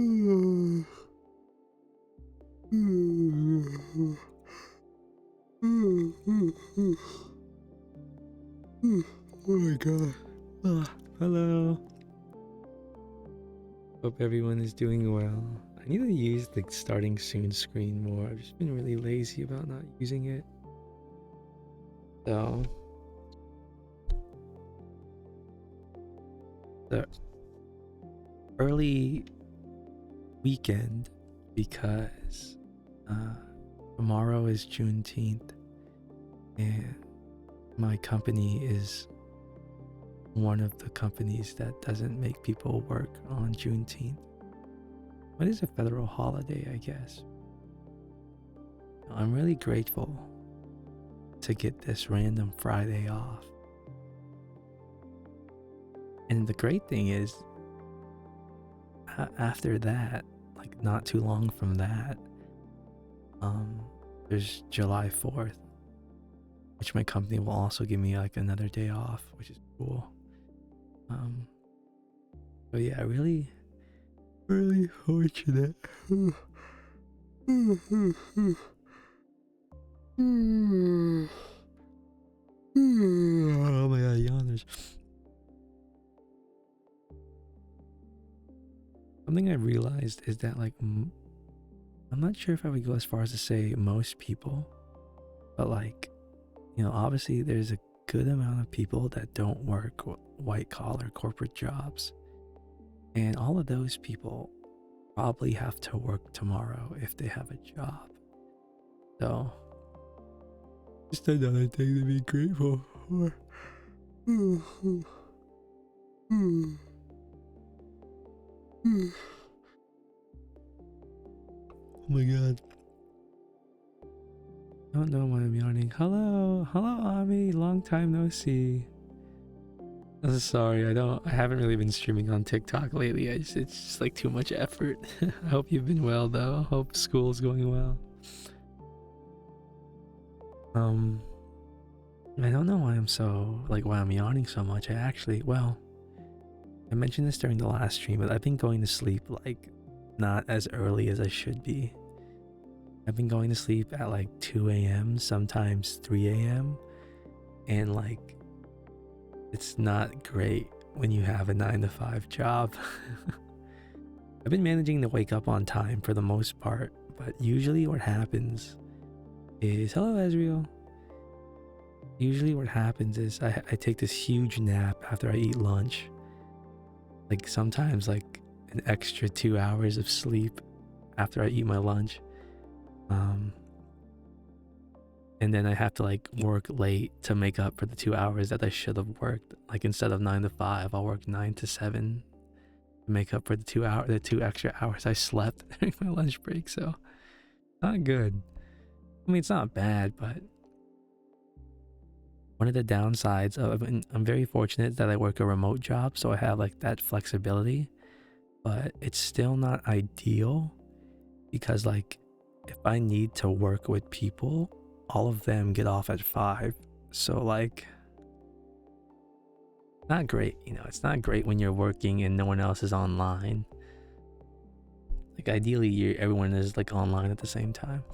Oh my god. Hello. Hope everyone is doing well. I need to use the starting soon screen more. I've just been really lazy about not using it. So the early weekend, because tomorrow is Juneteenth and my company is one of the companies that doesn't make people work on Juneteenth. What is a federal holiday, I guess? I'm really grateful to get this random Friday off. And the great thing is, after that, like not too long from that, there's July 4th, which my company will also give me like another day off, which is cool. But yeah, really fortunate. Oh my god, yawners. Something I realized is that like, I'm not sure if I would go as far as to say most people, but like, you know, obviously there's a good amount of people that don't work white collar corporate jobs. And all of those people probably have to work tomorrow if they have a job. So, just another thing to be grateful for. Oh my god. I don't know why I'm yawning. Hello, Ami. Long time no see. I'm sorry, I haven't really been streaming on TikTok lately. It's just like too much effort. I hope you've been well though. Hope school's going well. I don't know why I'm yawning so much. I mentioned this during the last stream, but I've been going to sleep like not as early as I should be. I've been going to sleep at like 2 a.m., sometimes 3 a.m. And like, it's not great when you have a 9-to-5 job. I've been managing to wake up on time for the most part, but usually what happens is, hello Ezreal. Usually what happens is I take this huge nap after I eat lunch. Like sometimes like an extra 2 hours of sleep after I eat my lunch. And then I have to like work late to make up for the 2 hours that I should have worked. Like instead of 9 to 5, I'll work 9 to 7 to make up for the 2 extra hours I slept during my lunch break. So not good. I mean, it's not bad, but one of the downsides of I'm very fortunate that I work a remote job, so I have like that flexibility, but it's still not ideal because like if I need to work with people, all of them get off at 5. So like, not great, you know, it's not great when you're working and no one else is online. Like ideally everyone is like online at the same time.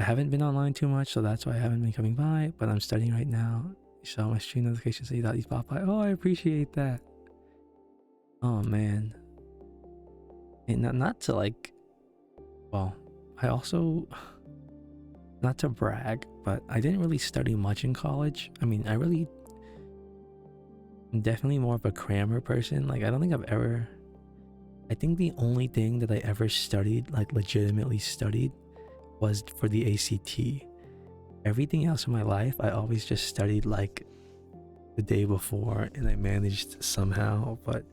I haven't been online too much, so that's why I haven't been coming by, but I'm studying right now. You saw my stream notifications, so you thought these pop by. Oh, I appreciate that. Oh man. And not to like, well, I also, not to brag, but I didn't really study much in college. I mean, I'm definitely more of a crammer person. Like, I think the only thing that I ever studied, like legitimately studied, was for the ACT. Everything else in my life, I always just studied like the day before and I managed somehow. But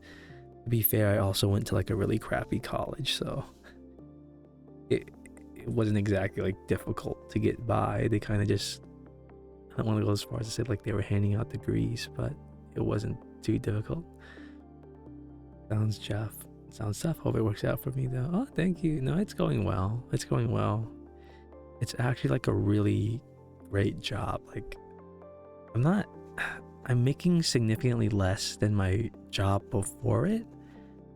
to be fair, I also went to like a really crappy college, so it wasn't exactly like difficult to get by. They kind of just, I don't want to go as far as to say like they were handing out degrees, but it wasn't too difficult. Sounds tough. Hope it works out for me though. Oh, thank you. No, it's going well. It's actually like a really great job. Like, I'm making significantly less than my job before it,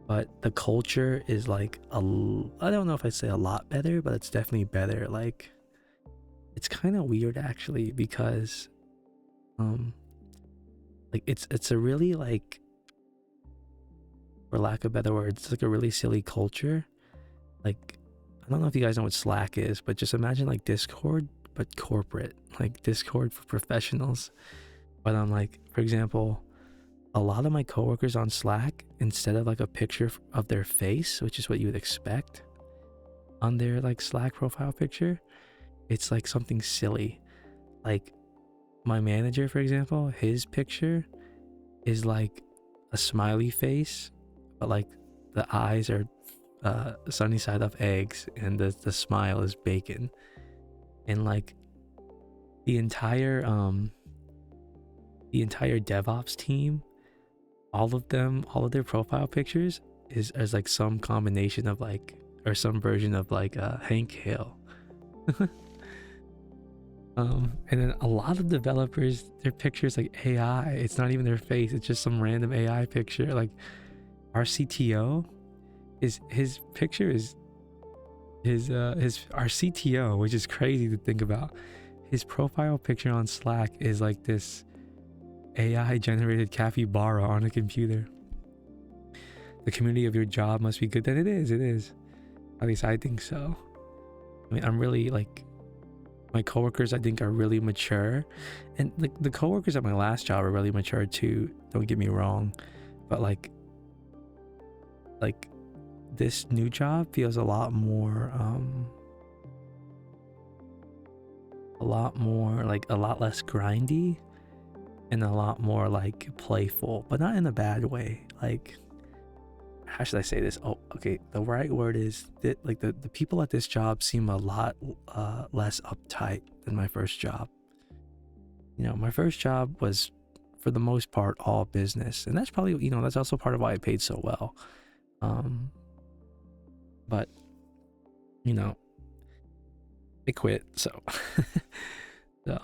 but the culture is like I don't know if I'd say a lot better, but it's definitely better. Like it's kind of weird actually because um like it's a really like, for lack of better words, it's like a really silly culture. Like I don't know if you guys know what Slack is, but just imagine like Discord but corporate, like Discord for professionals. But I'm like, for example, a lot of my coworkers on Slack, instead of like a picture of their face, which is what you would expect on their like Slack profile picture, it's like something silly. Like my manager, for example, his picture is like a smiley face, but like the eyes are sunny side up eggs, and the smile is bacon. And like the entire DevOps team, all of them, all of their profile pictures is like some combination of like, or some version of like Hank Hill. And then a lot of developers, their pictures like AI. It's not even their face, it's just some random AI picture. Like our CTO, his picture is our CTO, which is crazy to think about. His profile picture on Slack is like this AI generated capybara on a computer. The community of your job must be good. Then it is. At least I think so. I mean, I'm really like, my coworkers I think are really mature, and like the coworkers at my last job are really mature too, don't get me wrong, but like this new job feels a lot more like a lot less grindy and a lot more like playful, but not in a bad way. Like, how should I say this? Oh, okay, the right word is that like the people at this job seem a lot less uptight than my first job. You know, my first job was for the most part all business, and that's probably, you know, that's also part of why I paid so well. But you know, I quit, so so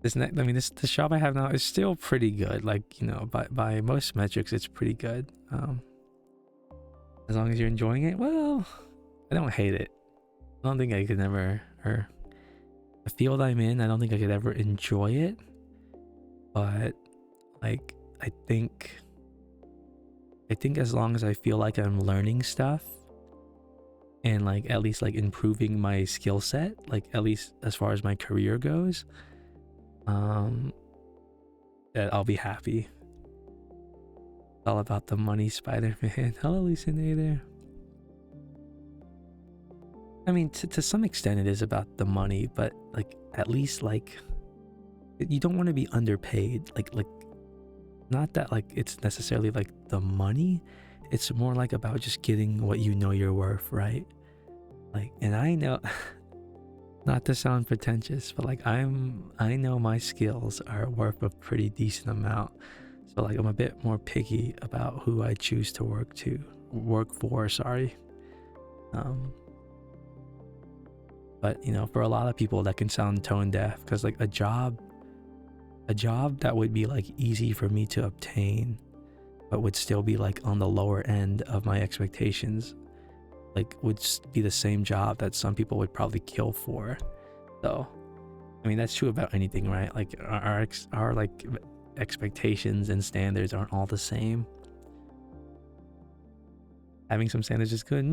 this job I have now is still pretty good. Like, you know, by most metrics, it's pretty good. As long as you're enjoying it, well, I don't hate it. I don't think I could ever, or the field I'm in, I don't think I could ever enjoy it. But like, I think as long as I feel like I'm learning stuff and like at least like improving my skill set, like at least as far as my career goes, that I'll be happy. All about the money, Spider-Man. Hello, Lucinator. I mean, to some extent it is about the money, but like at least like you don't want to be underpaid. Like not that like it's necessarily like the money, it's more like about just getting what you know you're worth, right? Like, and I know not to sound pretentious, but like I know my skills are worth a pretty decent amount. So like I'm a bit more picky about who I choose to work for, sorry. But you know, for a lot of people that can sound tone deaf, because like a job that would be like easy for me to obtain but would still be like on the lower end of my expectations, like would be the same job that some people would probably kill for. So I mean, that's true about anything, right? Like our like expectations and standards aren't all the same. Having some standards is good.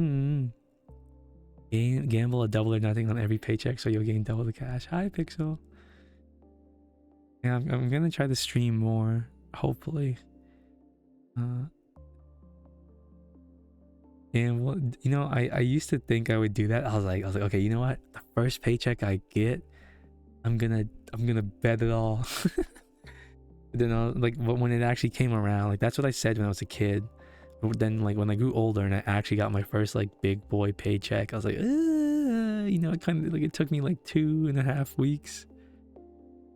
Gamble a double or nothing on every paycheck so you'll gain double the cash. Hi, Pixel. Yeah, I'm gonna try to stream more, hopefully. And well, you know, I used to think I would do that. I was like, okay, you know what? The first paycheck I get, I'm gonna bet it all. You know, like when it actually came around, like that's what I said when I was a kid. But then like when I grew older and I actually got my first like big boy paycheck, I was like, you know, it kind of like, it took me like 2.5 weeks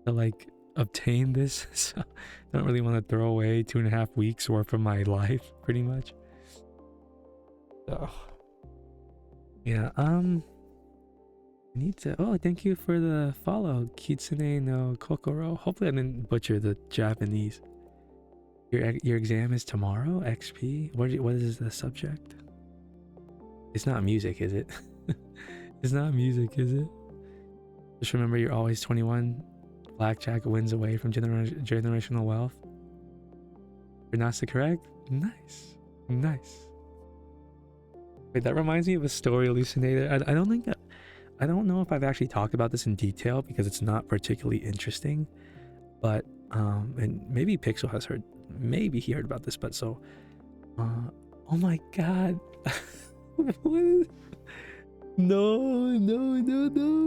to like obtain this. So I don't really want to throw away 2.5 weeks worth of my life, pretty much. So yeah, I need to, oh, thank you for the follow, Kitsune no Kokoro. Hopefully I didn't butcher the Japanese. Your exam is tomorrow? XP? What is the subject? It's not music, is it? It's not music, is it? Just remember, you're always 21. Blackjack wins away from generational wealth. Pronounced correct? Nice. Nice. Wait, that reminds me of a story hallucinator. I don't know if I've actually talked about this in detail because it's not particularly interesting, but and maybe Pixel has heard, maybe he heard about this, but so oh my god. What is, no,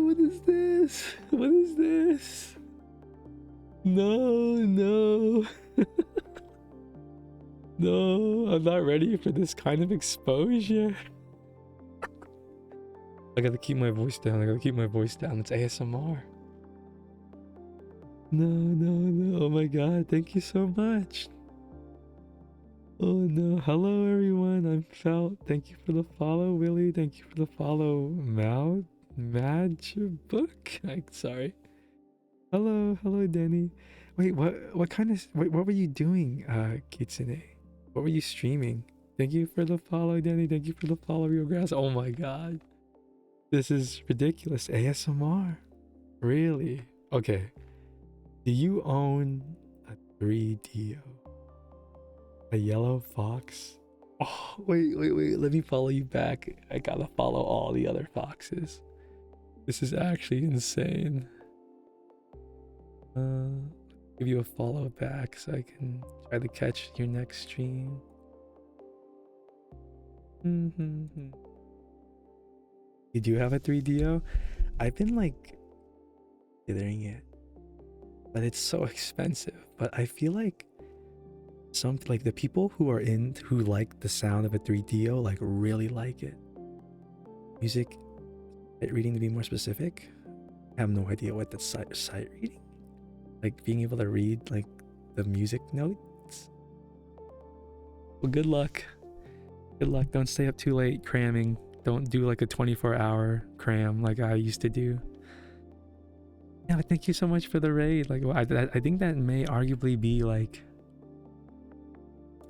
what is this? What is this? No. No, I'm not ready for this kind of exposure. I gotta keep my voice down. It's ASMR. No. Oh my god, thank you so much. Oh no. Hello everyone. I'm Felt. Thank you for the follow, Willie. Thank you for the follow, Book. I'm sorry. Hello, Denny. Wait, what kind of what were you doing, Kitsune? What were you streaming? Thank you for the follow, Denny. Thank you for the follow, Real Grass. Oh my god. This is ridiculous. ASMR. Really? Okay. Do you own a 3DO? A yellow fox? Oh, wait. Let me follow you back. I gotta follow all the other foxes. This is actually insane. Give you a follow back so I can try to catch your next stream. You do have a 3DO? I've been like considering it, but it's so expensive. But I feel like the people who like the sound of a 3DO like really like it. Music sight reading, to be more specific. I have no idea what that's sight reading. Like being able to read like the music notes. Well, good luck. Don't stay up too late cramming. Don't do like a 24-hour cram like I used to do. Yeah, but thank you so much for the raid. Like, I think that may arguably be like,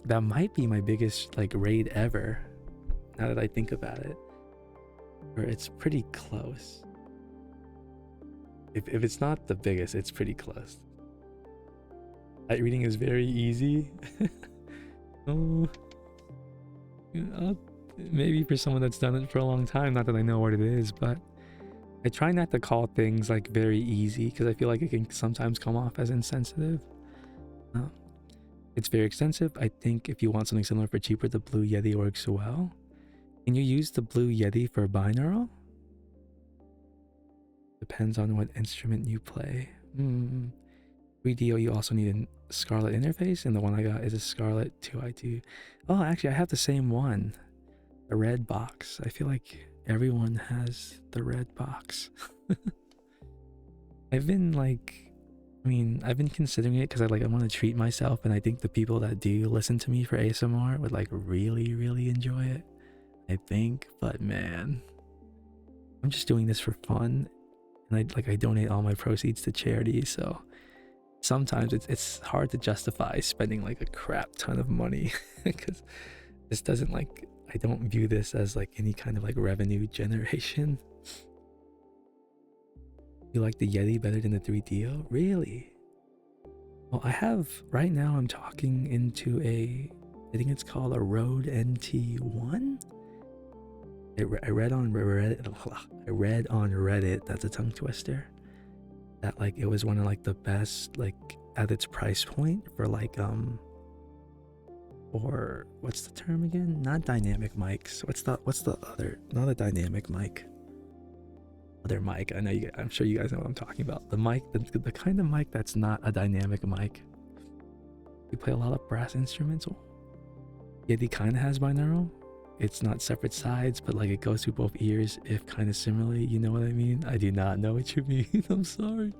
that might be my biggest like raid ever, now that I think about it. Or it's pretty close. If it's not the biggest, it's pretty close. Sight reading is very easy. Oh, maybe for someone that's done it for a long time, not that I know what it is, but I try not to call things like very easy because I feel like it can sometimes come off as insensitive. It's very expensive. I think if you want something similar for cheaper, the Blue Yeti works well. Can you use the Blue Yeti for binaural? Depends on what instrument you play. 3DO, you also need a Scarlett interface, and the one I got is a Scarlett 2i2. Oh, actually, I have the same one. The red box. I feel like everyone has the red box. I've been considering it because I want to treat myself, and I think the people that do listen to me for ASMR would like really enjoy it. I think, but man, I'm just doing this for fun, and I donate all my proceeds to charity, so sometimes it's hard to justify spending like a crap ton of money because this doesn't I don't view this as like any kind of like revenue generation. You like the Yeti better than the 3DO? Really? Well, right now I'm talking into I think it's called a Rode NT1. I read on Reddit, that's a tongue twister, that it was one of the best at its price point for or what's the term again? Not dynamic mics. What's the other? Not a dynamic mic. Other mic. I'm sure you guys know what I'm talking about. The mic, the kind of mic that's not a dynamic mic. You play a lot of brass instruments. Yeti kind of has binaural. It's not separate sides, but it goes through both ears, if kind of similarly. You know what I mean? I do not know what you mean. I'm sorry.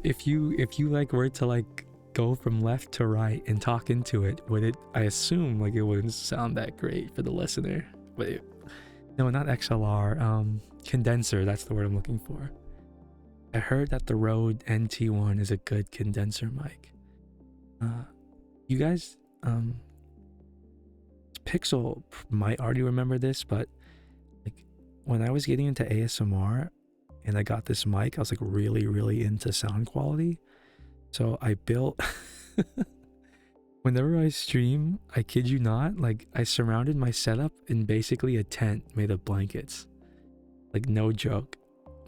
If you were to go from left to right and talk into it, I assume it wouldn't sound that great for the listener. But no, not XLR, condenser, that's the word I'm looking for. I heard that the Rode NT1 is a good condenser mic. You guys, Pixel might already remember this, but like when I was getting into ASMR and I got this mic, I was like really into sound quality. So I built, whenever I stream, I kid you not, like I surrounded my setup in basically a tent made of blankets. Like no joke.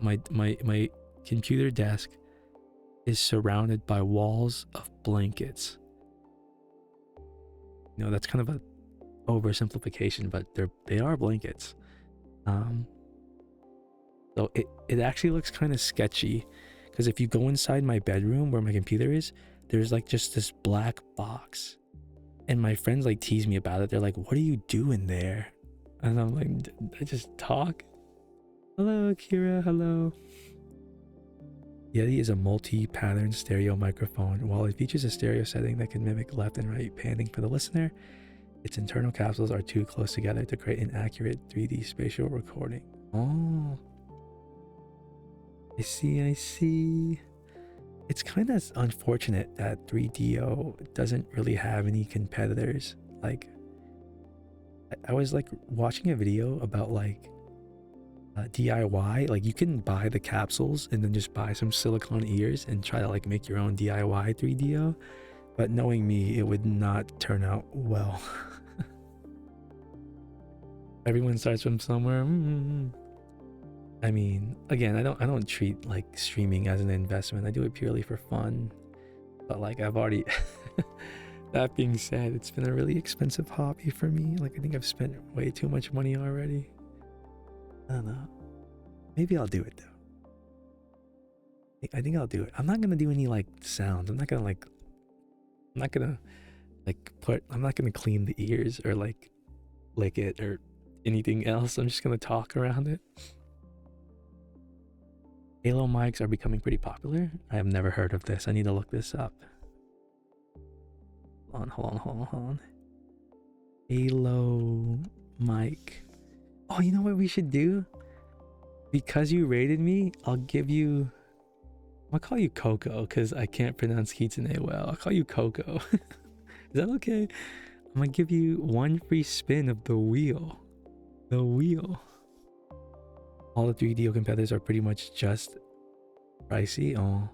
My computer desk is surrounded by walls of blankets. You know, that's kind of a oversimplification, but they are blankets. So it actually looks kind of sketchy because if you go inside my bedroom where my computer is, there's like just this black box, and my friends like tease me about it. They're like, what are you doing there? And I'm like, I just talk. Hello Kira, hello. Yeti is a multi-pattern stereo microphone. While it features a stereo setting that can mimic left and right panning for the listener, its internal capsules are too close together to create an accurate 3D spatial recording. Oh, I see. It's kind of unfortunate that 3DO doesn't really have any competitors. Like, I was like watching a video about like DIY. Like you can buy the capsules and then just buy some silicone ears and try to like make your own DIY 3DO. But knowing me, it would not turn out well. Everyone starts from somewhere. I mean, again, I don't treat like streaming as an investment. I do it purely for fun. But like I've already that being said, it's been a really expensive hobby for me. Like I think I've spent way too much money already. I don't know. Maybe I'll do it though. I think I'll do it. I'm not gonna do any like sounds. I'm not gonna clean the ears or like lick it or anything else. I'm just gonna talk around it. Halo mics are becoming pretty popular. I have never heard of this. I need to look this up. Hold on. Halo mic. Oh, you know what we should do? Because you rated me, I'll call you Coco because I can't pronounce Kitsune well. I'll call you Coco. Is that okay? I'm gonna give you one free spin of the wheel. The wheel. All the 3DO competitors are pretty much just pricey. Oh.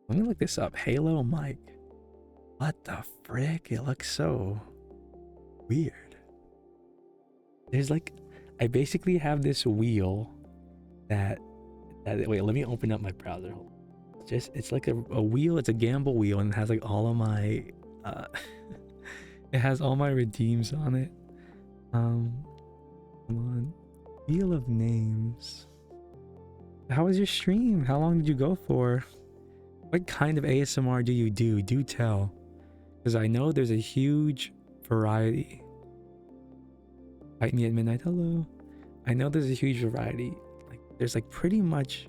Let me look this up. Halo mic. What the frick? It looks so weird. There's like, I basically have this wheel that wait, let me open up my browser. It's like a wheel. It's a gamble wheel and it has like all of my it has all my redeems on it. Come on. Wheel of names. How was your stream? How long did you go for? What kind of ASMR do you do? Do tell. Because I know there's a huge variety. Fight me at midnight. Hello. I know there's a huge variety. Like there's like pretty much,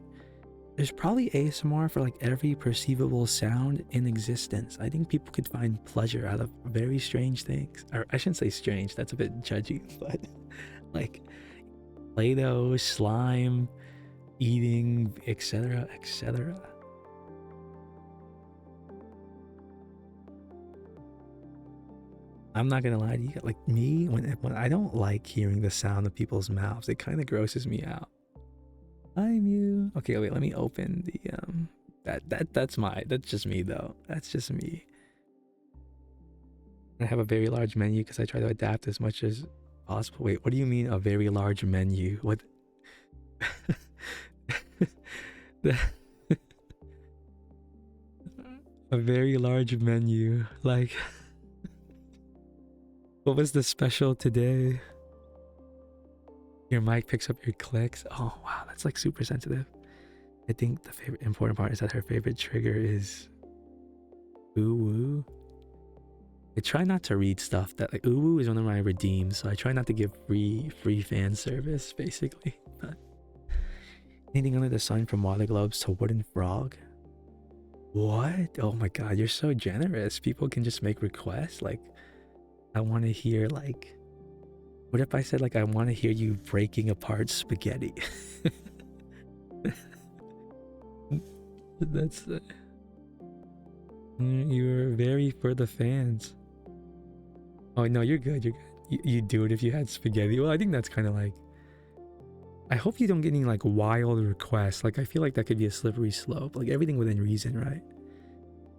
there's probably ASMR for like every perceivable sound in existence. I think people could find pleasure out of very strange things. Or I shouldn't say strange, that's a bit judgy, but like Play-Doh, slime, eating, etc. I'm not gonna lie to you, like me, when I don't like hearing the sound of people's mouths, it kind of grosses me out. I'm you. Okay, wait, let me open the that's just me though. That's just me. I have a very large menu because I try to adapt as much as possible. Wait, what do you mean a very large menu? What? A very large menu, like what was the special today? Your mic picks up your clicks. Oh wow, that's like super sensitive. I think the favorite important part is that her favorite trigger is ooh woo. I try not to read stuff that like ooh woo is one of my redeems, so I try not to give free fan service basically. But anything under the sun from water globes to wooden frog. What? Oh my god, you're so generous. People can just make requests. Like I want to hear like, what if I said like I want to hear you breaking apart spaghetti? That's you're very for the fans. Oh no, you're good. You're good. You do it if you had spaghetti. Well, I think that's kind of like. I hope you don't get any like wild requests. Like I feel like that could be a slippery slope. Like everything within reason, right?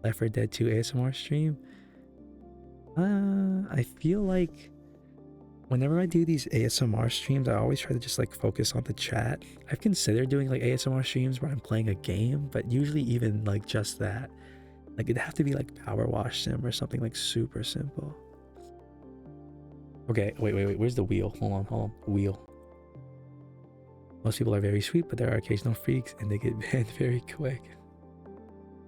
Left 4 Dead 2 ASMR stream. I feel like whenever I do these ASMR streams, I always try to just like focus on the chat. I've considered doing like ASMR streams where I'm playing a game, but usually even like just that. Like it'd have to be like Power Wash Sim or something like super simple. Okay, wait. Where's the wheel? Hold on. Wheel. Most people are very sweet, but there are occasional freaks and they get banned very quick.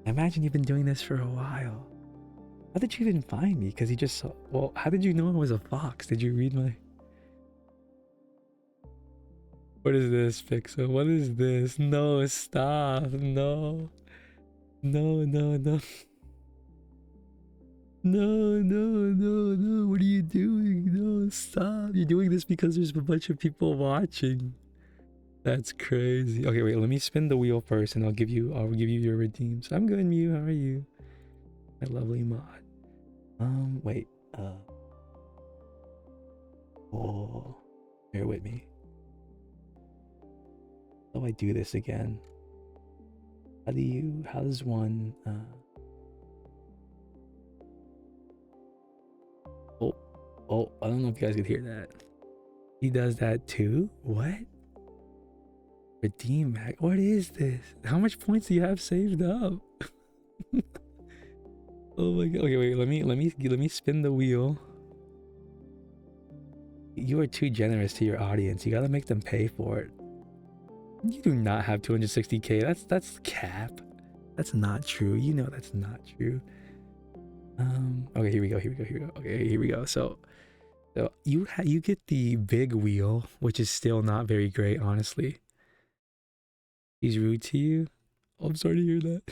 I imagine you've been doing this for a while. How did you even find me? Because you just saw... Well, how did you know I was a fox? Did you read my... What is this, Pixel? What is this? No, stop. No. No. No. What are you doing? No, stop. You're doing this because there's a bunch of people watching. That's crazy. Okay, wait. Let me spin the wheel first, and I'll give you your redeems. I'm good, Mew. How are you? My lovely mod. Wait. Oh, bear with me. How do I do this again? How does one? Oh, I don't know if you guys could hear that. He does that too? What? Redeem Mac? What is this? How much points do you have saved up? Oh my god. Okay, wait, let me spin the wheel. You are too generous to your audience. You gotta make them pay for it. You do not have 260k. That's cap. That's not true. You know that's not true. Okay, here we go. Okay, here we go. So you get the big wheel, which is still not very great, honestly. He's rude to you. Oh, I'm sorry to hear that.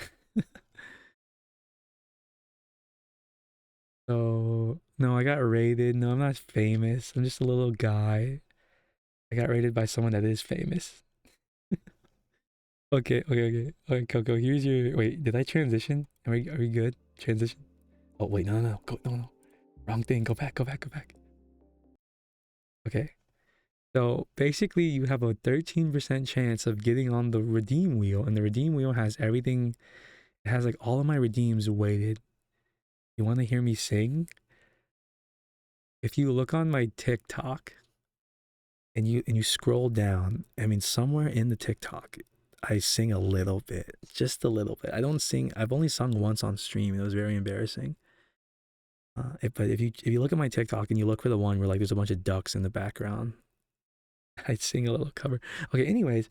So no, I got raided. No, I'm not famous. I'm just a little guy. I got raided by someone that is famous. Okay, Coco. Here's your. Wait, did I transition? Are we good? Transition. Oh wait, no. No. Wrong thing. Go back. Okay. So basically, you have a 13% chance of getting on the redeem wheel, and the redeem wheel has everything. It has like all of my redeems weighted. You want to hear me sing? If you look on my TikTok and you scroll down, I mean, somewhere in the TikTok, I sing a little bit, just a little bit. I don't sing. I've only sung once on stream. It was very embarrassing. But if you look at my TikTok and you look for the one where like there's a bunch of ducks in the background, I sing a little cover. Okay, anyways,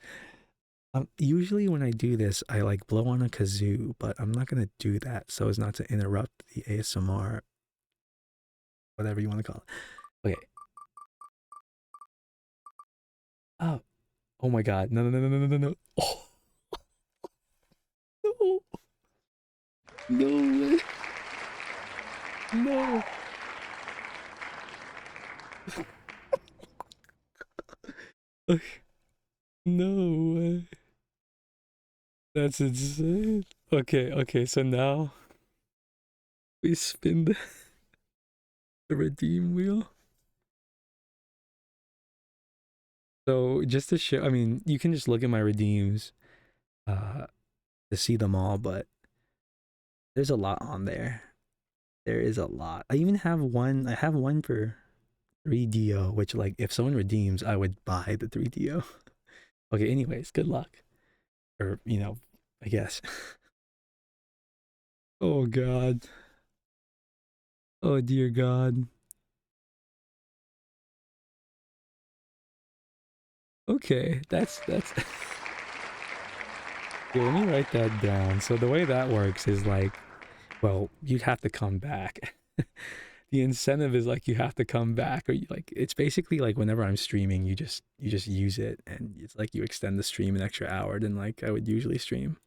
usually when I do this, I like blow on a kazoo, but I'm not gonna do that so as not to interrupt the ASMR, whatever you want to call it. Okay. Oh, oh my God! No! Oh no! No way! No! No way! That's insane. Okay. So now we spin the redeem wheel. So just to show, I mean, you can just look at my redeems uh to see them all, but there's a lot on there. There is a lot. I have one for 3DO, which like if someone redeems, I would buy the 3DO. Okay, anyways, good luck. Or, I guess. Oh God. Oh dear God. Okay, that's Here, let me write that down. So the way that works is like, well, you'd have to come back. The incentive is like you have to come back, or like it's basically like whenever I'm streaming, you just use it, and it's like you extend the stream an extra hour than like I would usually stream.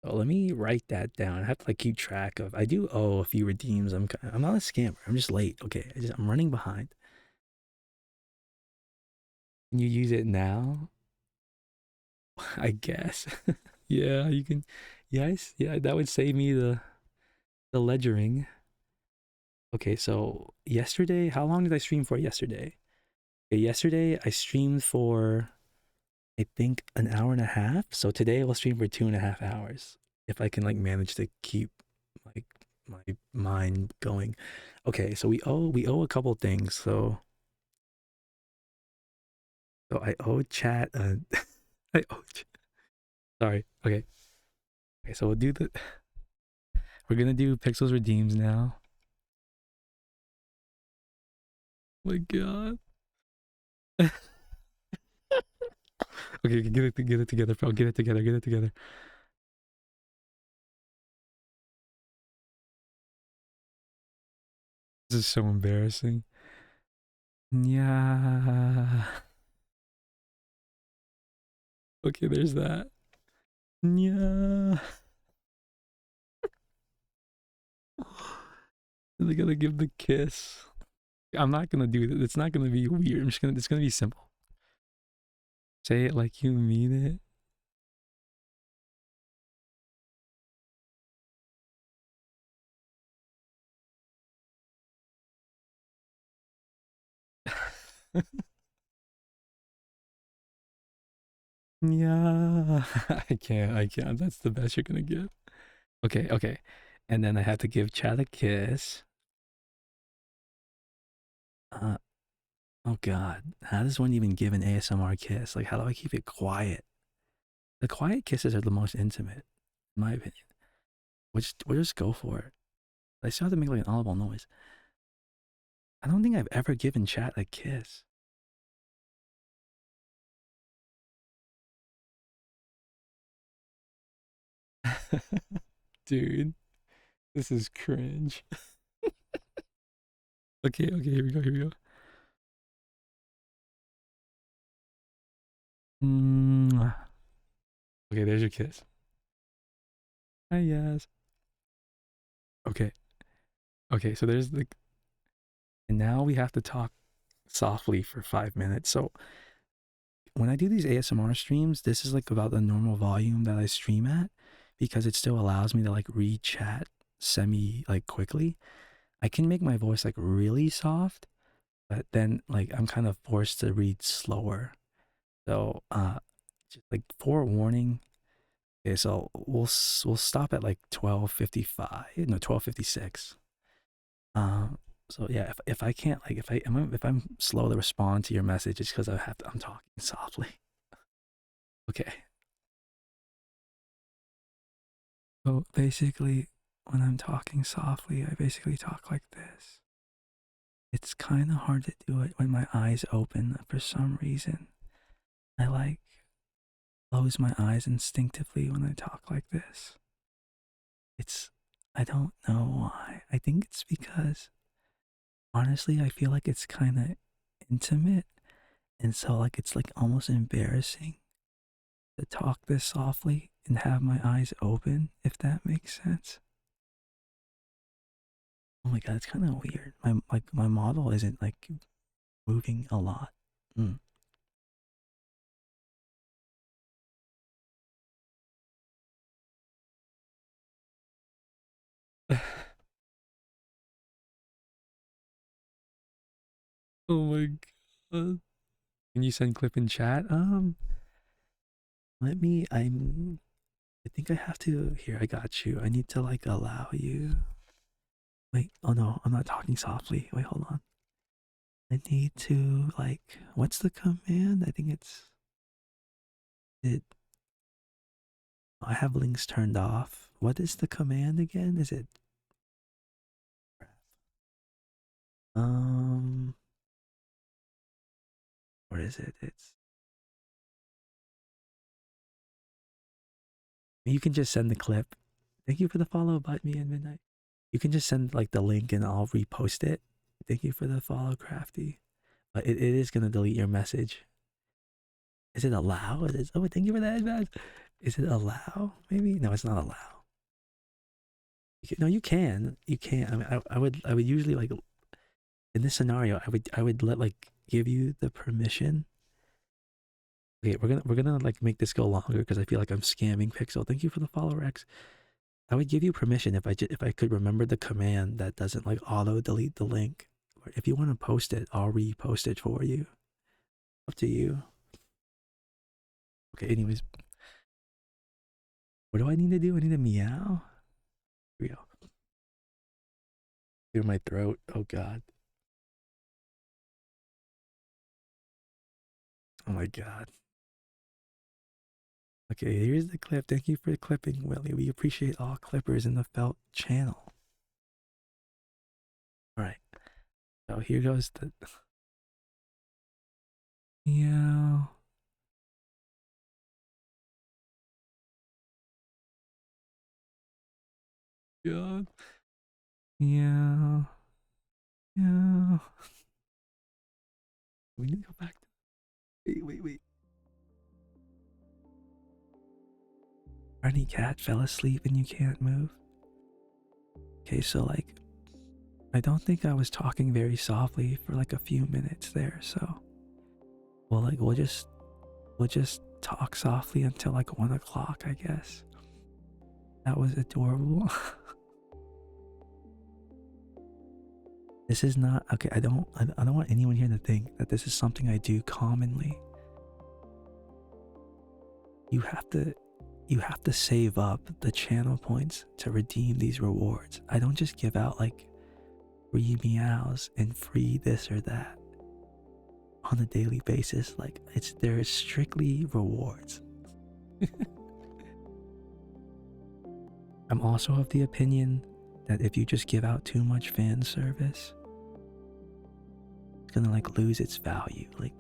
So let me write that down. I have to like keep track of. I do owe a few redeems. I'm not a scammer. I'm just late. Okay, I'm running behind. Can you use it now? I guess. Yeah, you can. Yes, yeah, that would save me the ledgering. Okay, so yesterday, how long did I stream for yesterday? Okay, yesterday I streamed for I think an hour and a half. So today I'll stream for 2.5 hours if I can like manage to keep like my mind going. Okay, so we owe a couple things. So I owe chat. I owe. Sorry. Okay. Okay. So we'll do the. We're gonna do Pixels Redeems now. Oh my God. Okay, get it together, bro. Get it together. Get it together. This is so embarrassing. Yeah. Okay, there's that. Yeah. They gotta give the kiss. I'm not gonna do it. It's not gonna be weird. It's gonna be simple. Say it like you mean it. Yeah. I can't. That's the best you're gonna get. Okay, okay. And then I have to give Chad a kiss. Uh, oh God. How does one even give an ASMR kiss? Like, how do I keep it quiet? The quiet kisses are the most intimate, in my opinion. We'll just go for it. I still have to make like an audible noise. I don't think I've ever given Chat a kiss. Dude, this is cringe. Okay, okay, here we go, here we go. Mwah. Okay, there's your kiss. Hi, yes. Okay, okay, so there's the. And now we have to talk softly for 5 minutes. So when I do these ASMR streams, this is like about the normal volume that I stream at because it still allows me to like read chat semi like quickly. I can make my voice like really soft, but then like I'm kind of forced to read slower. So just like forewarning. Okay, so we'll stop at like 12:55, no 12:56. Um so yeah, if I can't like if I'm slow to respond to your message, it's because I'm talking softly. Okay. So basically, when I'm talking softly, I basically talk like this. It's kind of hard to do it when my eyes open for some reason. I like close my eyes instinctively when I talk like this. It's, I don't know why. I think it's because honestly, I feel like it's kind of intimate. And so, like, it's like almost embarrassing to talk this softly and have my eyes open, if that makes sense. Oh my God, it's kind of weird. My model isn't like moving a lot. Mm. Oh my God. Can you send clip in chat? Let me. I think I have to. Here, I got you. I need to like allow you. Wait. Oh no, I'm not talking softly. Wait, hold on. I need to like. What's the command? I think it's. It. I have links turned off. What is the command again? Is it? Um. What is it? It's. You can just send the clip. Thank you for the follow, Bite Me at Midnight. You can just send like the link and I'll repost it. Thank you for the follow, Crafty. But it is gonna delete your message. Is it allow? It is. Oh, thank you for that advice. Is it allow? Maybe no, it's not allow. No, you can. You can. I mean, I would usually like in this scenario, I would let like give you the permission Okay, we're gonna like make this go longer because I feel like I'm scamming Pixel. Thank you for the follow, Rex. I would give you permission if I could remember the command that doesn't like auto delete the link. Or if you want to post it, I'll repost it for you. Up to you. Okay, anyways, what do I need to do? I need to meow. Here we go. Clear my throat. Oh god. Oh my god. Okay, here's the clip. Thank you for clipping, Willie. We appreciate all clippers in the Felt channel. Alright. So here goes the meow. God. Meow. Meow. We need to go back to wait. Any cat fell asleep and you can't move? Okay, so like I don't think I was talking very softly for like a few minutes there, so we'll just talk softly until like 1 o'clock, I guess. That was adorable. This is not okay. I don't want anyone here to think that this is something I do commonly. You have to save up the channel points to redeem these rewards. I don't just give out like free meows and free this or that on a daily basis. Like they're strictly rewards. I'm also of the opinion that if you just give out too much fan service, it's gonna like lose its value. Like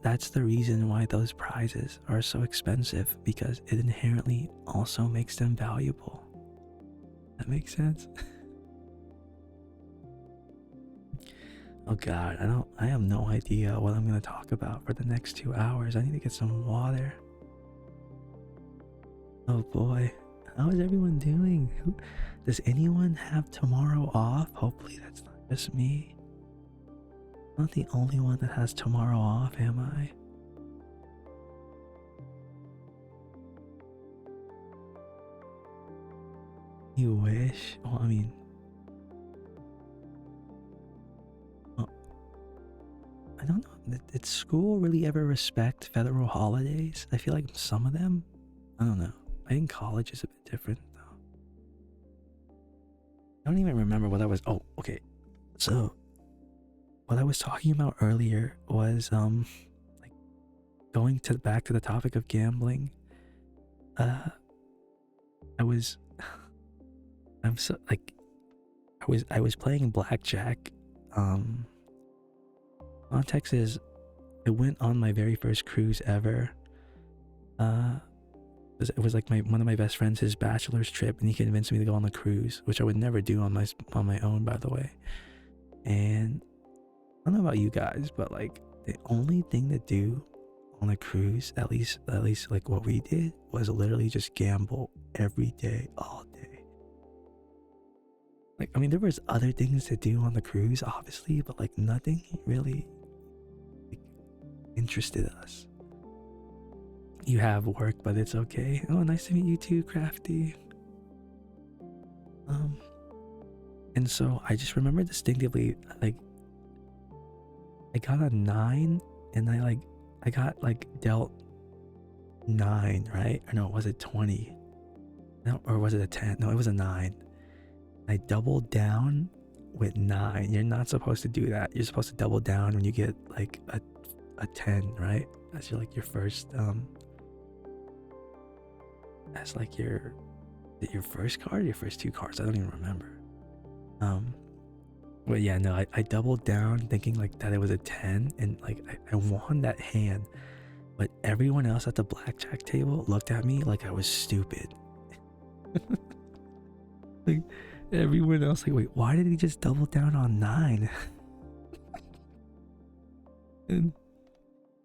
that's the reason why those prizes are so expensive, because it inherently also makes them valuable. That makes sense? Oh god, I have no idea what I'm gonna talk about for the next 2 hours. I need to get some water. Oh boy. How is everyone doing? Does anyone have tomorrow off? Hopefully that's not just me. I'm not the only one that has tomorrow off, am I? You wish? Well, I mean... Well, I don't know. Did school really ever respect federal holidays? I feel like some of them? I don't know. I think college is a bit different, though. I don't even remember what I was... Oh, okay. So... what I was talking about earlier was like going to back to the topic of gambling. I was I'm so like I was playing blackjack. Context is it went on my very first cruise ever. It was like one of my best friends, his bachelor's trip, and he convinced me to go on the cruise, which I would never do on my own, by the way. And I don't know about you guys, but like the only thing to do on a cruise, at least like what we did, was literally just gamble every day, all day. Like, I mean, there was other things to do on the cruise, obviously, but like nothing really like, interested us. You have work, but it's okay. Oh, nice to meet you too, Crafty. And so I just remember distinctively, like, I got a 9, and I got like dealt 9, right? Or no, was it 20? No, or was it a 10? No, it was a 9. I doubled down with 9. You're not supposed to do that. You're supposed to double down when you get like a 10, right? That's your first that's like your first card, or your first 2 cards. I don't even remember. But yeah, no, I doubled down thinking like that it was a 10, and like I won that hand, but everyone else at the blackjack table looked at me like I was stupid. Like everyone else like, wait, why did he just double down on 9? And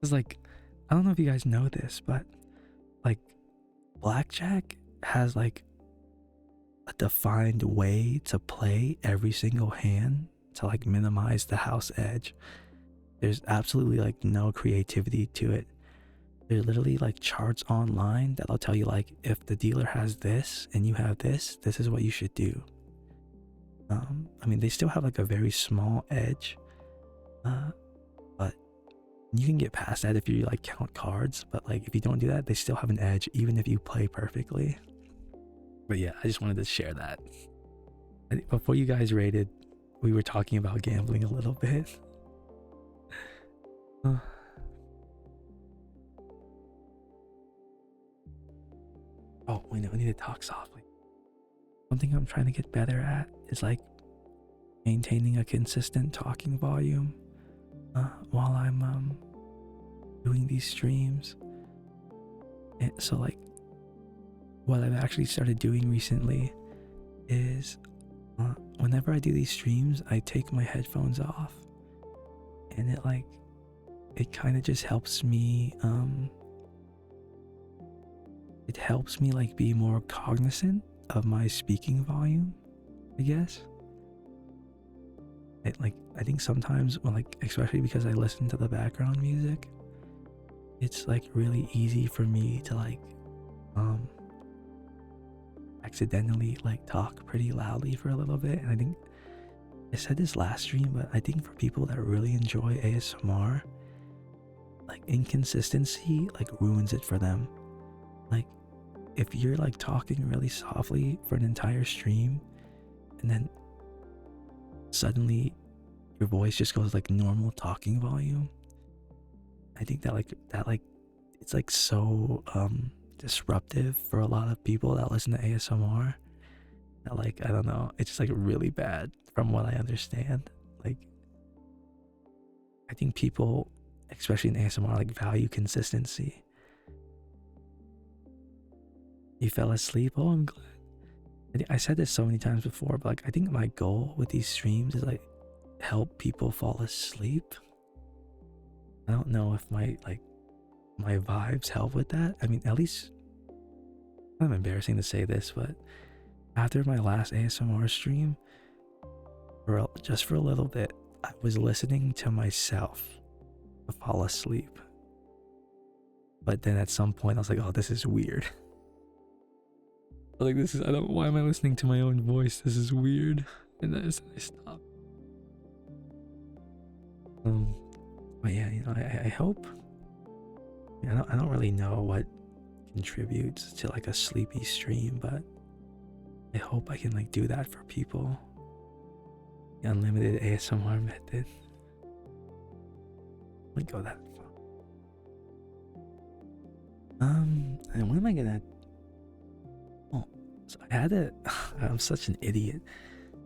it's like, I don't know if you guys know this, but like blackjack has like a defined way to play every single hand to like minimize the house edge. There's absolutely like no creativity to it. There's literally like charts online that'll tell you like if the dealer has this and you have this is what you should do. I mean, they still have like a very small edge, but you can get past that if you like count cards. But like if you don't do that, they still have an edge even if you play perfectly. But yeah, I just wanted to share that. Before you guys rated, we were talking about gambling a little bit. Oh, wait, no, I need to talk softly. Something I'm trying to get better at is like maintaining a consistent talking volume while I'm doing these streams. And so like what I've actually started doing recently is whenever I do these streams, I take my headphones off, and it kind of just helps me like be more cognizant of my speaking volume, I guess. I think sometimes when like, especially because I listen to the background music, it's like really easy for me to like accidentally like talk pretty loudly for a little bit. And I think I said this last stream, but I think for people that really enjoy ASMR, like inconsistency like ruins it for them. Like if you're like talking really softly for an entire stream and then suddenly your voice just goes like normal talking volume, I think that it's like so disruptive for a lot of people that listen to ASMR that like, I don't know, it's just like really bad from what I understand. Like I think people, especially in ASMR, like value consistency. You fell asleep? Oh, I'm glad. I said this so many times before, but like I think my goal with these streams is like help people fall asleep. I don't know if my vibes help with that. I mean, at least I'm embarrassing to say this, but after my last ASMR stream, just for a little bit, I was listening to myself to fall asleep. But then at some point I was like, oh, this is weird. Like why am I listening to my own voice? This is weird. And I stopped. But yeah, you know, I hope. I don't really know what contributes to like a sleepy stream, but I hope I can like do that for people. The unlimited ASMR method. Let me go that far. And what am I gonna? Oh, so I had to. I'm such an idiot.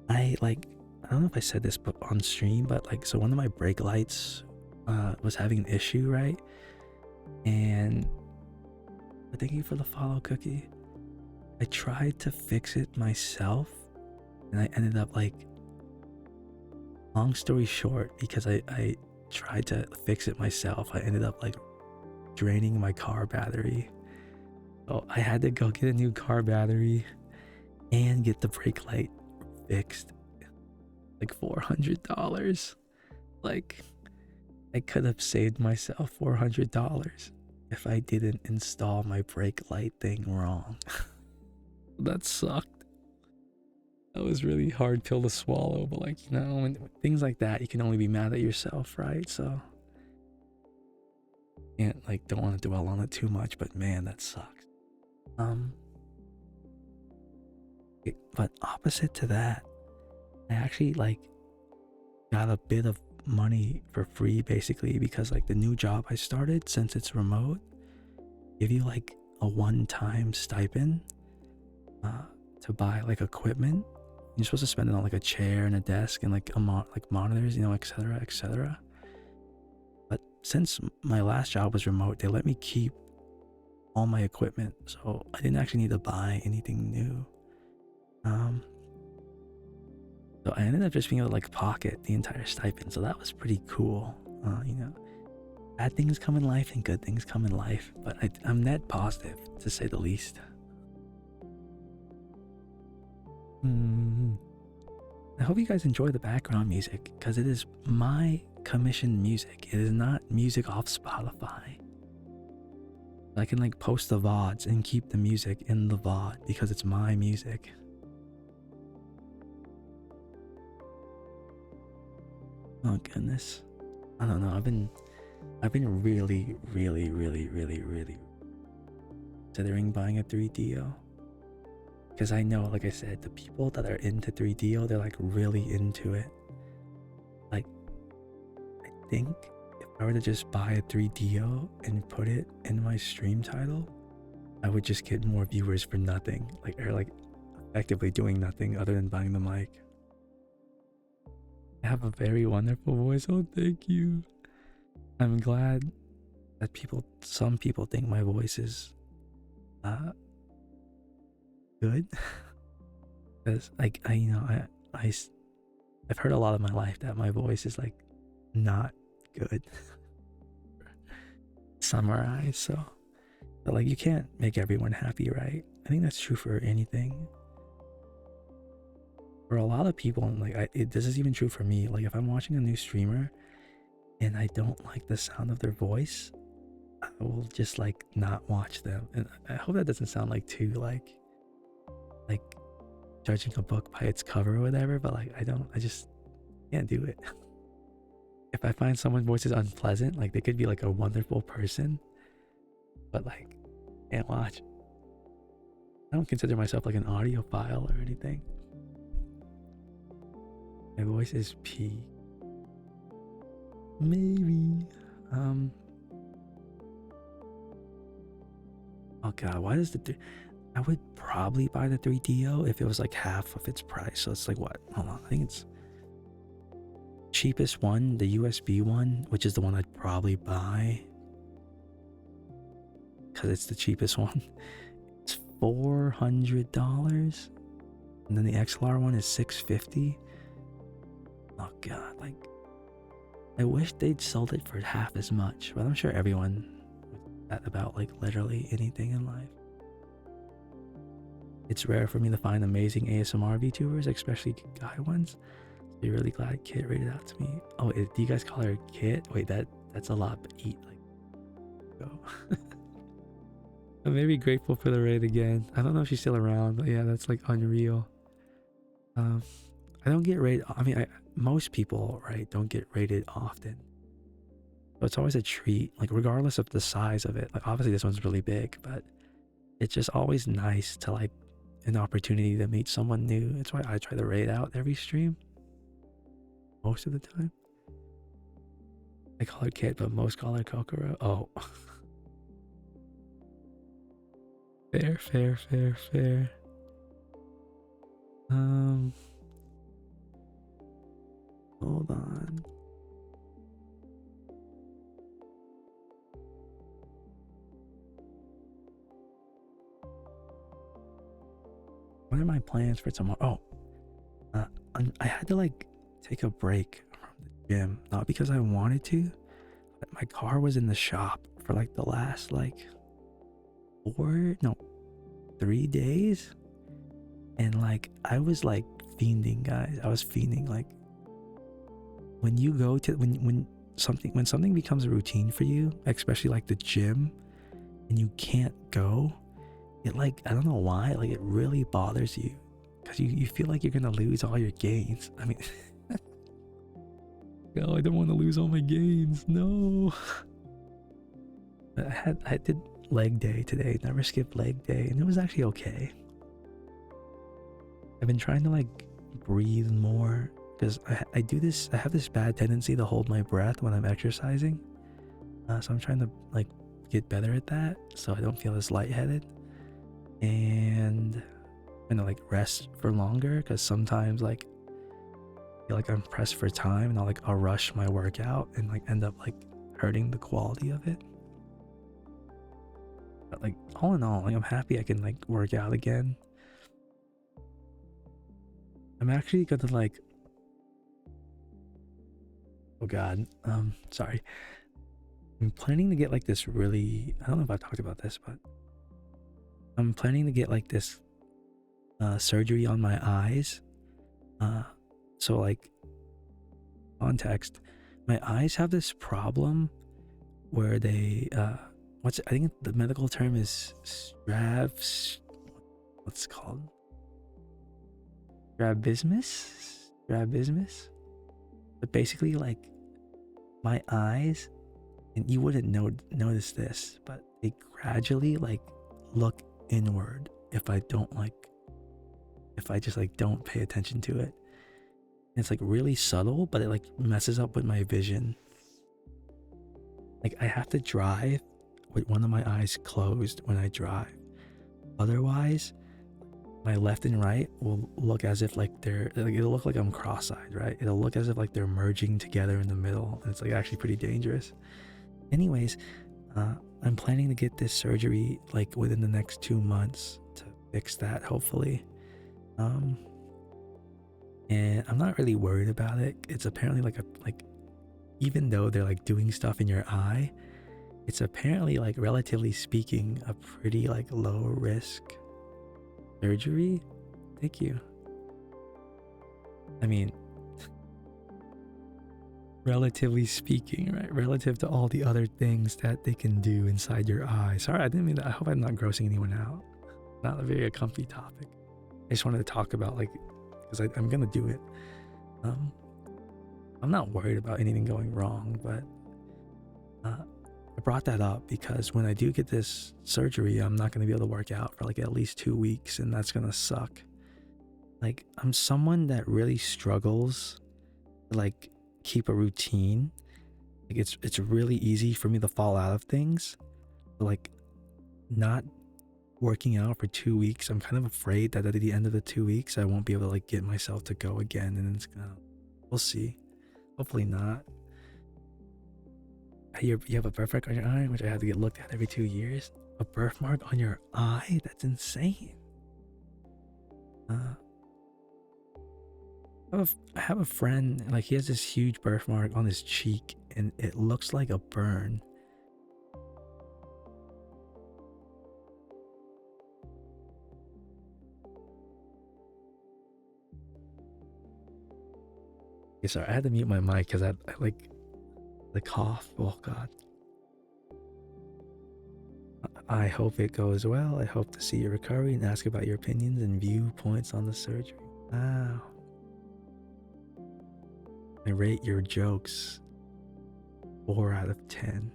I don't know if I said this but on stream, but like, so one of my brake lights was having an issue, right? And thank you for the follow, Cookie. I tried to fix it myself, and I ended up like, long story short, because I tried to fix it myself, I ended up like draining my car battery. So I had to go get a new car battery and get the brake light fixed. Like $400. Like I could have saved myself $400 if I didn't install my brake light thing wrong. That sucked. That was really hard pill to swallow, but like, you know, when things like that, you can only be mad at yourself, right? So can't like, don't want to dwell on it too much, but man, that sucks. But opposite to that, I actually like got a bit of money for free basically, because like the new job I started, since it's remote, give you like a one-time stipend to buy like equipment. You're supposed to spend it on like a chair and a desk and like like monitors, you know, etc., etc. But since my last job was remote, they let me keep all my equipment, so I didn't actually need to buy anything new. So I ended up just being able to like pocket the entire stipend, so that was pretty cool. You know, bad things come in life and good things come in life, but I'm net positive, to say the least. I hope you guys enjoy the background music, because it is my commissioned music. It is not music off Spotify. I can like post the VODs and keep the music in the VOD because it's my music. Oh goodness. I don't know. I've been really considering buying a 3DO. Because I know, like I said, the people that are into 3DO, they're like really into it. Like, I think if I were to just buy a 3DO and put it in my stream title, I would just get more viewers for nothing. Like, or like effectively doing nothing other than buying the mic. I have a very wonderful voice. Oh, thank you. I'm glad that some people think my voice is good. Because like I've heard a lot of my life that my voice is like not good. Summarize. So, but like you can't make everyone happy, right? I think that's true for anything. For a lot of people, and like this is even true for me. Like if I'm watching a new streamer and I don't like the sound of their voice, I will just like not watch them. And I hope that doesn't sound like too like judging a book by its cover or whatever, but like I just can't do it. If I find someone's voice is unpleasant, like they could be like a wonderful person, but like can't watch. I don't consider myself like an audiophile or anything. My voice is P. Maybe. Oh god, why does I would probably buy the 3DO if it was like half of its price. So it's like what? Hold on, I think it's cheapest one, the USB one, which is the one I'd probably buy because it's the cheapest one. It's $400, and then the XLR one is $650. Oh god, like I wish they'd sold it for half as much, but I'm sure everyone would that about like literally anything in life. It's rare for me to find amazing ASMR VTubers, especially guy ones. So you're really glad Kit rated out to me. Oh, do you guys call her Kit? Wait, that's a lot, but eat like go. I'm maybe grateful for the raid again. I don't know if she's still around, but yeah, that's like unreal. I don't get rated. I mean, most people, right, don't get rated often. So it's always a treat, like regardless of the size of it. Like obviously this one's really big, but it's just always nice to like an opportunity to meet someone new. It's why I try to raid out every stream. Most of the time. I call her Kit, but most call her Kokoro. Oh. Fair. Hold on. What are my plans for tomorrow? Oh, I had to like take a break from the gym, not because I wanted to, but my car was in the shop for like the last like 3 days, and like I was like fiending, guys. I was fiending. Like when you go to when something becomes a routine for you, especially like the gym, and you can't go, it like, I don't know why, like it really bothers you because you feel like you're gonna lose all your gains. I mean, oh, I don't want to lose all my gains. No. I did leg day today. Never skipped leg day, and it was actually okay. I've been trying to like breathe more because I have this bad tendency to hold my breath when I'm exercising. So I'm trying to like get better at that so I don't feel as lightheaded. And I'm gonna like rest for longer because sometimes like I feel like I'm pressed for time and I'll rush my workout and like end up like hurting the quality of it. But like all in all, like I'm happy I can like work out again. I'm actually gonna like, oh god, sorry. I'm planning to get like this really, I don't know if I've talked about this, but I'm planning to get like this surgery on my eyes. So like context, my eyes have this problem where they I think the medical term is what's it called? Strabismus. But basically, like, my eyes, and you wouldn't notice this, but they gradually like look inward if I just like don't pay attention to it. And it's like really subtle, but it like messes up with my vision. Like, I have to drive with one of my eyes closed when I drive. Otherwise, my left and right will look as if like it'll look like I'm cross-eyed, right? It'll look as if like they're merging together in the middle, and it's like actually pretty dangerous. Anyways, I'm planning to get this surgery like within the next 2 months to fix that, hopefully. And I'm not really worried about it. It's apparently like even though they're like doing stuff in your eye, it's apparently, like, relatively speaking, a pretty like low risk surgery. Thank you. I mean, relatively speaking, right? Relative to all the other things that they can do inside your eye. Sorry, I didn't mean that. I hope I'm not grossing anyone out. Not a very comfy topic. I just wanted to talk about, like, because I'm gonna do it. I'm not worried about anything going wrong, but I brought that up because when I do get this surgery, I'm not gonna be able to work out for like at least 2 weeks, and that's gonna suck. Like, I'm someone that really struggles to like keep a routine. Like, it's really easy for me to fall out of things. But like, not working out for 2 weeks, I'm kind of afraid that at the end of the 2 weeks I won't be able to like get myself to go again, and it's gonna, we'll see. Hopefully not. You have a birthmark on your eye, which I have to get looked at every 2 years. A birthmark on your eye? That's insane. I have a friend, like, he has this huge birthmark on his cheek, and it looks like a burn. Okay, sorry, I had to mute my mic because I like the cough. Oh god. I hope it goes well. I hope to see your recovery and ask about your opinions and viewpoints on the surgery. Wow. I rate your jokes 4 out of 10.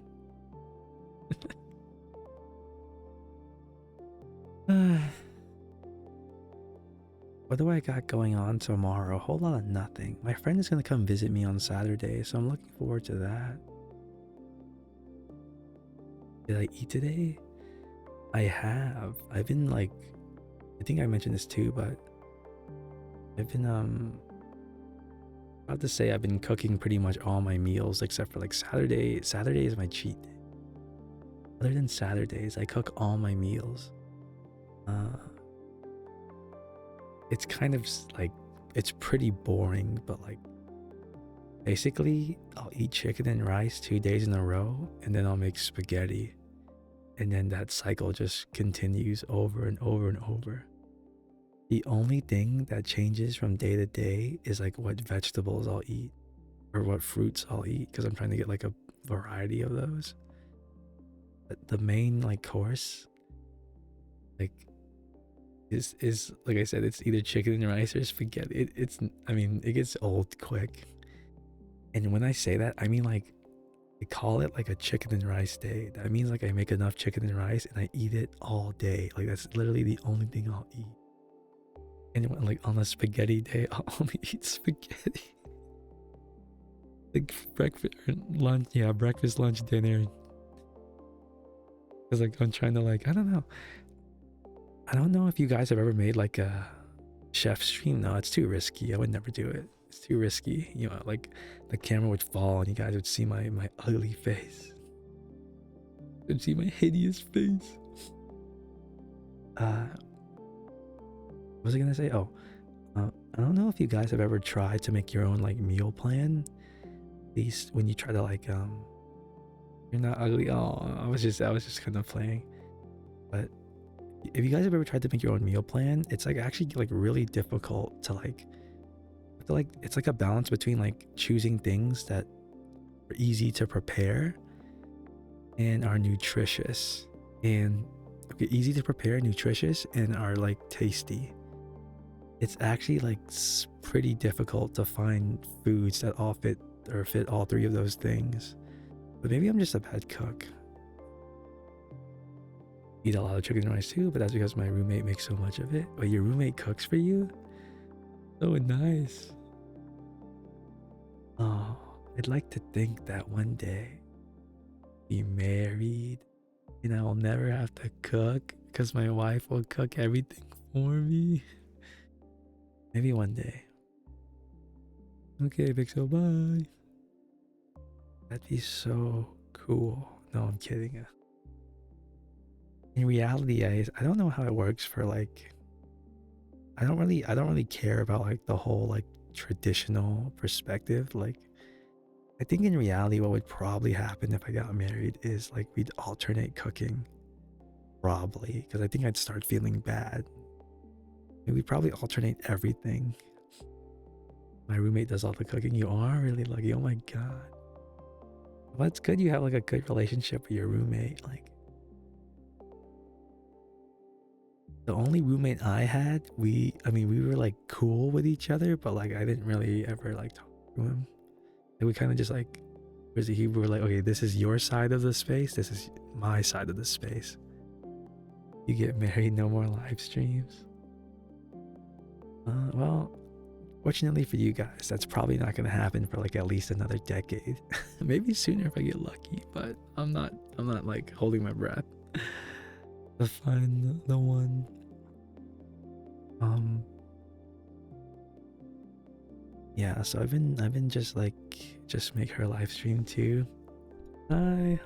What do I got going on tomorrow? A whole lot of nothing. My friend is going to come visit me on Saturday, so I'm looking forward to that. Did I eat today? I have. I've been like, I think I mentioned this too, but I've been about to say I've been cooking pretty much all my meals except for like Saturday. Saturday is my cheat day. Other than Saturdays, I cook all my meals. It's kind of like, it's pretty boring, but like, basically I'll eat chicken and rice 2 days in a row, and then I'll make spaghetti, and then that cycle just continues over and over and over. The only thing that changes from day to day is like what vegetables I'll eat or what fruits I'll eat, because I'm trying to get like a variety of those. But the main like course, like, is like I said, it's either chicken and rice or spaghetti. I mean, it gets old quick. And when I say that, I mean, like, I call it like a chicken and rice day. That means like I make enough chicken and rice and I eat it all day. Like, that's literally the only thing I'll eat. And when, like, on a spaghetti day, I'll only eat spaghetti. Like breakfast, lunch, yeah, breakfast, lunch, dinner. Because like I'm trying to, like, I don't know. I don't know if you guys have ever made like a chef stream. No, it's too risky. I would never do it. It's too risky. You know, like the camera would fall and you guys would see my ugly face. You'd see my hideous face. What was I gonna say? Oh, I don't know if you guys have ever tried to make your own like meal plan. At least when you try to like you're not ugly. Oh, I was just kind of playing. But if you guys have ever tried to make your own meal plan, it's like actually like really difficult to like it's like a balance between like choosing things that are easy to prepare and are nutritious and okay, easy to prepare, nutritious, and are like tasty. It's actually like pretty difficult to find foods that all fit or fit all three of those things. But maybe I'm just a bad cook. Eat a lot of chicken and rice too, but that's because my roommate makes so much of it. But your roommate cooks for you? So nice. Oh, I'd like to think that one day be married and I'll never have to cook because my wife will cook everything for me. Maybe one day. Okay, Pixel, bye. That'd be so cool. No, I'm kidding. In reality, I don't know how it works for like I don't really care about like the whole like traditional perspective. Like I think in reality what would probably happen if I got married is like we'd alternate cooking. Probably, because I think I'd start feeling bad. And we'd probably alternate everything. My roommate does all the cooking. You are really lucky. Oh my god. Well, it's good you have like a good relationship with your roommate. Like the only roommate I had, we were like cool with each other, but like I didn't really ever like talk to him. And we kind of just like we were like, okay, this is your side of the space, this is my side of the space. You get married, no more live streams. Well, fortunately for you guys, that's probably not gonna happen for like at least another decade. Maybe sooner if I get lucky, but I'm not like holding my breath to find the one. Yeah, so I've been just like make her live stream too. Hi,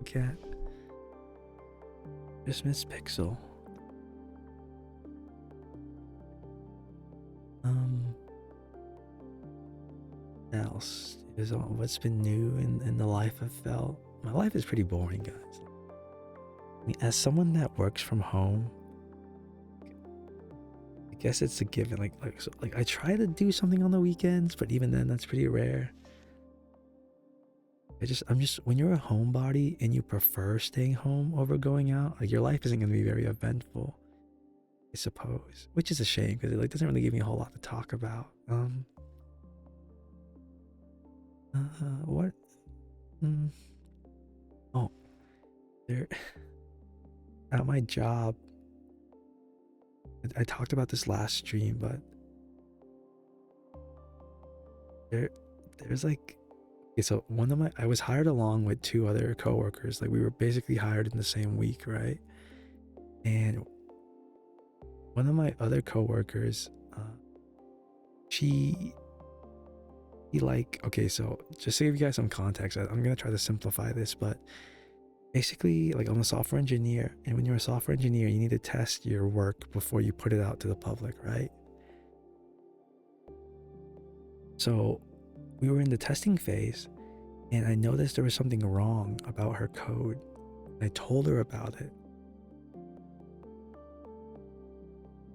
cat. Just Miss Pixel. Else is what's been new in the life I've felt. My life is pretty boring, guys. I mean, as someone that works from home, I guess it's a given. Like I try to do something on the weekends, but even then, that's pretty rare. I'm just when you're a homebody and you prefer staying home over going out, like your life isn't going to be very eventful, I suppose. Which is a shame because it like doesn't really give me a whole lot to talk about. What? Oh, there. At my job, I talked about this last stream, but there's like, okay, so I was hired along with two other coworkers. Like we were basically hired in the same week, right? And one of my other coworkers, he like, okay, so just to give you guys some context, I'm gonna try to simplify this, but basically, like I'm a software engineer, and when you're a software engineer, you need to test your work before you put it out to the public, right? So we were in the testing phase, and I noticed there was something wrong about her code. I told her about it.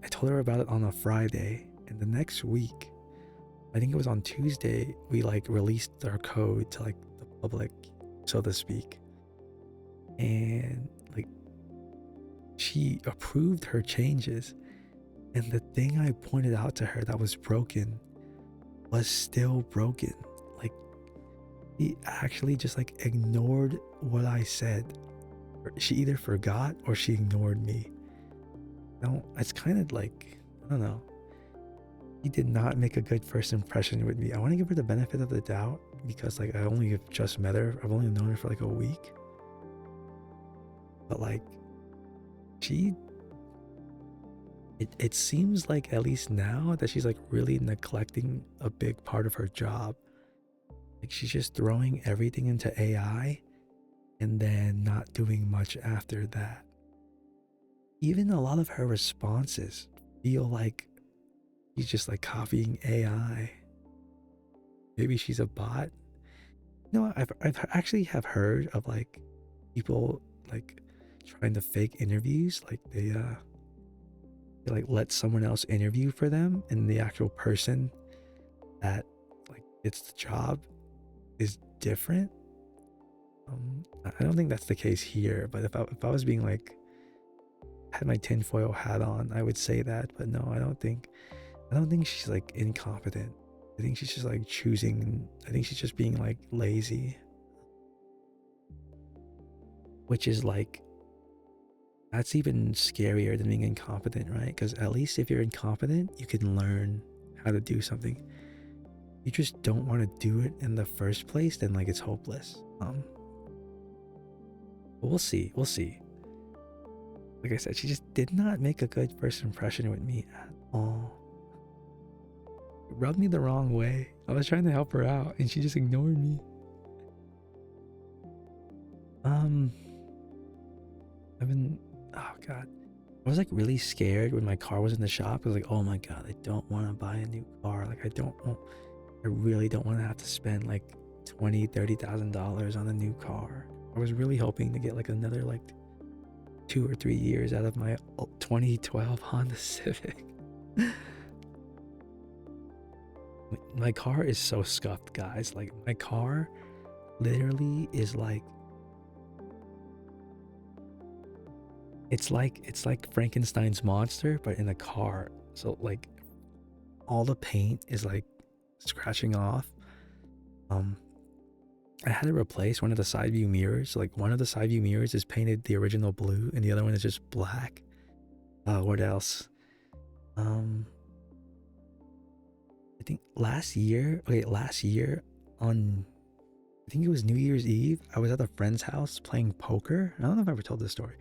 I told her about it on a Friday, and the next week, I think it was on Tuesday, we like released our code to like the public, so to speak. And like she approved her changes, and the thing I pointed out to her that was broken was still broken. Like she actually just like ignored what I said. She either forgot or she ignored me. No, it's kind of like, I don't know. He did not make a good first impression with me. I want to give her the benefit of the doubt because like I only have just met her. I've only known her for like a week. But like it seems like at least now that she's like really neglecting a big part of her job. Like she's just throwing everything into AI and then not doing much after that. Even a lot of her responses feel like she's just like copying AI. Maybe she's a bot. You know, I've actually have heard of like people like trying to fake interviews. Like they like let someone else interview for them, and the actual person that like gets the job is different. I don't think that's the case here, but if I was being like, had my tinfoil hat on, I would say that. But no, I don't think she's like incompetent. I think she's just like choosing. I think she's just being like lazy, which is like, that's even scarier than being incompetent, right? Because at least if you're incompetent, you can learn how to do something. You just don't want to do it in the first place, then like it's hopeless. But we'll see. We'll see. Like I said, she just did not make a good first impression with me at all. It rubbed me the wrong way. I was trying to help her out and she just ignored me. I've been, oh god, I was like really scared when my car was in the shop. I was like, oh my god, I don't want to buy a new car. Like I really don't want to have to spend like $20,000-$30,000 on a new car. I was really hoping to get like another like 2 or 3 years out of my 2012 Honda Civic. My car is so scuffed, guys. Like my car literally is like, it's like Frankenstein's monster, but in a car. So like all the paint is like scratching off. I had to replace one of the side view mirrors. Like one of the side view mirrors is painted the original blue and the other one is just black. What else? I think last year on, I think it was New Year's Eve, I was at a friend's house playing poker. I don't know if I ever told this story.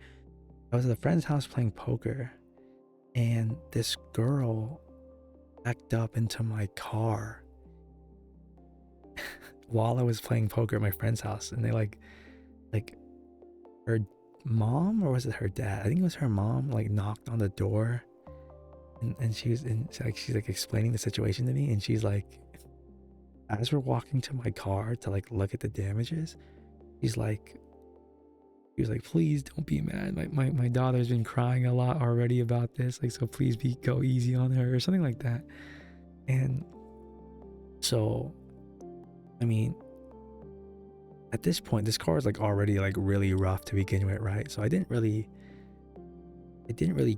I was at a friend's house playing poker and this girl backed up into my car while I was playing poker at my friend's house, and they like her mom, or was it her dad? I think it was her mom, like knocked on the door, and she's like explaining the situation to me, and she's like, as we're walking to my car to like look at the damages, she was like, please don't be mad. My daughter's been crying a lot already about this, like, so please go easy on her or something like that. And so, I mean, at this point, this car is like already like really rough to begin with, right? So I didn't really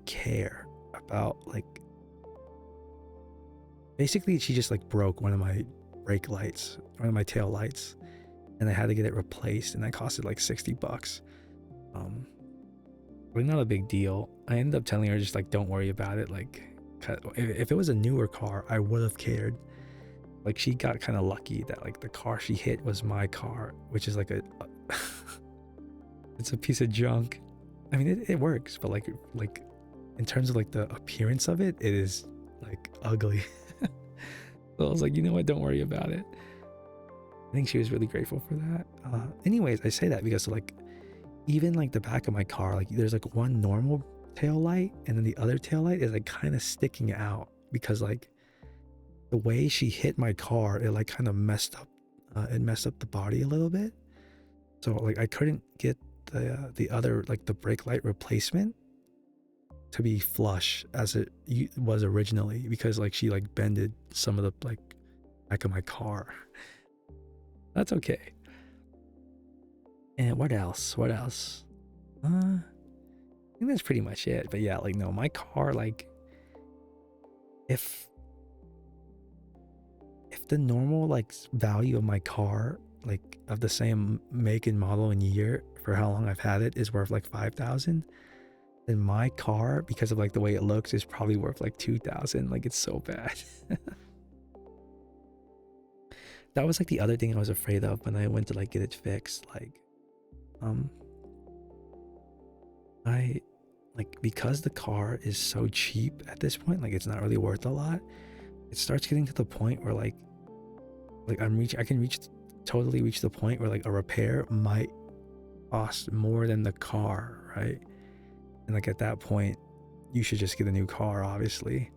care about like, basically she just like broke one of my brake lights, one of my tail lights, and I had to get it replaced, and that costed like $60. Like not a big deal. I ended up telling her just like, don't worry about it. Like if it was a newer car, I would have cared. Like she got kind of lucky that like the car she hit was my car, which is like it's a piece of junk. I mean, it works, but like in terms of like the appearance of it, it is like ugly. So I was like, you know what, don't worry about it. I think she was really grateful for that. Anyways, I say that because like, even like the back of my car, like there's like one normal tail light, and then the other tail light is like kind of sticking out because like the way she hit my car, it like kind of messed up the body a little bit. So like I couldn't get the other, like the brake light replacement to be flush as it was originally, because like she like bended some of the like back of my car. That's okay. And what else? I think that's pretty much it. But yeah, like no, my car, like if the normal like value of my car, like of the same make and model and year for how long I've had it, is worth like 5,000, then my car, because of like the way it looks, is probably worth like 2,000. Like it's so bad. That was like the other thing I was afraid of when I went to like get it fixed. Like I like, because the car is so cheap at this point, like it's not really worth a lot. It starts getting to the point where like I can totally reach the point where like a repair might cost more than the car, right? And like at that point, you should just get a new car, obviously.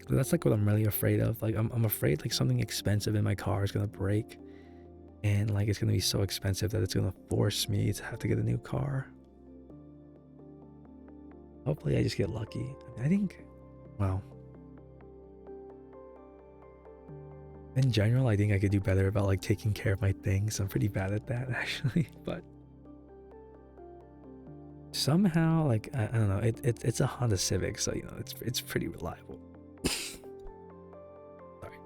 That's like what I'm really afraid of. Like I'm afraid like something expensive in my car is gonna break, and like it's gonna be so expensive that it's gonna force me to have to get a new car. Hopefully I just get lucky. I think, well, In general, I think I could do better about like taking care of my things. I'm pretty bad at that actually, but somehow like I don't know. It's a Honda Civic, so you know it's pretty reliable. Sorry.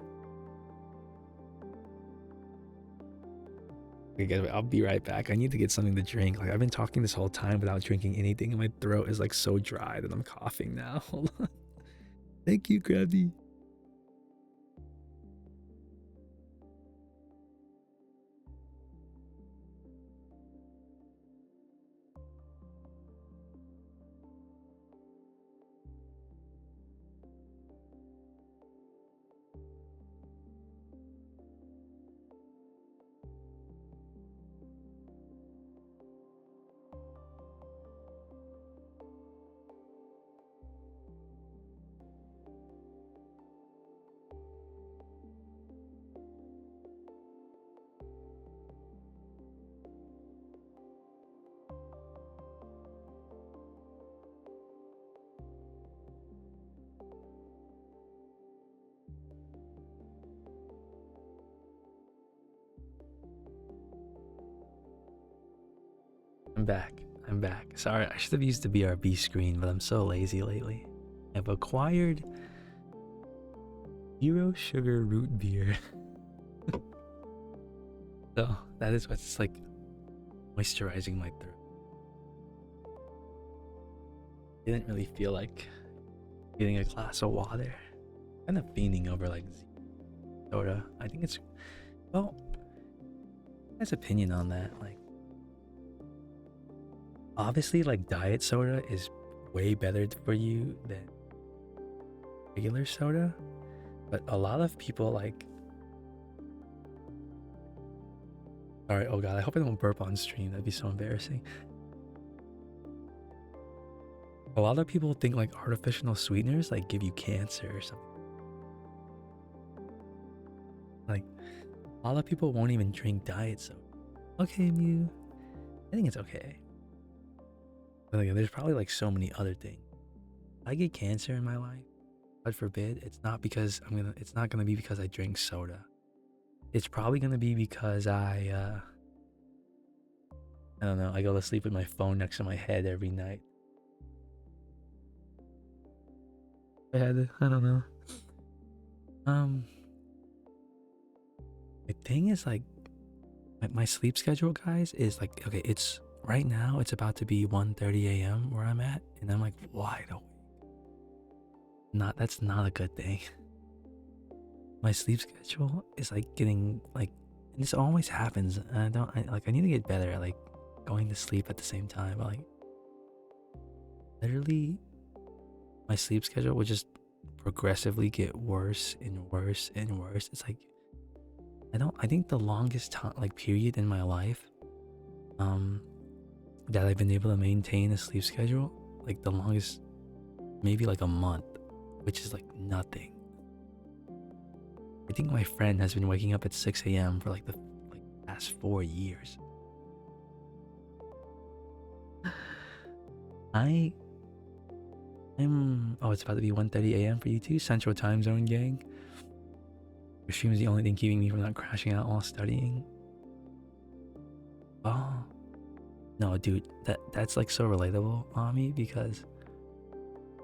Okay, guys, I'll be right back. I need to get something to drink. Like I've been talking this whole time without drinking anything, and my throat is like so dry that I'm coughing now. Hold on. Thank you, Krabby. I'm back. I'm back. Sorry, I should have used the BRB screen, but I'm so lazy lately. I've acquired zero sugar root beer. So that is what's like moisturizing my throat. Didn't really feel like getting a glass of water. Kind of fiending over like soda. I think it's, well, his opinion on that. Like, obviously, like diet soda is way better for you than regular soda, but a lot of people like. Sorry, oh god, I hope I don't burp on stream. That'd be so embarrassing. A lot of people think like artificial sweeteners like give you cancer or something. Like, a lot of people won't even drink diet soda. Okay, Mew. I think it's okay. But like, there's probably like so many other things. If I get cancer in my life, God forbid, it's not gonna be because I drink soda. It's probably gonna be because I don't know, I go to sleep with my phone next to my head every night. I don't know. The thing is like my sleep schedule, guys, is like, okay, it's right now it's about to be 1:30 a.m. where I'm at, and I'm like wide awake. That's not a good thing. My sleep schedule is like getting like, and this always happens, and I need to get better at like going to sleep at the same time. But like literally my sleep schedule would just progressively get worse and worse and worse. It's like I think the longest time like period in my life that I've been able to maintain a sleep schedule, like the longest, maybe like a month, which is like nothing. I think my friend has been waking up at 6 a.m. for like the past 4 years. I'm oh, it's about to be 1:30 a.m. for you too, Central Time Zone gang. Your stream is the only thing keeping me from not crashing out while studying. Oh no, dude, that's like so relatable on me, because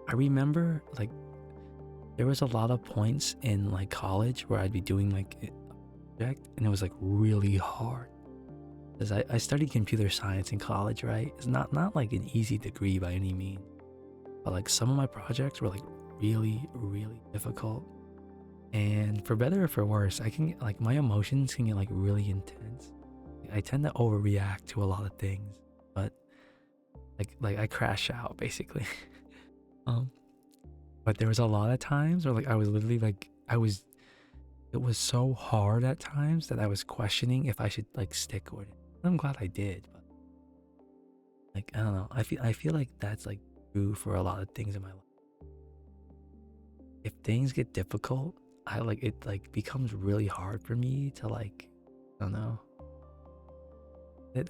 I remember like there was a lot of points in like college where I'd be doing like a project and it was like really hard, because I studied computer science in college, right? It's not like an easy degree by any means, but like some of my projects were like really difficult, and for better or for worse, I can get, like my emotions can get like really intense. I tend to overreact to a lot of things, but like I crash out basically. But there was a lot of times where like I was literally like it was so hard at times that I was questioning if I should like stick with it. I'm glad I did, but like I don't know. I feel like that's like true for a lot of things in my life. If things get difficult, it like becomes really hard for me to like, I don't know.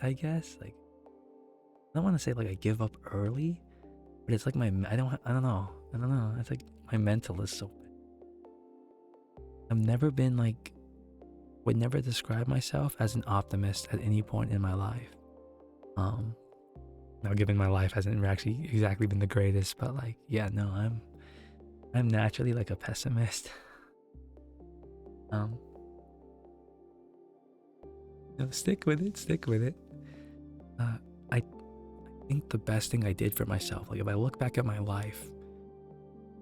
I guess like I don't want to say like I give up early, but it's like I don't know. It's like my mental is so bad. I've never been like would never describe myself as an optimist at any point in my life. Now, given my life hasn't actually exactly been the greatest, but like, yeah, no, I'm naturally like a pessimist. um, no, stick with it, stick with it. I think the best thing I did for myself, like if I look back at my life,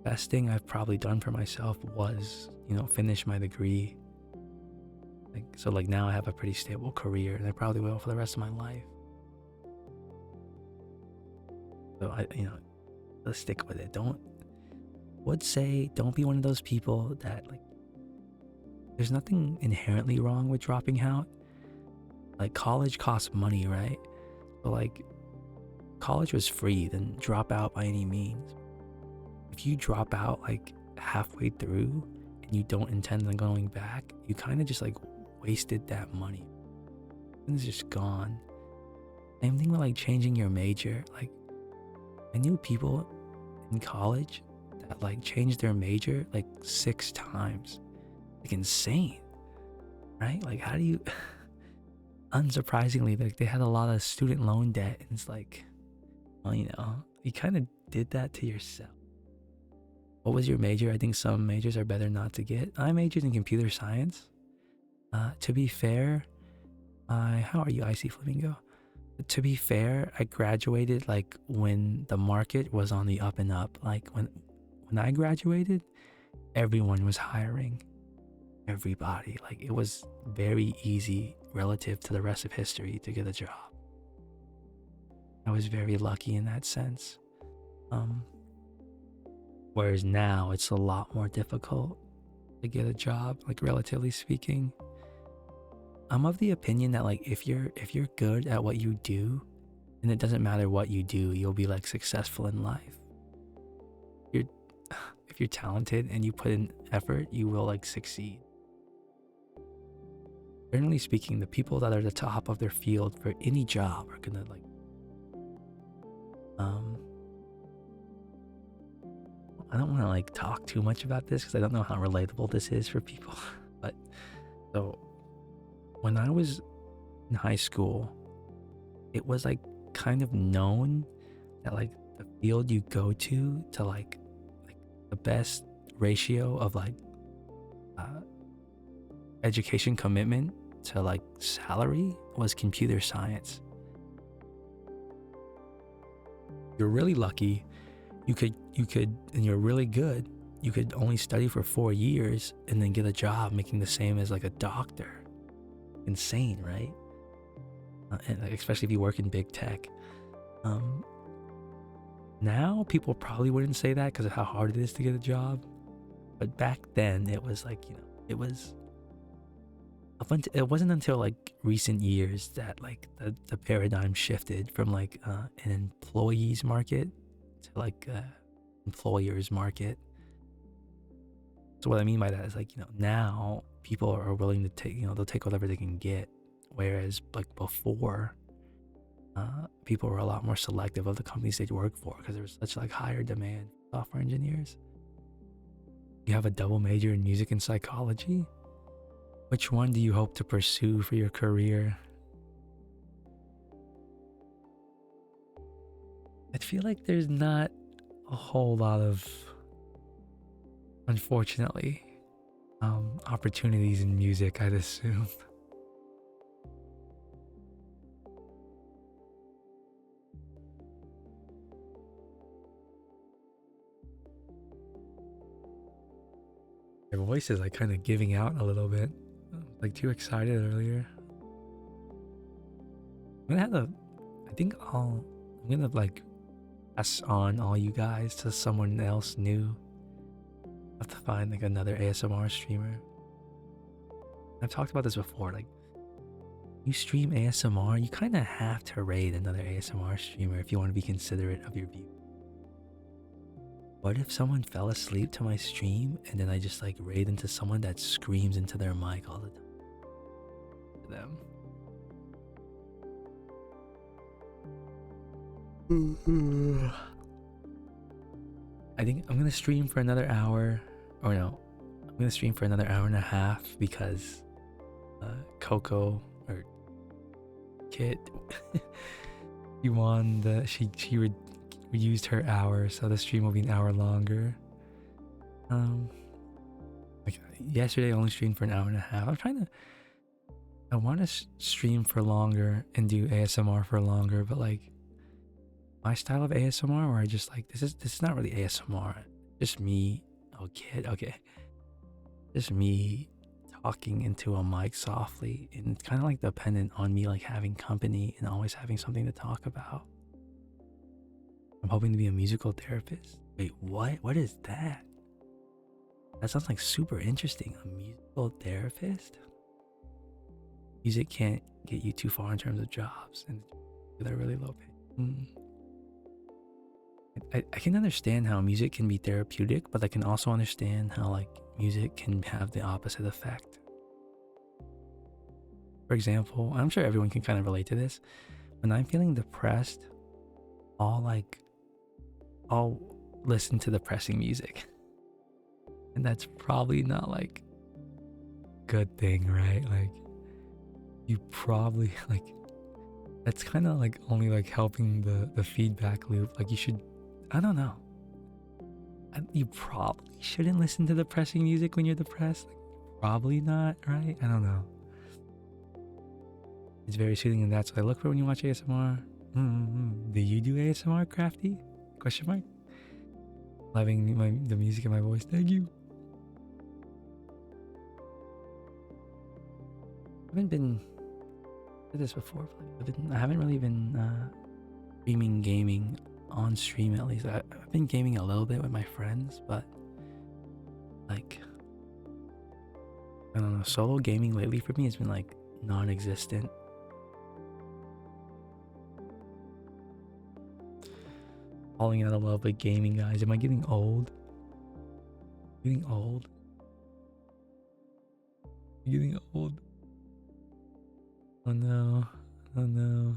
best thing I've probably done for myself was, finish my degree. So like now I have a pretty stable career, and I probably will for the rest of my life. So let's stick with it. Don't be one of those people that like, there's nothing inherently wrong with dropping out. Like college costs money, right? But like college was free, then drop out by any means. If you drop out like halfway through and you don't intend on going back, you kind of just like wasted that money. And it's just gone. Same thing with like changing your major. Like I knew people in college that like changed their major like 6 times. Like insane, right? Like how do you unsurprisingly, like they had a lot of student loan debt, and it's like, well, you kind of did that to yourself. What was your major? I think some majors are better not to get. I majored in computer science. To be fair, how are you, Icy Flamingo? To be fair, I graduated like when the market was on the up and up. Like when I graduated, everyone was hiring. Everybody. Like it was very easy relative to the rest of history to get a job. I was very lucky in that sense. Whereas now it's a lot more difficult to get a job, like relatively speaking. I'm of the opinion that like if you're good at what you do, and it doesn't matter what you do, you'll be like successful in life. If you're talented and you put in effort, you will like succeed. Generally speaking, the people that are the top of their field for any job are gonna like I don't want to like talk too much about this because I don't know how relatable this is for people. But so when I was in high school, it was like kind of known that like the field you go to like the best ratio of like education commitment to like salary was computer science. You're really lucky. You could, and you're really good. You could only study for 4 years and then get a job making the same as like a doctor. Insane, right? And like, especially if you work in big tech. Now people probably wouldn't say that because of how hard it is to get a job. But back then it was like, it was. It wasn't until like recent years that like the paradigm shifted from like an employees market to like employers market. So what I mean by that is like, now people are willing to take, they'll take whatever they can get. Whereas like before, people were a lot more selective of the companies they'd work for because there was such like higher demand for software engineers. You have a double major in music and psychology. Which one do you hope to pursue for your career? I feel like there's not a whole lot of, unfortunately, opportunities in music, I'd assume. Your voice is like kind of giving out a little bit. Like too excited earlier. I'm gonna like pass on all you guys to someone else new. I have to find like another ASMR streamer. I've talked about this before, like you stream ASMR, you kind of have to raid another ASMR streamer if you want to be considerate of your view. What if someone fell asleep to my stream and then I just like raid into someone that screams into their mic all the time? For them. I think I'm gonna stream for another hour, or no, I'm gonna stream for another hour and a half because Coco or Kit. She won she reduced her hour, so the stream will be an hour longer. Like yesterday I only streamed for an hour and a half. I want to stream for longer and do ASMR for longer, but like my style of ASMR where I just like this is not really ASMR. Just me. Oh Kid, okay. Just me talking into a mic softly, and it's kind of like dependent on me like having company and always having something to talk about. I'm hoping to be a musical therapist. Wait, what? What is that? That sounds like super interesting. A musical therapist? Music can't get you too far in terms of jobs, and they're really low paid. I can understand how music can be therapeutic, but I can also understand how like music can have the opposite effect. For example, I'm sure everyone can kind of relate to this. When I'm feeling depressed, I'll listen to depressing music. And that's probably not like a good thing, right? Like you probably like that's kind of like only like helping the feedback loop. Like you should, I don't know. You probably shouldn't listen to depressing music when you're depressed. Like, probably not, right? I don't know. It's very soothing, and that's what I look for when you watch ASMR. Do you do ASMR, Crafty? Question mark. Loving the music in my voice. Thank you. I haven't been did this before. I haven't really been streaming gaming on stream, at least. I've been gaming a little bit with my friends, but like I don't know, solo gaming lately for me has been like non-existent. Falling out of love with gaming, guys. Am I getting old? Getting old? Getting old? Oh no. Oh no.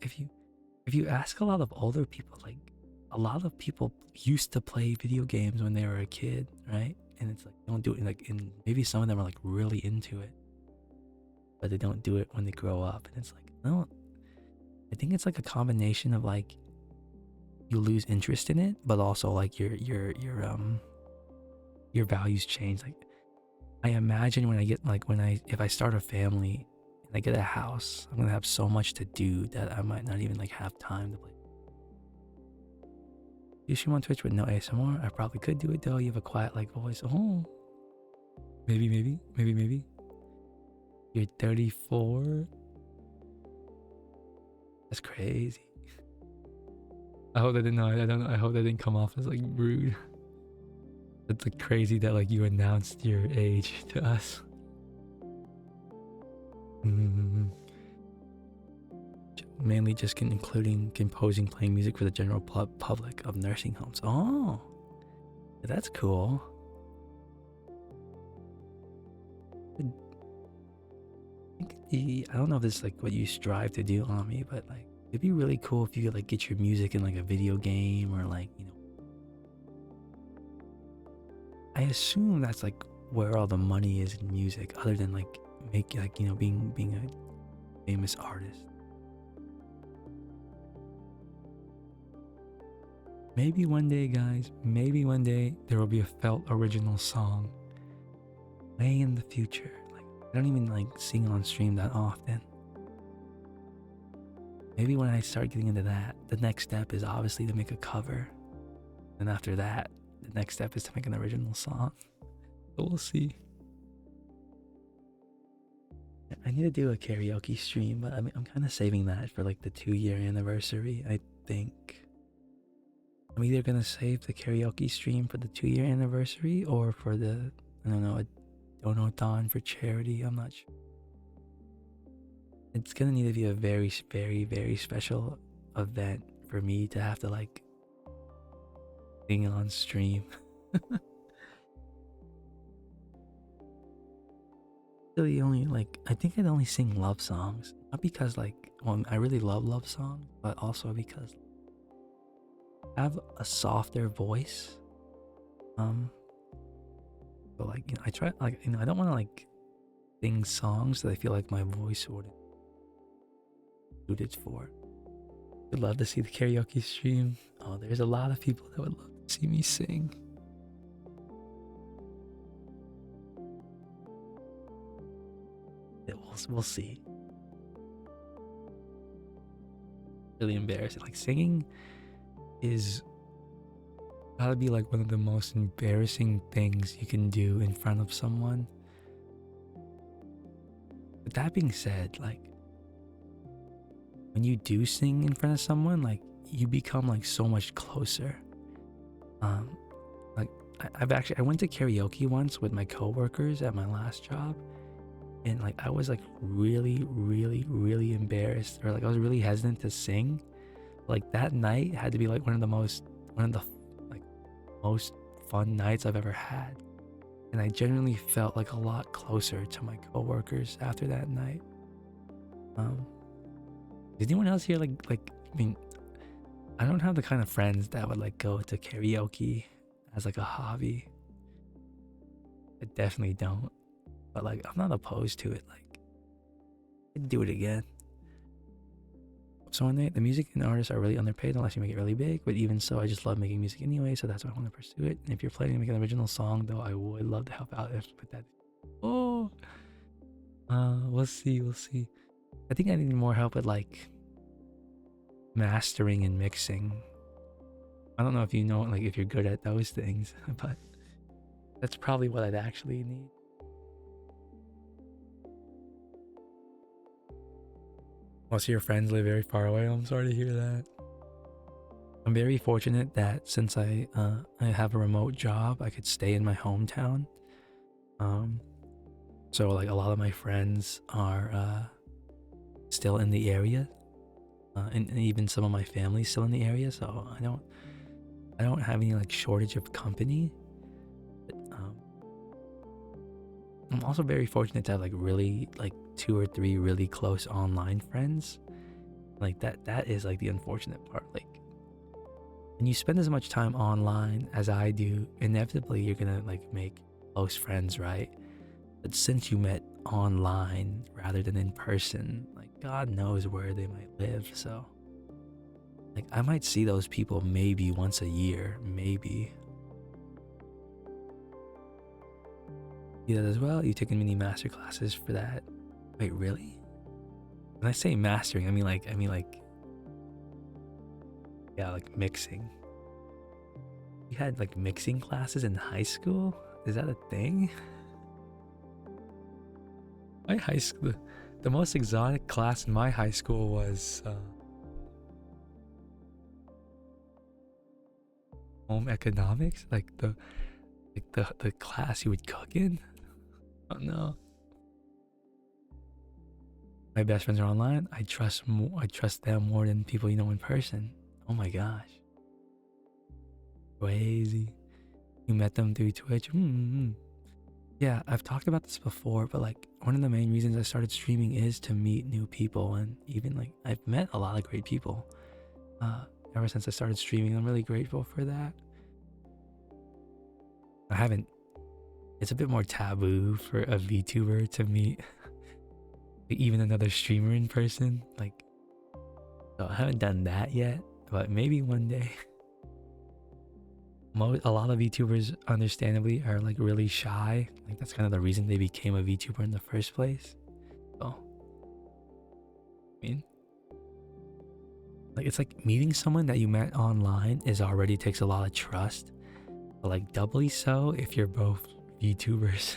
If you ask a lot of older people, like a lot of people used to play video games when they were a kid, right? And it's like they don't do it like, and maybe some of them are like really into it, but they don't do it when they grow up. And it's like, no, I think it's like a combination of like you lose interest in it, but also like your values change. Like I imagine when I get like if I start a family and I get a house, I'm gonna have so much to do that I might not even like have time to play. You stream on Twitch with no ASMR? I probably could do it though. You have a quiet like voice. Oh, maybe. You're 34. That's crazy. I hope that didn't. I don't know. I hope that didn't come off as like rude. It's like crazy that like you announced your age to us. Mainly just including composing, playing music for the general public of nursing homes. Oh, that's cool. I don't know if this is like what you strive to do on me, but like it'd be really cool if you could like get your music in like a video game or like, you know. I assume that's like where all the money is in music, other than like being a famous artist. Maybe one day, guys, maybe one day there will be a felt original song way in the future. Like I don't even like sing on stream that often. Maybe when I start getting into that, the next step is obviously to make a cover. And after that, the next step is to make an original song. But we'll see. I need to do a karaoke stream, but I'm kind of saving that for like the 2-year anniversary, I think. I'm either gonna save the karaoke stream for the 2-year anniversary or for the, I don't know, a donathon for charity. I'm not sure. It's gonna need to be a very, very, very special event for me to have to like sing on stream. Really only like, I think I'd only sing love songs. Not because like, well, I really love songs, but also because I have a softer voice. But like, you know, I try like, you know, I don't want to like sing songs that I feel like my voice wouldn't suited for. Would love to see the karaoke stream. Oh, there's a lot of people that would love to see me sing. Yeah, we'll see. Really embarrassing. Like singing is gotta be like one of the most embarrassing things you can do in front of someone. But that being said, like when you do sing in front of someone, like you become like so much closer. Like I went to karaoke once with my coworkers at my last job, and like I was like really embarrassed, or like I was really hesitant to sing. Like that night had to be like one of the most fun nights I've ever had, and I genuinely felt like a lot closer to my coworkers after that night. Does anyone else here like I mean, I don't have the kind of friends that would like go to karaoke as like a hobby. I definitely don't. But like I'm not opposed to it. Like I'd do it again. So the music and artists are really underpaid unless you make it really big. But even so, I just love making music anyway, so that's why I want to pursue it. And if you're planning to make an original song, though, I would love to help out. But that, we'll see. I think I need more help with like mastering and mixing. I don't know if you know, like if you're good at those things, but that's probably what I'd actually need. Most of your friends live very far away. I'm sorry to hear that. I'm very fortunate that since I have a remote job, I could stay in my hometown. So like a lot of my friends are still in the area, and even some of my family's still in the area. So I don't have any like shortage of company. But, I'm also very fortunate to have like really like 2 or 3 really close online friends. Like that is like the unfortunate part. Like when you spend as much time online as I do, inevitably you're gonna like make close friends, right? But since you met online rather than in person, like God knows where they might live. So like I might see those people maybe once a year, maybe. You do that as well? You taking mini master classes for that? Wait, really? When I say mastering, I mean like yeah, like mixing. You had like mixing classes in high school? Is that a thing? My high school, the most exotic class in my high school was home economics, like the class you would cook in. Oh no. My best friends are online. I trust them more than people you know in person. Oh my gosh. Crazy. You met them through Twitch. Yeah, I've talked about this before, but like one of the main reasons I started streaming is to meet new people, and even like I've met a lot of great people ever since I started streaming. I'm really grateful for that. It's a bit more taboo for a VTuber to meet even another streamer in person. Like, so I haven't done that yet, but maybe one day. A lot of VTubers, understandably, are like really shy. Like that's kind of the reason they became a VTuber in the first place. So, I mean, like it's like meeting someone that you met online already takes a lot of trust, but like doubly so if you're both VTubers.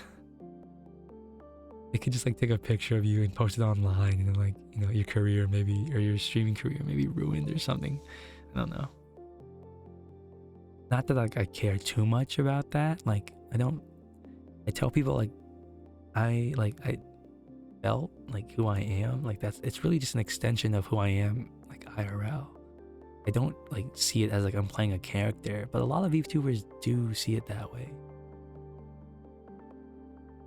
They could just like take a picture of you and post it online, and then like, you know, your career maybe, or your streaming career maybe ruined or something. I don't know. Not that like I care too much about that. Like I tell people like I felt like who I am. Like it's really just an extension of who I am, like IRL. I don't like see it as like I'm playing a character, but a lot of VTubers do see it that way.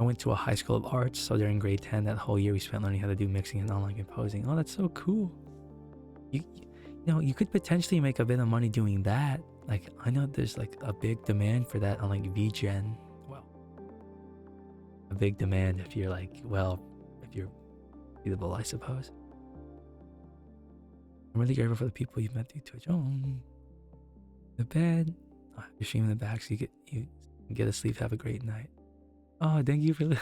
I went to a high school of arts, so during grade 10, that whole year we spent learning how to do mixing and online composing. Oh, that's so cool. You know, you could potentially make a bit of money doing that. Like, I know there's like a big demand for that on like VGen. Well, a big demand if you're like, well, if you're readable, I suppose. I'm really grateful for the people you've met through Twitch. Oh, the bed. Oh, you're streaming in the back so you get to sleep. Have a great night. Oh, thank you for the.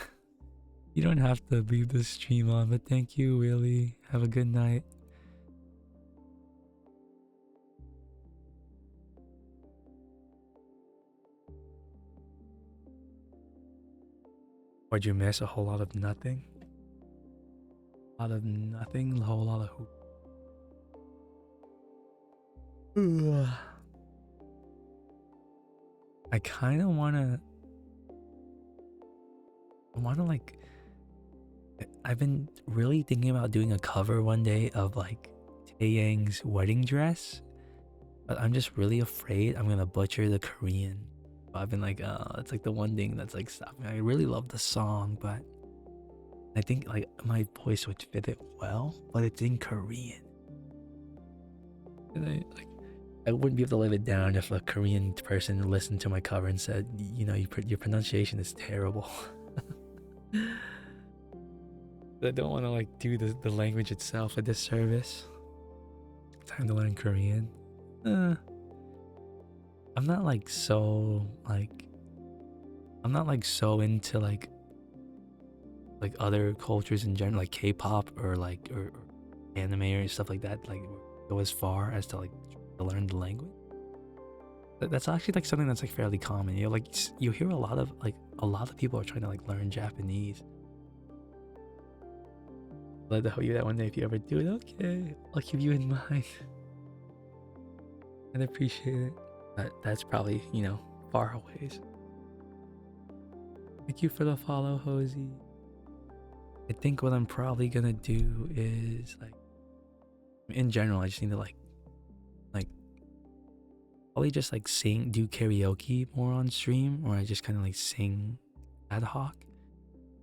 You don't have to leave the stream on, but thank you, Willie. Have a good night. What'd you miss? A whole lot of nothing? A lot of nothing? A whole lot of hoop. I kind of wanna like. I've been really thinking about doing a cover one day of like Taeyang's wedding dress, but I'm just really afraid I'm gonna butcher the Korean. I've been like, it's like the one thing that's like stopping. I really love the song, but I think like my voice would fit it well, but it's in Korean. And I wouldn't be able to live it down if a Korean person listened to my cover and said, you know, your pronunciation is terrible. I don't want to like do the language itself a disservice. Time to learn Korean. I'm not like so into like other cultures in general, like K-pop or anime or stuff like that. Like go as far as to like to learn the language. That's actually like something that's like fairly common. You know, like you hear a lot of people are trying to like learn Japanese. I'd love to help you that one day if you ever do it. Okay, I'll keep you in mind. I'd appreciate it. But that's probably, you know, far a ways. Thank you for the follow, Hosey. I think what I'm probably gonna do is like, in general, I just need to like probably just like do karaoke more on stream, or I just kind of like sing ad hoc.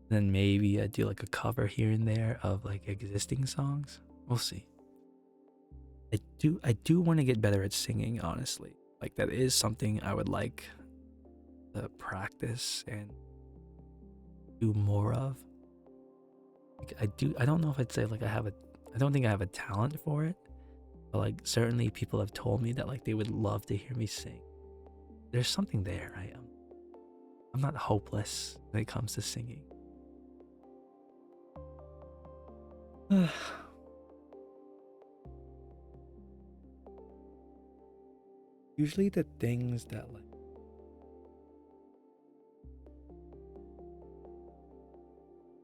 Then maybe I do like a cover here and there of like existing songs. We'll see. I do want to get better at singing, honestly. Like that is something I would like to practice and do more of. Like I don't know if I'd say like I don't think I have a talent for it. But like certainly people have told me that like they would love to hear me sing. There's something there. I'm not hopeless when it comes to singing. Usually the things that like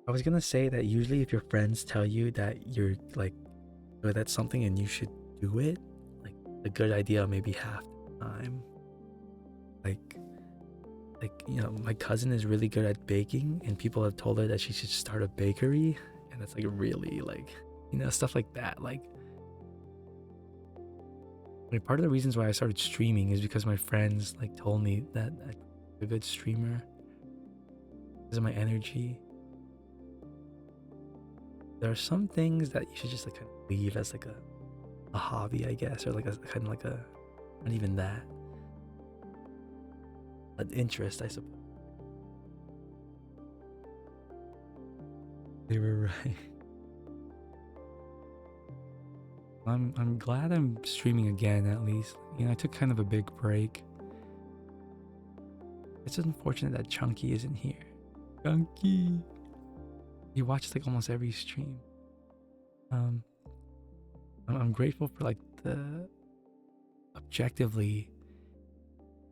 I was gonna say that usually if your friends tell you that you're like good at something and you should do it, like a good idea maybe half the time. Like you know, my cousin is really good at baking and people have told her that she should start a bakery, and that's like really like, you know, stuff like that. Like part of the reasons why I started streaming is because my friends like told me that I'm a good streamer because of my energy. There are some things that you should just like kind of leave as like a hobby, I guess, or like a kind of like a, not even that, an interest, I suppose. They were right. I'm glad I'm streaming again, at least. You know, I took kind of a big break. It's unfortunate that Chunky isn't here. Chunky! He watches like almost every stream. I'm grateful for like the objectively,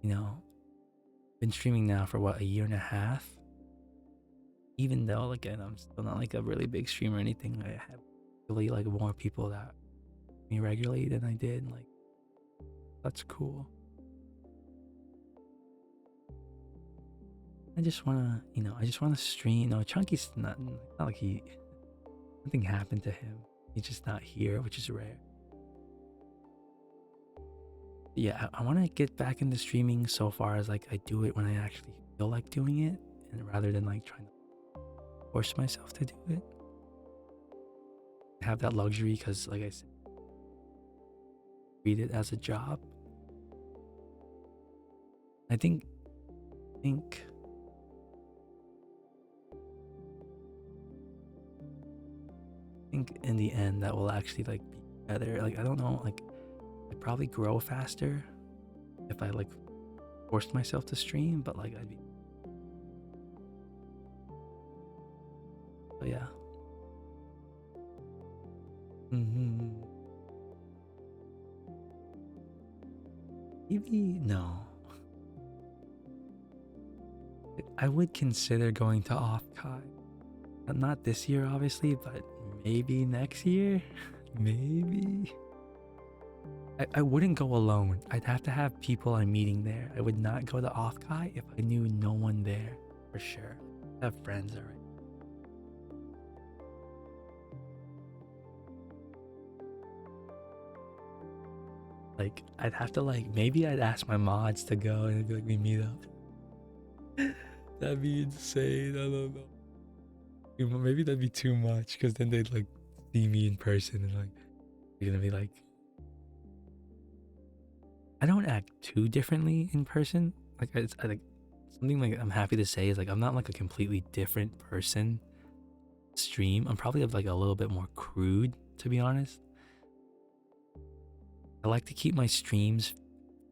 you know, been streaming now for what, a year and a half? Even though, again, I'm still not like a really big streamer or anything, I have really like more people that me regularly than I did. Like, that's cool. I just wanna, you know, stream. No, Chunky's not like nothing happened to him. He's just not here, which is rare. Yeah, I want to get back into streaming so far as like I do it when I actually feel like doing it, and rather than like trying to force myself to do it. I have that luxury because, like I said, treat it as a job. I think think in the end that will actually like be better. Like I don't know, like I'd probably grow faster if I like forced myself to stream, but like I'd be, but yeah. hmm Maybe no. I would consider going to off Kai. Not this year, obviously, but maybe next year. Maybe. I wouldn't go alone. I'd have to have people I'm meeting there. I would not go to off Kai if I knew no one there for sure. I have friends already. Like I'd have to like maybe I'd ask my mods to go and it'd be like we meet up. That'd be insane. I don't know. Maybe that'd be too much because then they'd like see me in person and like you're gonna be like I don't act too differently in person. Like I like something like I'm happy to say is like I'm not like a completely different person. Stream. I'm probably like a little bit more crude to be honest. I like to keep my streams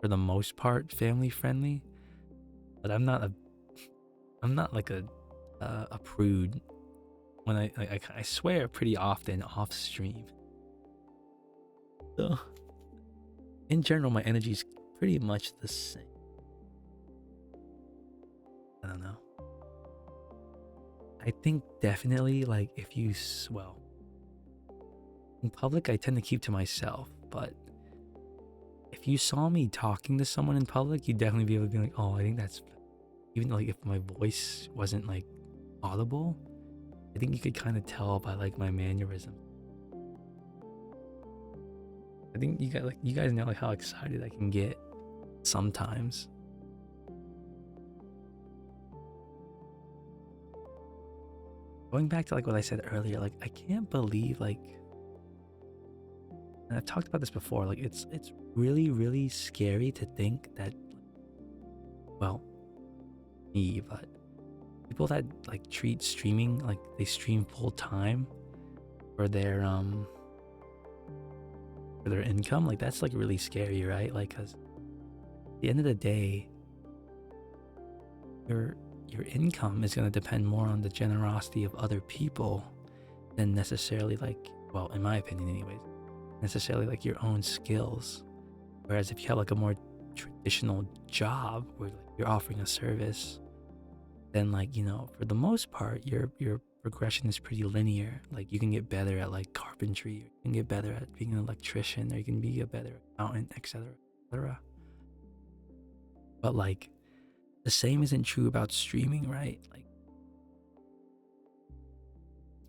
for the most part family friendly, but I'm not like a prude when I swear pretty often off stream. So in general, my energy is pretty much the same. I don't know. I think definitely like if you well in public, I tend to keep to myself, but if you saw me talking to someone in public, you'd definitely be able to be like, oh, I think that's even like if my voice wasn't like audible, I think you could kind of tell by like my mannerism. I think you guys know like how excited I can get sometimes. Going back to like what I said earlier, like I can't believe like and I've talked about this before, like it's really, really scary to think that well, me, but people that like treat streaming like they stream full time for their income, like that's like really scary, right? Like because at the end of the day your income is going to depend more on the generosity of other people than necessarily like, well, in my opinion anyways, necessarily like your own skills. Whereas if you have like a more traditional job where like you're offering a service, then like, you know, for the most part your progression is pretty linear. Like you can get better at like carpentry, or you can get better at being an electrician, or you can be a better accountant, etc., etc. But like the same isn't true about streaming, right? Like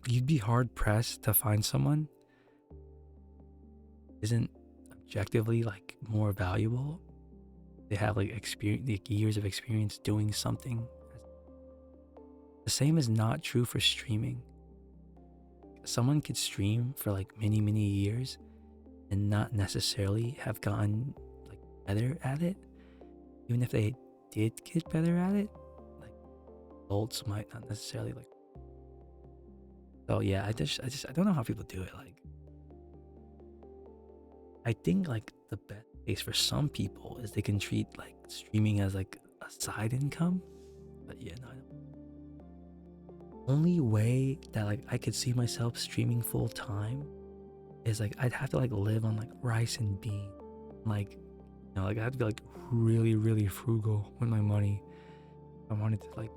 you'd be hard pressed to find someone isn't objectively like more valuable. They have like experience, like years of experience doing something. The same is not true for streaming. Someone could stream for like many years and not necessarily have gotten like better at it. Even if they did get better at it, like results might not necessarily like. So yeah, I don't know how people do it. Like I think like the best case for some people is they can treat like streaming as like a side income. But yeah, no, I don't. Only way that like I could see myself streaming full time is like I'd have to like live on like rice and beans. Like, you know, like I have to be like really frugal with my money. I wanted to like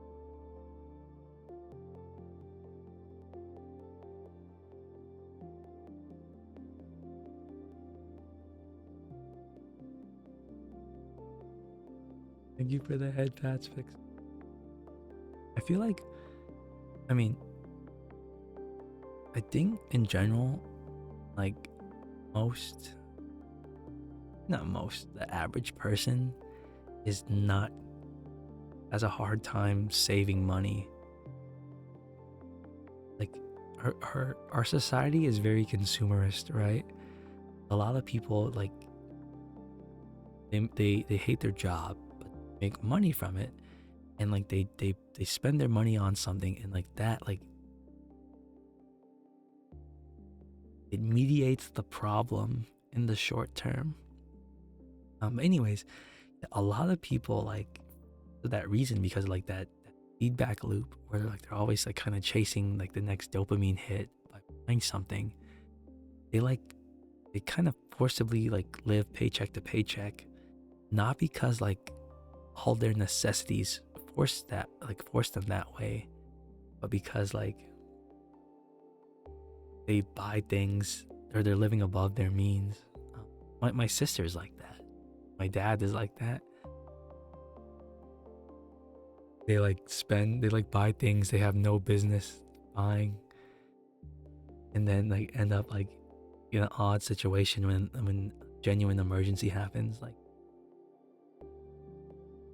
thank you for the head pats fix. I feel like I mean I think in general like most not most the average person is not has a hard time saving money. Like our society is very consumerist, right? A lot of people like they hate their job but make money from it, and like they spend their money on something, and like that like it mediates the problem in the short term. Anyways, a lot of people like for that reason, because like that feedback loop where like they're always like kind of chasing like the next dopamine hit by buying something. They kind of forcibly like live paycheck to paycheck, not because like all their necessities force them that way, but because like they buy things or they're living above their means. My sister's like that. My dad is like that. They like buy things they have no business buying, and then like end up like in an odd situation when genuine emergency happens. Like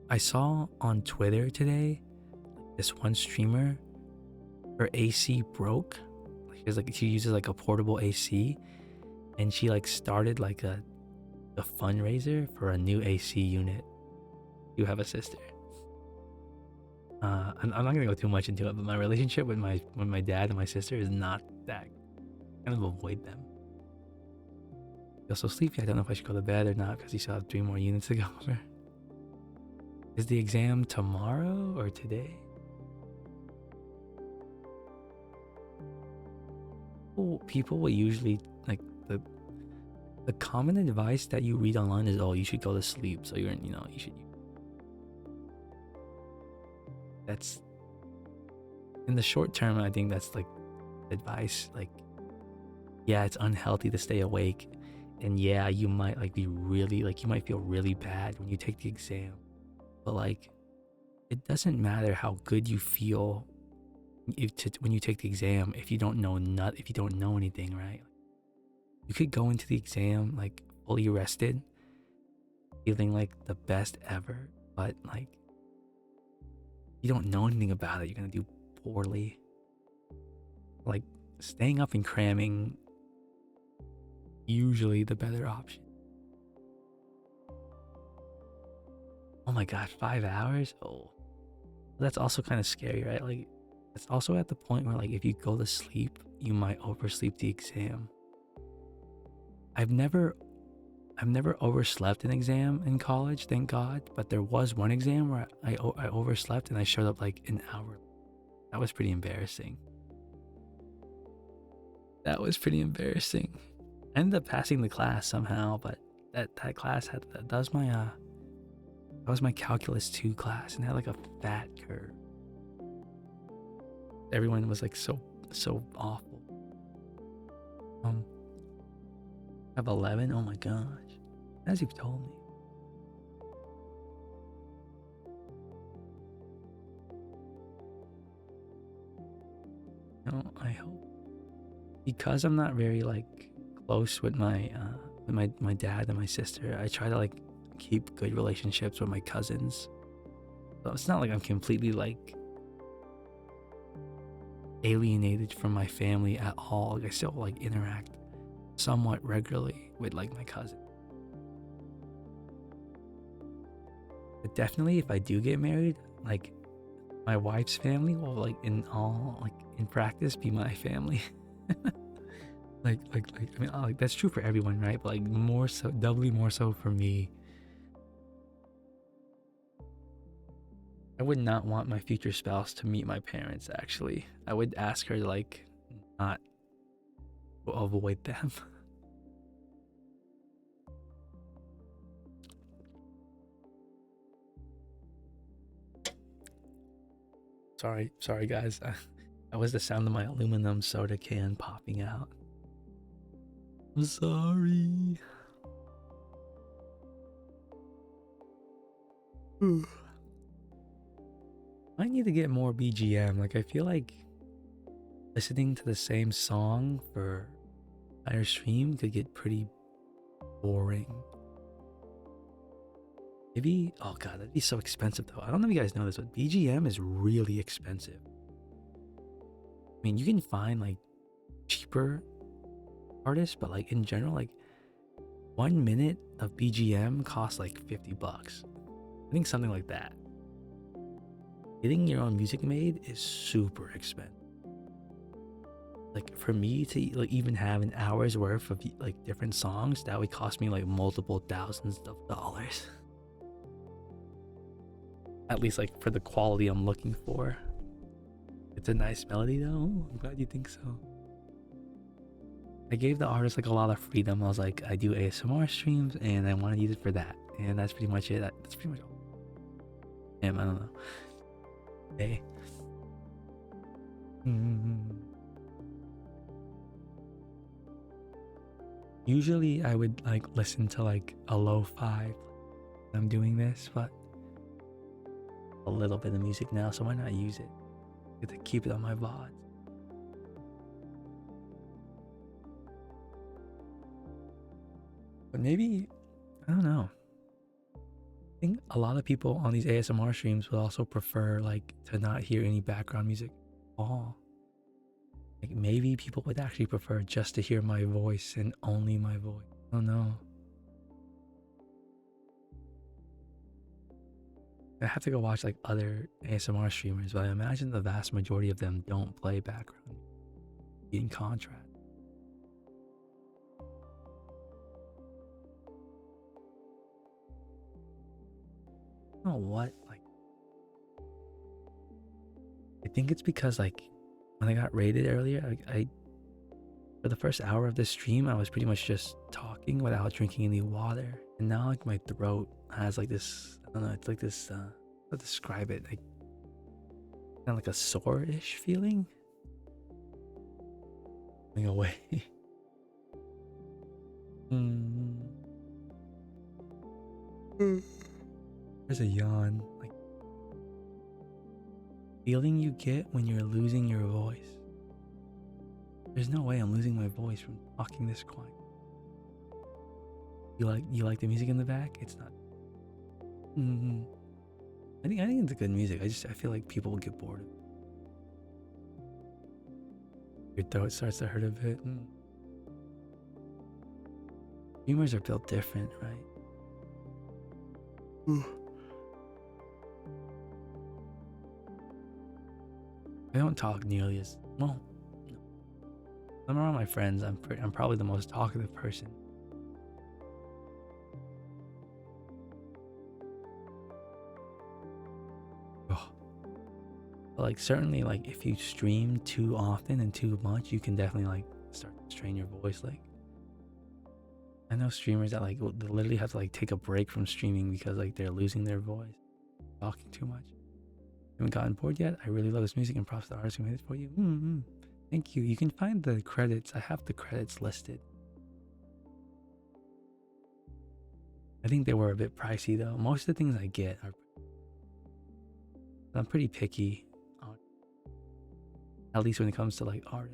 I saw on Twitter today, this one streamer, her AC broke. She uses like a portable AC, and she like started like a fundraiser for a new AC unit. You have a sister. I'm not gonna go too much into it, but my relationship with my dad and my sister is not that. Kind of avoid them. You're so sleepy. I don't know if I should go to bed or not because you still have 3 more units to go over. Is the exam tomorrow or today? People will usually like the common advice that you read online is, oh, you should go to sleep. So you should. That's in the short term. I think that's like advice. Like, yeah, it's unhealthy to stay awake, and yeah, you might like be really like you might feel really bad when you take the exam, but like it doesn't matter how good you feel when you take the exam if you don't know anything, right? You could go into the exam like fully rested, feeling like the best ever, but like you don't know anything about it, you're gonna do poorly. Like staying up and cramming, usually the better option. Oh my god, 5 hours? Oh, that's also kind of scary, right? Like it's also at the point where like if you go to sleep, you might oversleep the exam. I've never overslept an exam in college, thank God, but there was one exam where I overslept and I showed up like an hour. That was pretty embarrassing. I ended up passing the class somehow, but that class that was my calculus 2 class, and it had like a fat curve. Everyone was like so awful. I have 11. Oh my gosh, as you've told me. I hope, because I'm not very like close with my dad and my sister, I try to like keep good relationships with my cousins. So it's not like I'm completely like alienated from my family at all. Like I still like interact somewhat regularly with like my cousin. But definitely if I do get married, like my wife's family will like in practice be my family. like I mean, like that's true for everyone, right? But like more so, doubly more so for me. I would not want my future spouse to meet my parents, actually. I would ask her to like not avoid them. Sorry guys. That was the sound of my aluminum soda can popping out. I'm sorry. I need to get more BGM. Like I feel like listening to the same song for entire stream could get pretty boring. Maybe, oh god, that'd be so expensive though. I don't know if you guys know this, but BGM is really expensive. I mean, you can find like cheaper artists, but like in general, like 1 minute of BGM costs like $50. I think something like that. Getting your own music made is super expensive. like for me to like even have an hour's worth of like different songs, that would cost me like multiple thousands of dollars. At least like for the quality I'm looking for. It's a nice melody though. Ooh, I'm glad you think so. I gave the artist like a lot of freedom. I was like, I do ASMR streams and I want to use it for that. And that's pretty much it. That's pretty much all. Damn, I don't know. Hey. Usually I would like listen to like a lo-fi when I'm doing this, but a little bit of music now, so why not use it? Get to keep it on my VODs. But maybe, I don't know. I think a lot of people on these ASMR streams would also prefer like to not hear any background music at all. Like maybe people would actually prefer just to hear my voice and only my voice. I don't know. I have to go watch like other ASMR streamers, but I imagine the vast majority of them don't play background in contrast. I don't know what, like, I think it's because like when I got raided earlier, I for the first hour of the stream, I was pretty much just talking without drinking any water, and now like my throat has like this, I don't know, it's like this, how to describe it, like kind of like a sore-ish feeling going away. There's a yawn, like feeling you get when you're losing your voice. There's no way I'm losing my voice from talking this quiet. You like the music in the back? It's not. I think it's good music. I feel like people will get bored of it. Your throat starts to hurt a bit. Streamers are built different, right? I don't talk nearly as well. No. I'm around my friends. I'm probably the most talkative person. But like certainly, like if you stream too often and too much, you can definitely like start to strain your voice. Like I know streamers that like they literally have to like take a break from streaming because like they're losing their voice, talking too much. Haven't gotten bored yet? I really love this music and props to the artist who made it for you. Thank you. You can find the credits. I have the credits listed. I think they were a bit pricey though. Most of the things I get are. I'm pretty picky, at least when it comes to like art.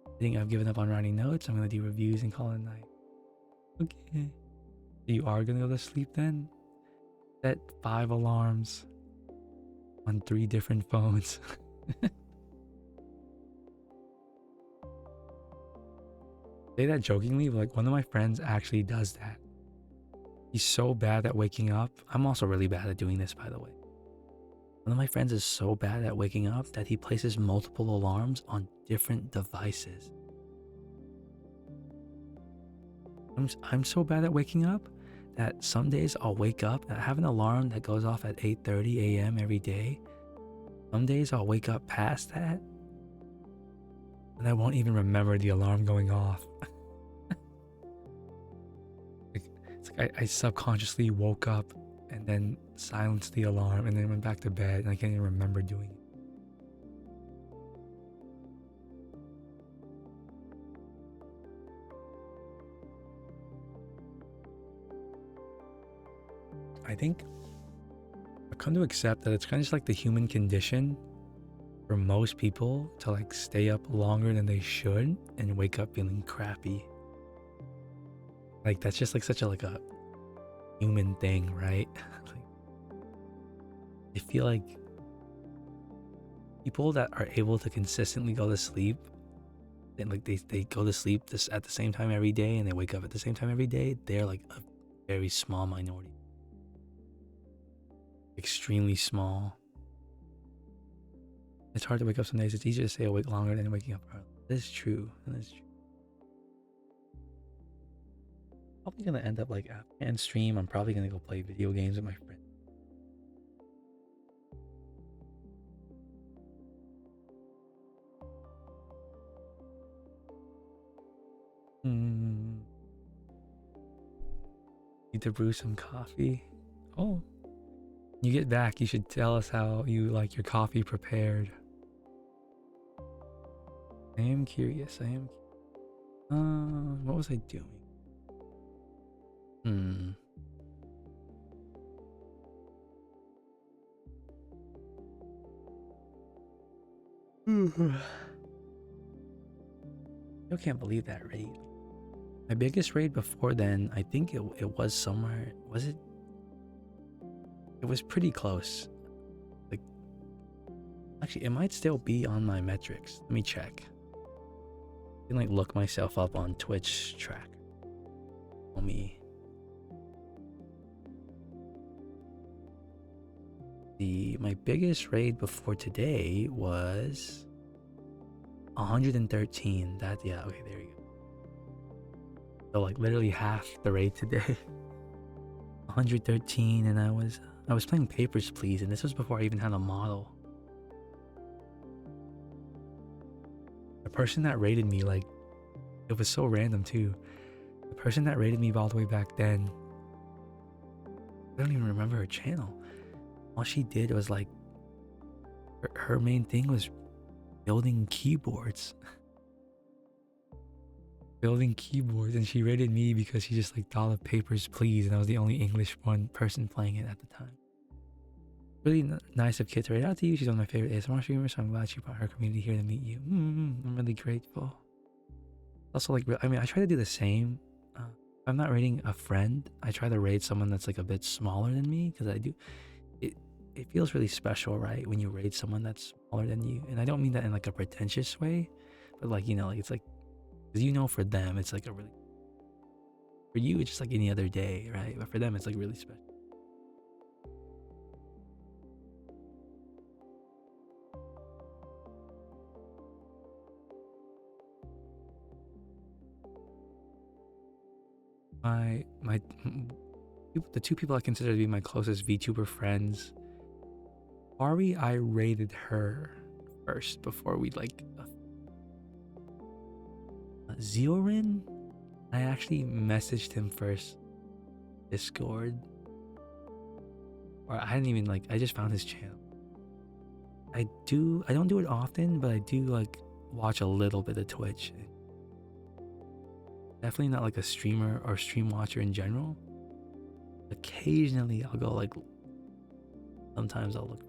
I think I've given up on writing notes. I'm gonna do reviews and call it a night. Okay. You are gonna go to sleep then? Set 5 alarms on 3 different phones. Say that jokingly, but like one of my friends actually does that. He's so bad at waking up. I'm also really bad at doing this, by the way. One of my friends is so bad at waking up that he places multiple alarms on different devices. I'm so bad at waking up that some days I'll wake up and I have an alarm that goes off at 8:30 a.m. every day. Some days I'll wake up past that and I won't even remember the alarm going off. It's like I subconsciously woke up and then silenced the alarm and then went back to bed and I can't even remember doing it. I think I've come to accept that it's kind of just like the human condition for most people to like stay up longer than they should and wake up feeling crappy. Like that's just like such a like a human thing, right? Like, I feel like people that are able to consistently go to sleep and like they go to sleep this at the same time every day and they wake up at the same time every day, they're like a very small minority. Extremely small. It's hard to wake up some days. It's easier to stay awake longer than waking up early. That is true. That is true. Probably gonna end up like after and stream. I'm probably gonna go play video games with my friends. Need to brew some coffee. Oh, you get back, you should tell us how you like your coffee prepared. I am curious. What was I doing? I can't believe that raid. My biggest raid before then, I think it was somewhere. Was it? It was pretty close. Like, actually, it might still be on my metrics. Let me check. I can like look myself up on Twitch track. Tell me. My biggest raid before today was 113. Yeah, okay, there you go. So like literally half the raid today. 113, and I was playing Papers, Please, and this was before I even had a model. The person that raided me, like, it was so random too. The person that raided me all the way back then, I don't even remember her channel. All she did was like, her main thing was building keyboards. Building keyboards, and she rated me because she just like thought of Papers, Please, and I was the only English person playing it at the time. Really nice of Kit to rate out to you. She's one of my favorite ASMR streamers, so I'm glad she brought her community here to meet you. I'm really grateful. Also, like, I mean, I try to do the same. If I'm not rating a friend, I try to rate someone that's like a bit smaller than me, because I do. It feels really special, right, when you rate someone that's smaller than you. And I don't mean that in like a pretentious way, but like, you know, like it's like, because you know, for them it's like for you it's just like any other day, right? But for them it's like really special. The two people I consider to be my closest VTuber friends, Ari, I rated her first before we like Ziorin, I actually messaged him first, Discord, or I hadn't even like, I just found his channel. I don't do it often, but I do like watch a little bit of Twitch. Definitely not like a streamer or stream watcher in general. Occasionally I'll go like, sometimes I'll look.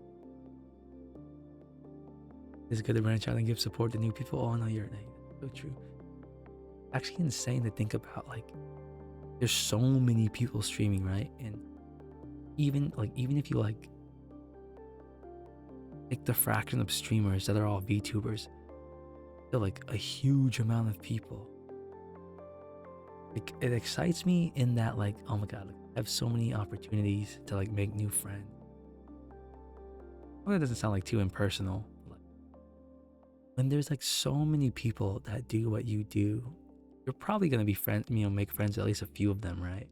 It's good to branch out and give support to new people. Oh no, you're right. So true. Actually insane to think about, like, there's so many people streaming, right? And even if you like take the fraction of streamers that are all VTubers, they're like a huge amount of people. Like, it excites me in that, like, oh my god, like, I have so many opportunities to like make new friends. Well, that doesn't sound like too impersonal. But when there's like so many people that do what you do, you're probably gonna be friends, you know, make friends with at least a few of them, right?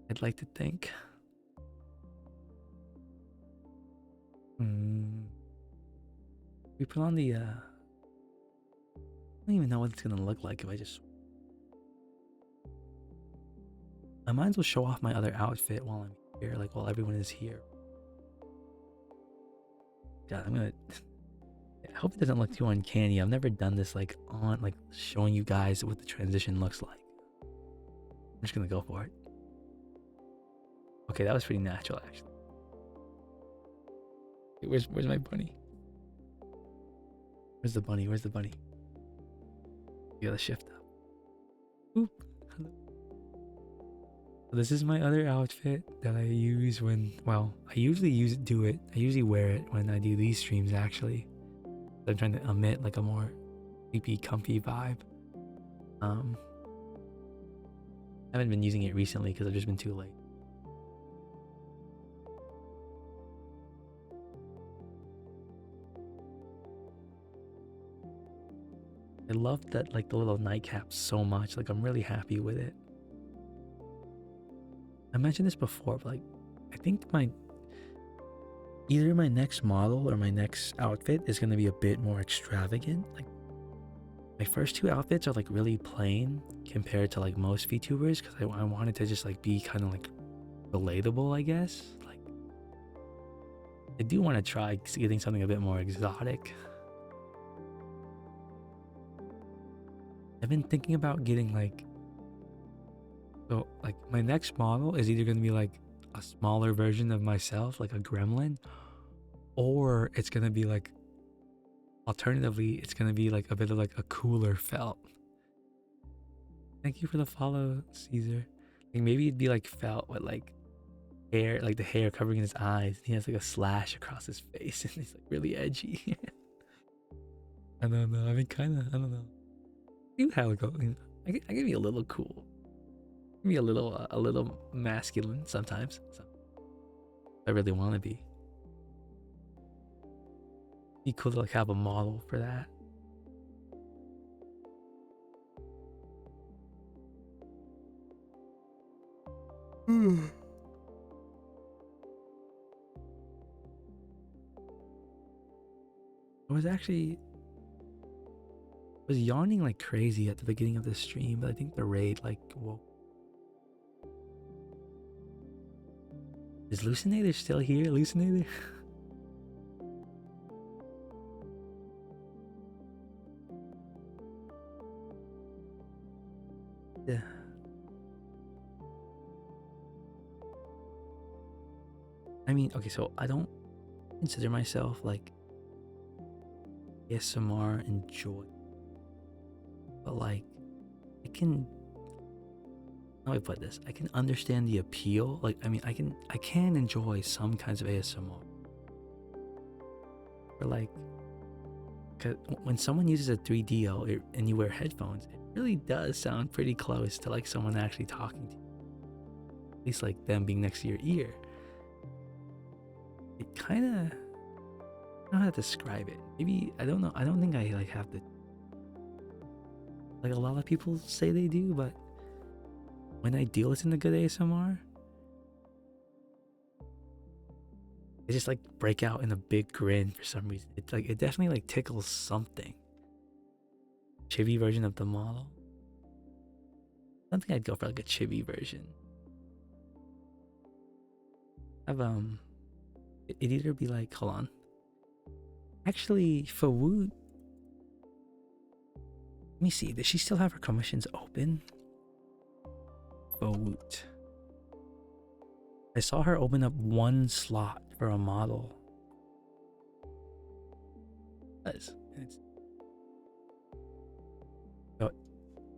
I'd like to think. We put on the I don't even know what it's gonna look like if I just. I might as well show off my other outfit while I'm here, like while everyone is here. God, I'm gonna. I hope it doesn't look too uncanny. I've never done this like on like showing you guys what the transition looks like. I'm just gonna go for it. Okay, that was pretty natural actually. Where's my bunny? Where's the bunny? Where's the bunny? You gotta shift up. Oop. Hello. So this is my other outfit that I use when, well, I usually wear it when I do these streams actually. I'm trying to emit like a more sleepy, comfy vibe. I haven't been using it recently because I've just been too late. I love that, like, the little nightcap so much. Like, I'm really happy with it. I mentioned this before, but like, I think either my next model or my next outfit is gonna be a bit more extravagant. Like, my first two outfits are like really plain compared to like most VTubers, because I wanted to just like be kind of like relatable, I guess. Like, I do want to try getting something a bit more exotic. I've been thinking about getting like, so like my next model is either going to be like a smaller version of myself, like a gremlin, or it's going to be like, alternatively, it's going to be like a bit of like a cooler felt. Thank you for the follow, Caesar. Like, maybe it'd be like felt with like hair, like the hair covering his eyes. He has like a slash across his face and he's like really edgy. I don't know. I mean, kind of, I don't know. See how it goes. I can be a little cool. Be a little masculine sometimes. So I really want to be. Be cool to like have a model for that. I was yawning like crazy at the beginning of the stream, but I think the raid like woke. Is Lucinator still here? Lucinator? Yeah. I mean, okay, so I don't consider myself like ASMR enjoy, but like I can, how do I put this? I can understand the appeal. Like, I mean, I can enjoy some kinds of ASMR. Or like, cause when someone uses a 3DO and you wear headphones, it really does sound pretty close to like someone actually talking to you. At least like them being next to your ear. It kind of, I don't know how to describe it. Maybe, I don't know. I don't think I like have the, like a lot of people say they do, but when I do listen to good ASMR, I just like break out in a big grin for some reason. It's like, it definitely like tickles something. Chibi version of the model. I don't think I'd go for like a chibi version. It'd either be like, hold on. Actually, for Woot, let me see. Does she still have her commissions open? For Woot, I saw her open up one slot for a model. So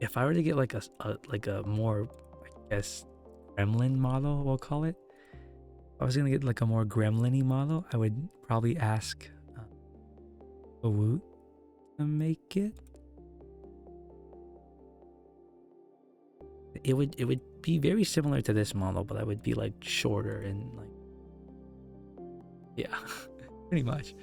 if I were to get like a more, I guess, gremlin model, we'll call it. If I was gonna get like a more gremlin-y model, I would probably ask Woot to make it. It would be very similar to this model, but I would be like shorter and like, yeah, pretty much.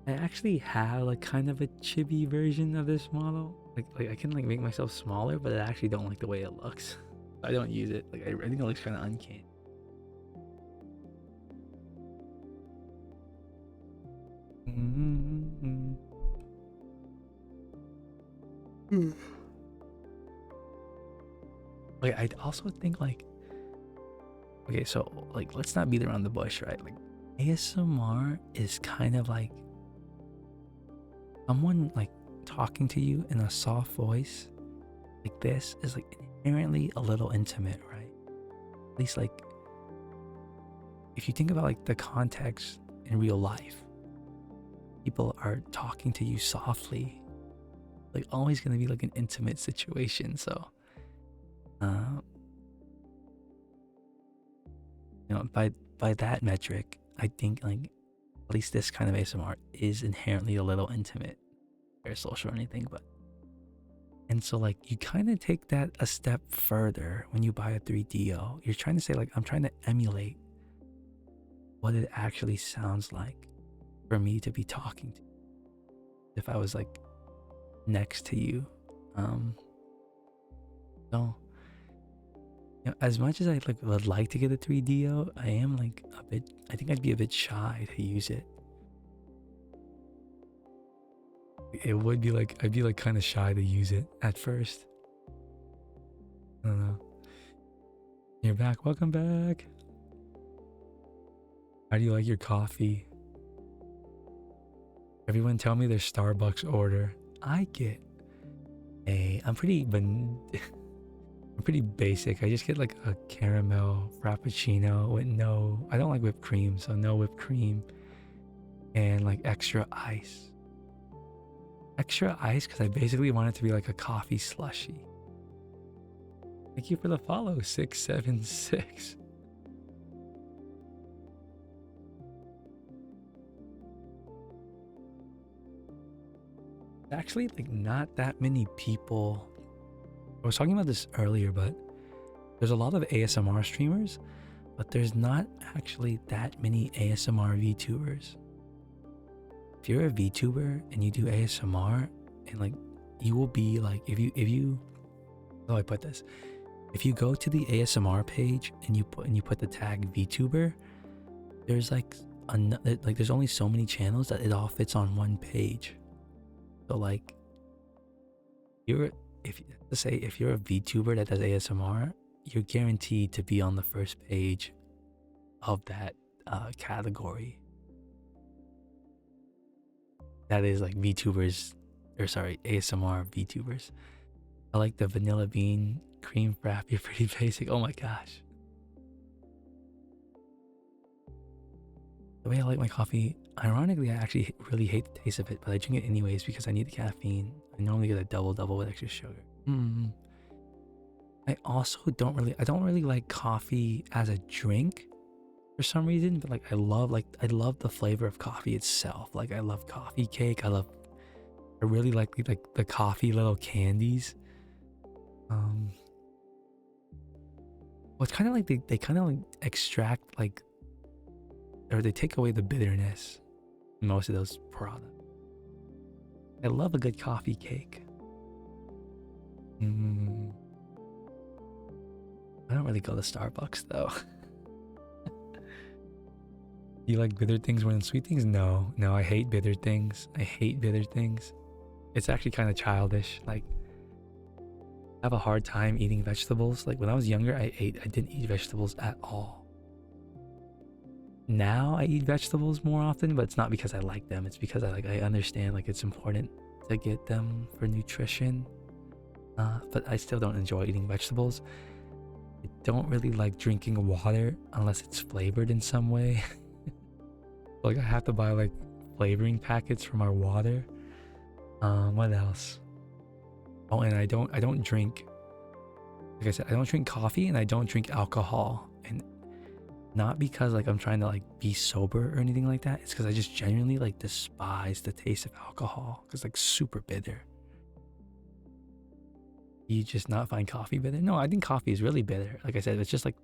I actually have like kind of a chibi version of this model. Like I can like make myself smaller, but I actually don't like the way it looks. I don't use it. Like, I think it looks kind of uncanny. Like, I'd also think like, okay, so like, let's not beat around the bush, right? Like, ASMR is kind of like someone like talking to you in a soft voice like this is like inherently a little intimate, right? At least like, if you think about like the context in real life, people are talking to you softly, like always going to be like an intimate situation. So you know, by that metric, I think like at least this kind of ASMR is inherently a little intimate, or social or anything, but, and so like you kind of take that a step further when you buy a 3DO. You're trying to say like, I'm trying to emulate what it actually sounds like for me to be talking to. if I was like next to you. So as much as I like would like to get a 3DO, I am like a bit. I think I'd be a bit shy to use it. It would be like I'd be like kind of shy to use it at first. I don't know. You're back. Welcome back. How do you like your coffee? Everyone tell me their Starbucks order. I get I'm pretty basic. I just get like a caramel frappuccino with no. I don't like whipped cream, so no whipped cream, and like extra ice. Extra ice because I basically want it to be like a coffee slushie. Thank you for the follow, 676. Actually, like not that many people. I was talking about this earlier, but there's a lot of ASMR streamers, but there's not actually that many ASMR VTubers. If you're a VTuber and you do ASMR, and like you will be like, if you how do I put this? If you go to the ASMR page and you put the tag VTuber, there's like there's only so many channels that it all fits on one page. So like if you're a VTuber that does ASMR, you're guaranteed to be on the first page of that category. That is like ASMR VTubers. I like the vanilla bean cream frap. You're pretty basic. Oh my gosh. The way I like my coffee, ironically, I actually really hate the taste of it, but I drink it anyways because I need the caffeine. I normally get a double with extra sugar. I also don't really like coffee as a drink for some reason, but like I love the flavor of coffee itself. Like I love coffee cake. I really like the coffee little candies. Well, it's kind of like they kind of like extract like, or they take away the bitterness in most of those products. I love a good coffee cake. I don't really go to Starbucks though. You like bitter things more than sweet things? No, I hate bitter things. It's actually kind of childish. Like, I have a hard time eating vegetables. Like when I was younger, I didn't eat vegetables at all. Now I eat vegetables more often, but it's not because I like them. It's because I understand like it's important to get them for nutrition. But I still don't enjoy eating vegetables. I don't really like drinking water unless it's flavored in some way. Like I have to buy like flavoring packets from our water. What else? Oh, and I don't drink, like I said, I don't drink coffee and I don't drink alcohol. And not because like I'm trying to like be sober or anything like that. It's because I just genuinely like despise the taste of alcohol because like super bitter. You just not find coffee bitter? No, I think coffee is really bitter. Like I said, it's just like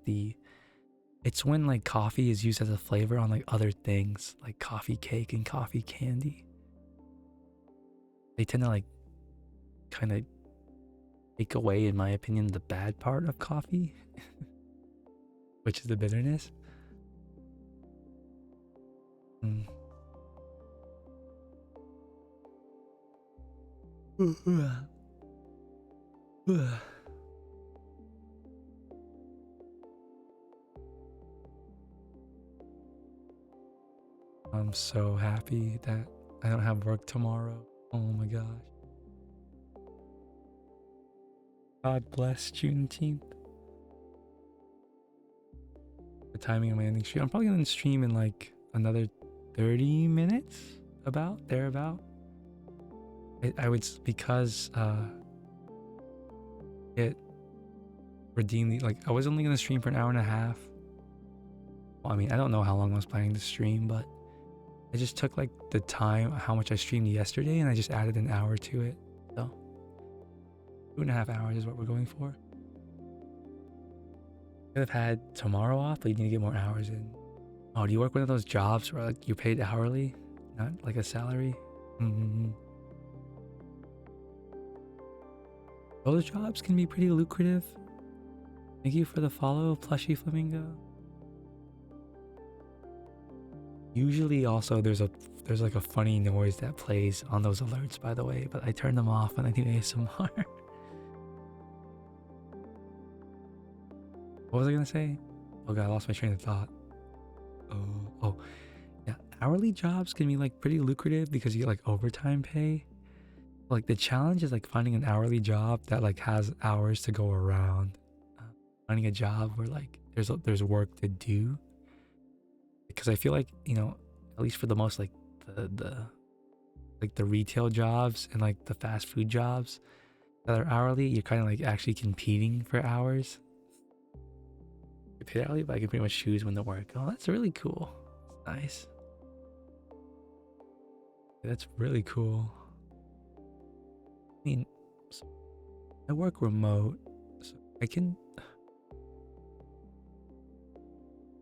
it's when like coffee is used as a flavor on like other things like coffee cake and coffee candy. They tend to like kind of take away, in my opinion, the bad part of coffee, which is the bitterness. I'm so happy that I don't have work tomorrow. Oh my gosh. God bless Juneteenth. The timing of my ending stream. I'm probably gonna stream in like another 30 minutes, thereabout. I would, because it redeemed the, like I was only gonna stream for an hour and a half. Well, I mean, I don't know how long I was planning to stream, but I just took like the time, how much I streamed yesterday, and I just added an hour to it. So 2.5 hours is what we're going for. Could have had tomorrow off, but you need to get more hours in. Oh, do you work one of those jobs where like you're paid hourly, not like a salary? Those jobs can be pretty lucrative. Thank you for the follow, Plushy Flamingo. Usually also there's like a funny noise that plays on those alerts, by the way, but I turn them off when I do ASMR. What was I gonna say? Oh god, I lost my train of thought. Oh yeah, hourly jobs can be like pretty lucrative because you get like overtime pay. Like the challenge is like finding an hourly job that like has hours to go around. Finding a job where like there's work to do. Because I feel like, you know, at least for the most like the retail jobs and like the fast food jobs that are hourly, you're kind of like actually competing for hours. You pay hourly, but I can pretty much choose when to work. Oh, that's really cool. That's nice. That's really cool. I mean, I work remote, so I can, to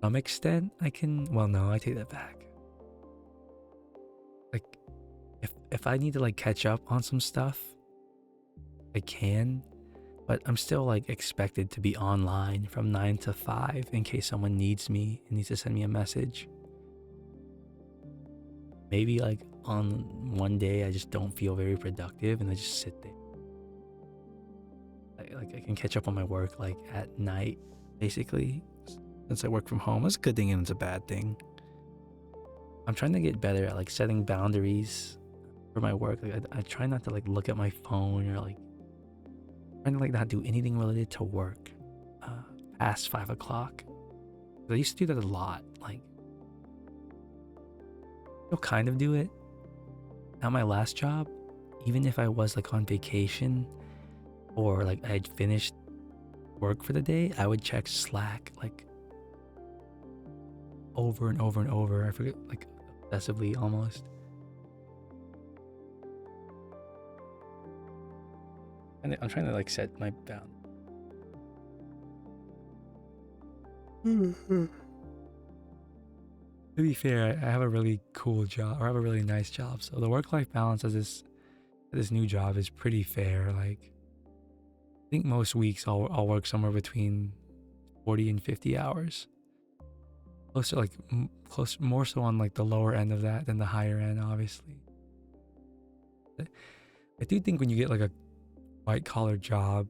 some extent, I can. Well, no, I take that back. Like, if I need to like catch up on some stuff, I can, but I'm still like expected to be online from 9 to 5 in case someone needs me and needs to send me a message. Maybe like on one day I just don't feel very productive and I just sit there. Like I can catch up on my work like at night, basically, since I work from home. It's a good thing and it's a bad thing. I'm trying to get better at like setting boundaries for my work. Like I try not to like look at my phone or like trying to like not do anything related to work past 5 o'clock. I used to do that a lot. Like I'll kind of do it at my last job, even if I was like on vacation or like I had finished work for the day, I would check Slack like over and over and over. I forget, like obsessively almost. And I'm trying to like set my bound. To be fair, I have a really cool job, or I have a really nice job. So the work-life balance of this new job is pretty fair. Like I think most weeks I'll work somewhere between 40 and 50 hours. Close to like more so on like the lower end of that than the higher end, obviously. I do think when you get like a white collar job,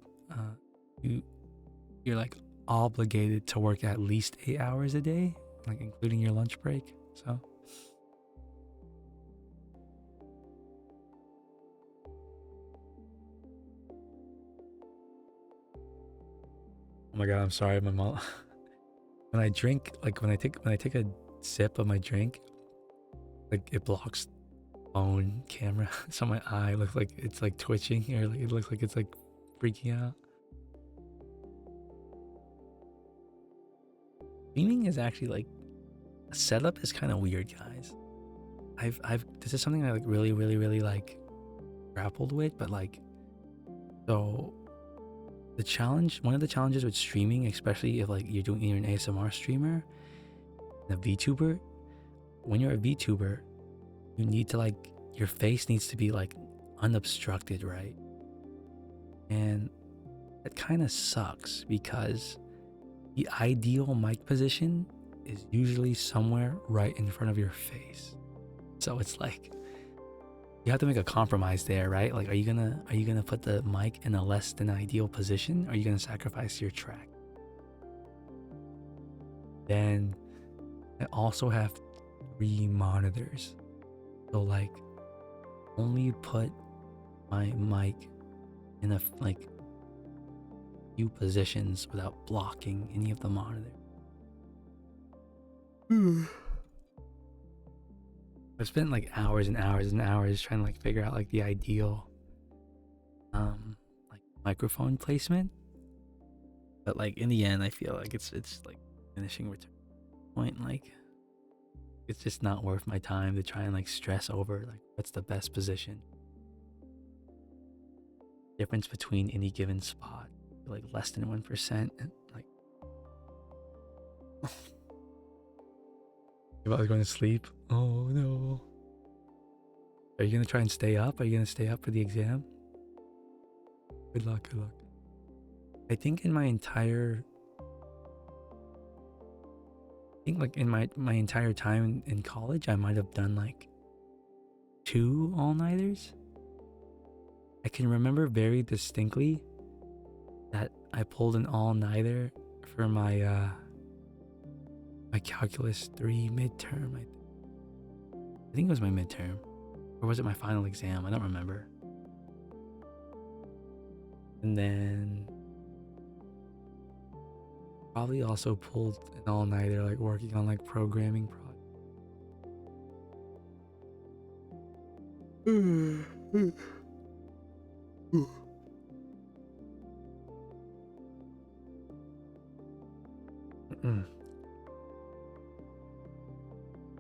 you're like obligated to work at least 8 hours a day, like including your lunch break. So oh my god, I'm sorry, my mom. When I drink, like when I take a sip of my drink, like it blocks phone camera, so my eye looks like it's like twitching, or like it looks like it's like freaking out. Streaming is actually like setup is kind of weird, guys. I've this is something I like really like grappled with, but like so one of the challenges with streaming, especially if like you're an ASMR streamer, a VTuber, when you're a VTuber, you need to like your face needs to be like unobstructed, right? And it kind of sucks because the ideal mic position is usually somewhere right in front of your face. So it's like you have to make a compromise there, right? Like are you gonna put the mic in a less than ideal position, or are you gonna sacrifice your track? Then I also have 3 monitors. So like only put my mic in a like few positions without blocking any of the monitor. I've spent like hours and hours and hours trying to like figure out like the ideal like microphone placement. But like in the end I feel like it's like finishing return point. Like it's just not worth my time to try and like stress over like what's the best position. Difference between any given spot, like less than 1%. Like if I was going to sleep, oh no. Are you gonna try and stay up? Are you gonna stay up for the exam? Good luck, good luck. I think in my entire my entire time in college, I might have done like 2 all-nighters. I can remember very distinctly that I pulled an all-nighter for my calculus 3 midterm. I think it was my midterm, or was it my final exam? I don't remember. And then probably also pulled an all-nighter like working on like programming projects.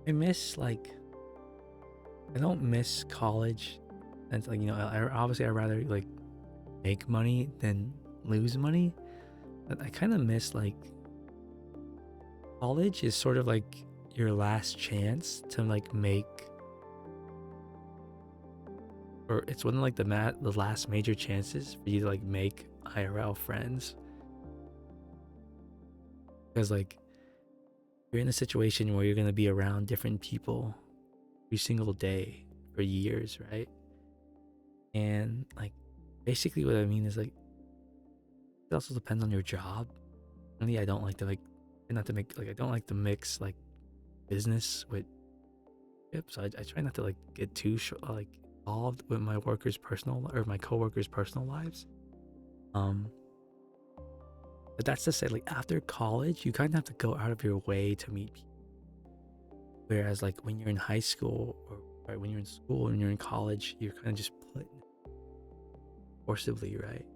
I miss like I don't miss college, and like obviously I'd rather like make money than lose money, but I kind of miss like college is sort of like your last chance to like make, or it's one of like the last major chances for you to like make IRL friends, because like you're in a situation where you're going to be around different people every single day for years, right? And like basically what I mean is like it also depends on your job. Really, I don't like to like not to make like I don't like to mix like business with yep. So I try not to like get too like involved with my workers' personal or my coworkers' personal lives. Um, but that's to say, like after college, you kind of have to go out of your way to meet people. Whereas like when you're in high school or right, when you're in school and you're in college, you're kind of just put forcibly, right?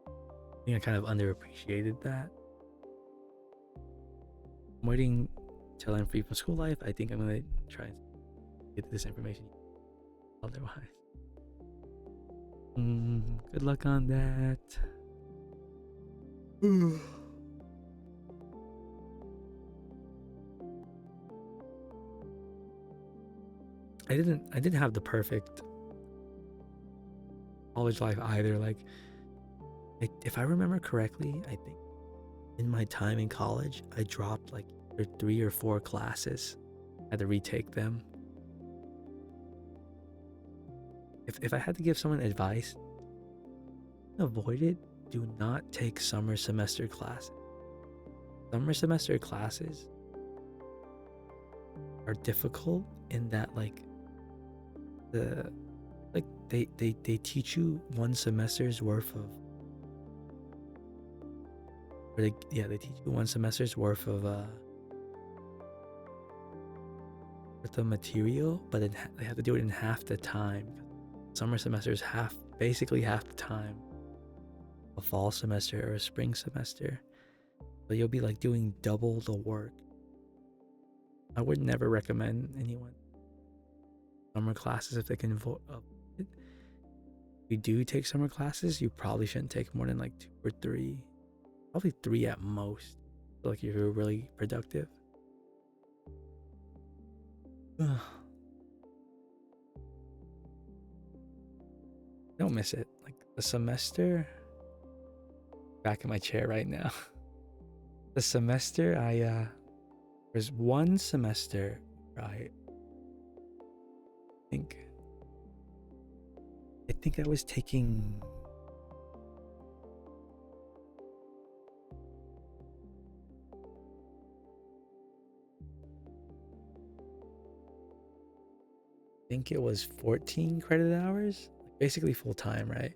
I think I kind of underappreciated that. I'm waiting till I'm free from school life. I think I'm gonna try and get this information. Otherwise, good luck on that. I didn't have the perfect college life either. Like, if I remember correctly, I think in my time in college, I dropped like 3 or 4 classes. I had to retake them. If I had to give someone advice, avoid it. Do not take summer semester classes. Summer semester classes are difficult in that like they teach you one semester's worth of they teach you one semester's worth of material, but then they have to do it in half the time. Summer semester is basically half the time a fall semester or a spring semester, so you'll be like doing double the work. I would never recommend anyone summer classes if they can avoid it. If you do take summer classes, you probably shouldn't take more than like 2 or 3, probably 3 at most, like if you're really productive. Don't miss it. Like the semester, back in my chair right now. The semester there's one semester I think I was taking it was 14 credit hours, basically full time, right?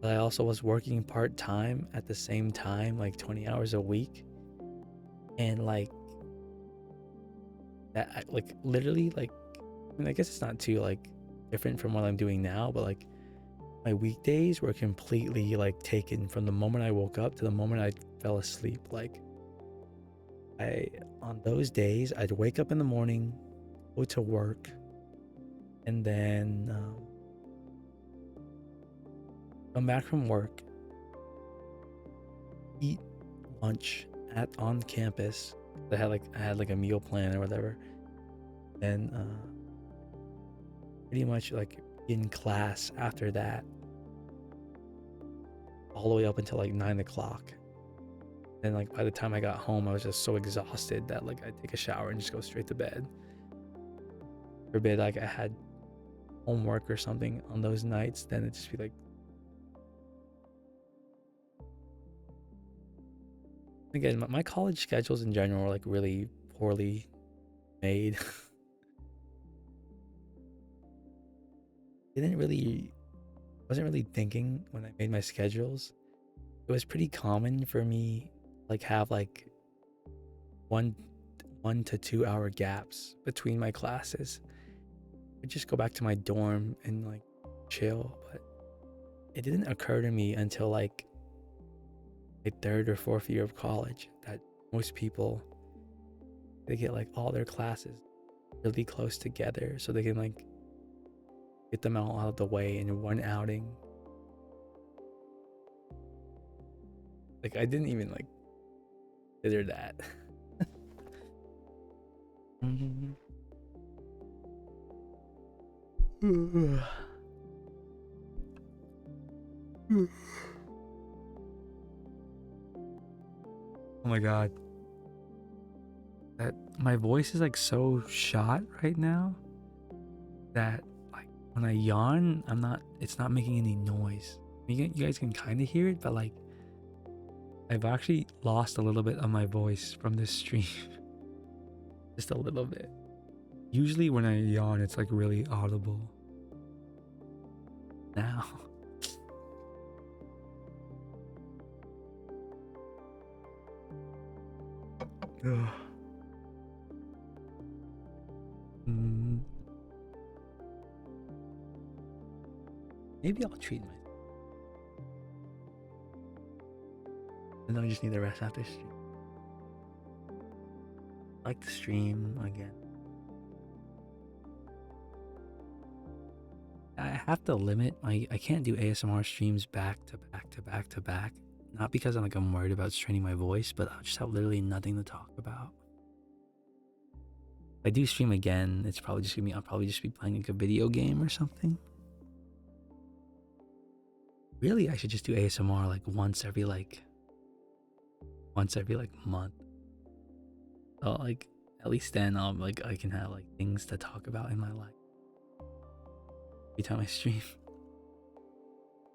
But I also was working part time at the same time, like 20 hours a week, and like that, like literally, like I mean, I guess it's not too like different from what I'm doing now, but like my weekdays were completely like taken from the moment I woke up to the moment I fell asleep. Like on those days, I'd wake up in the morning, go to work, and then come back from work, eat lunch on campus. I had like a meal plan or whatever, and pretty much like in class after that, all the way up until like 9 o'clock. And like by the time I got home, I was just so exhausted that like I'd take a shower and just go straight to bed. Forbid like I had homework or something on those nights, then it'd just be like, again, my college schedules in general were like really poorly made. Wasn't really thinking when I made my schedules. It was pretty common for me like have like one to 2 hour gaps between my classes. I'd just go back to my dorm and like chill, but it didn't occur to me until like my third or fourth year of college that most people, they get like all their classes really close together so they can like get them all out of the way in one outing. Like I didn't even like consider that. Oh my god. That my voice is like so shot right now that like when I yawn, it's not making any noise. You guys can kind of hear it, but like I've actually lost a little bit of my voice from this stream. Just a little bit. Usually when I yawn, it's like really audible. Now. Maybe I'll treat myself. And then I just need the rest after stream. I like the stream again. I have to limit I can't do ASMR streams back to back to back to back. Not because I'm worried about straining my voice, but I'll just have literally nothing to talk about. If I do stream again, it's probably just I'll probably just be playing like a video game or something. Really, I should just do ASMR like once every month. So like at least then I can have like things to talk about in my life. Every time I stream.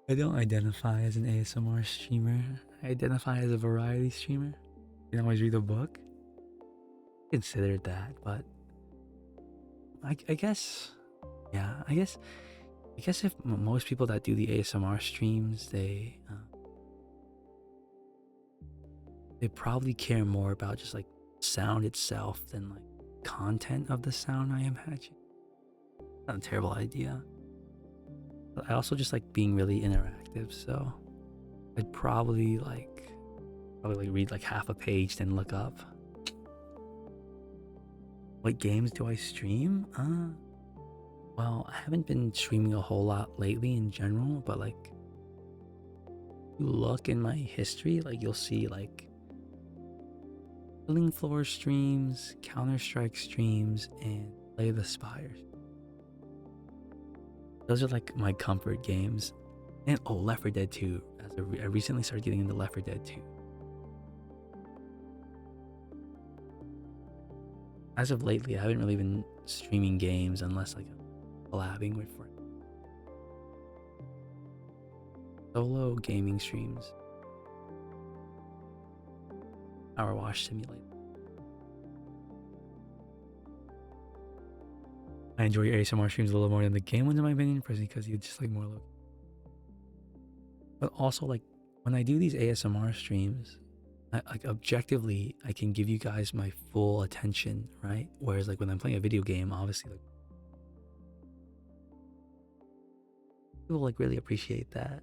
I don't identify as an ASMR streamer. I identify as a variety streamer. You can always read a book. I considered that, but I guess, yeah, I guess if most people that do the ASMR streams, they probably care more about just like sound itself than like content of the sound, I imagine. Not a terrible idea. But I also just like being really interactive, so I'd probably read like half a page, then look up. What games do I stream? Well, I haven't been streaming a whole lot lately in general, but like you look in my history, like you'll see like Killing Floor streams, Counter-Strike streams, and Play the Spires. Those are like my comfort games. And Left 4 Dead 2. I recently started getting into Left 4 Dead 2. As of lately, I haven't really been streaming games unless like I'm collabing with friends. Solo gaming streams. Power Wash Simulator. I enjoy your ASMR streams a little more than the game ones in my opinion, personally, because you just like more low. But also like when I do these ASMR streams, like objectively, I can give you guys my full attention, right? Whereas like when I'm playing a video game, obviously like people like really appreciate that.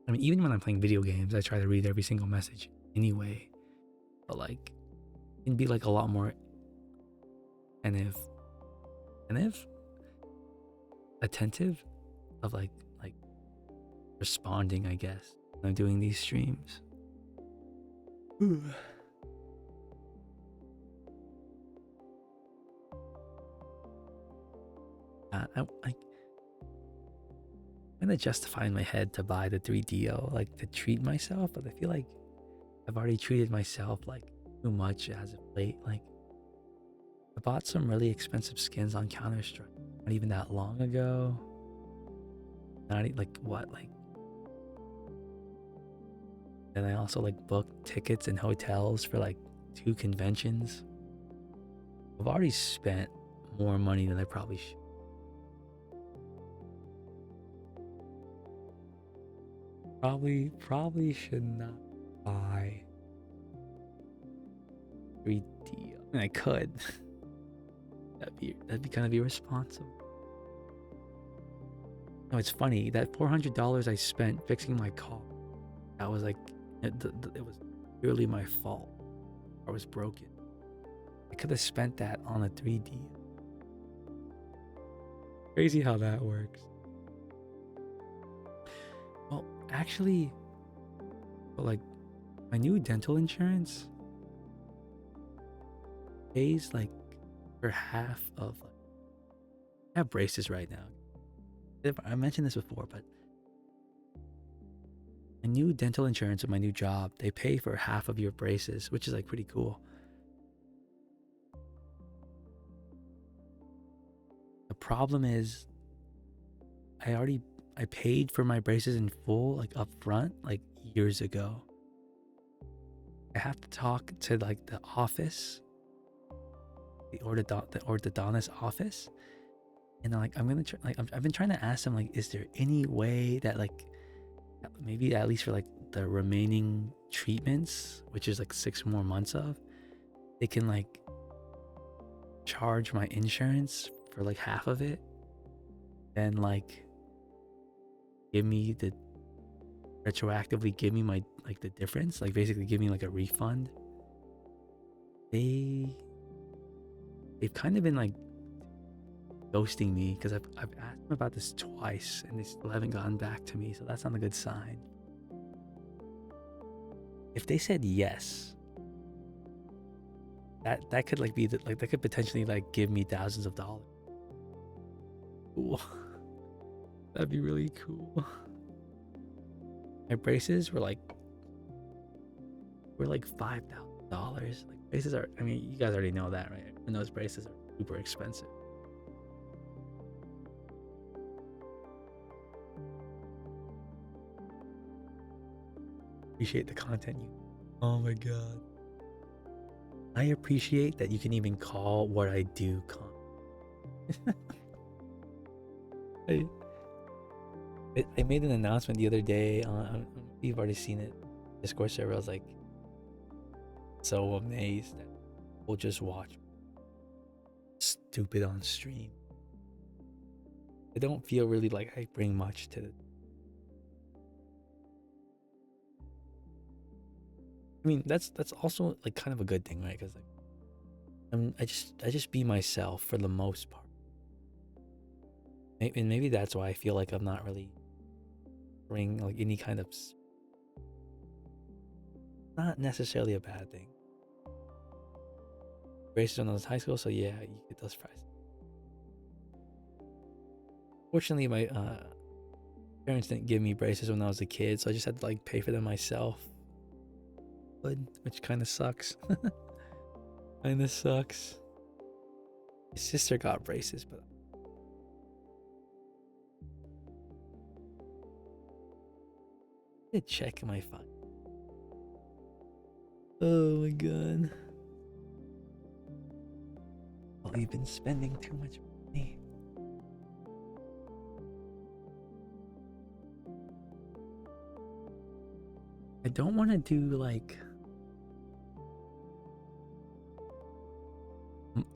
I mean, even when I'm playing video games, I try to read every single message anyway. But like, it can be like a lot more attentive of like responding, I guess, when I'm doing these streams. I gonna justify in my head to buy the 3DO, like to treat myself, but I feel like I've already treated myself like too much as of late. Like I bought some really expensive skins on Counter-Strike not even that long ago. Like what? Like then I also like booked tickets and hotels for like 2 conventions. I've already spent more money than I probably should. Probably should not buy 3D. I mean, I could. that'd be kind of irresponsible. No, it's funny that $400 I spent fixing my car. That was like it was purely my fault. I was broken. I could have spent that on a 3D. Crazy how that works. Well, actually, like my new dental insurance pays like for half of like, I have braces right now. I mentioned this before, but my new dental insurance with my new job, they pay for half of your braces, which is like pretty cool. The problem is I paid for my braces in full, like up front, like years ago. I have to talk to like the office, the orthodontist office, and like I'm gonna try, like I've been trying to ask them like, is there any way that like maybe at least for like the remaining treatments, which is like 6 more months of, they can like charge my insurance for like half of it, then like retroactively give me my like the difference, like basically give me like a refund. They've kind of been like ghosting me because I've asked them about this twice and they still haven't gotten back to me, so that's not a good sign. If they said yes, that could like be like that could potentially like give me thousands of dollars. Ooh, that'd be really cool. My braces were like $5,000. Like braces are, I mean, you guys already know that, right? And those braces are super expensive. Appreciate the content you. Oh my god. I appreciate that you can even call what I do content. I made an announcement the other day on, you've already seen it, Discord server. I was like so amazed that we'll just watch stupid on stream. I don't feel really like I bring much to it. I mean, that's also like kind of a good thing, right? Because like I just be myself for the most part. And maybe that's why I feel like I'm not really bring like any kind of, not necessarily a bad thing. Braces when I was in high school, so yeah, you get those prices. Fortunately, my parents didn't give me braces when I was a kid, so I just had to like pay for them myself. Which kind of sucks. Kinda sucks. My sister got braces, but I did check my phone. Oh my god. Well, you've been spending too much money. I don't want to do like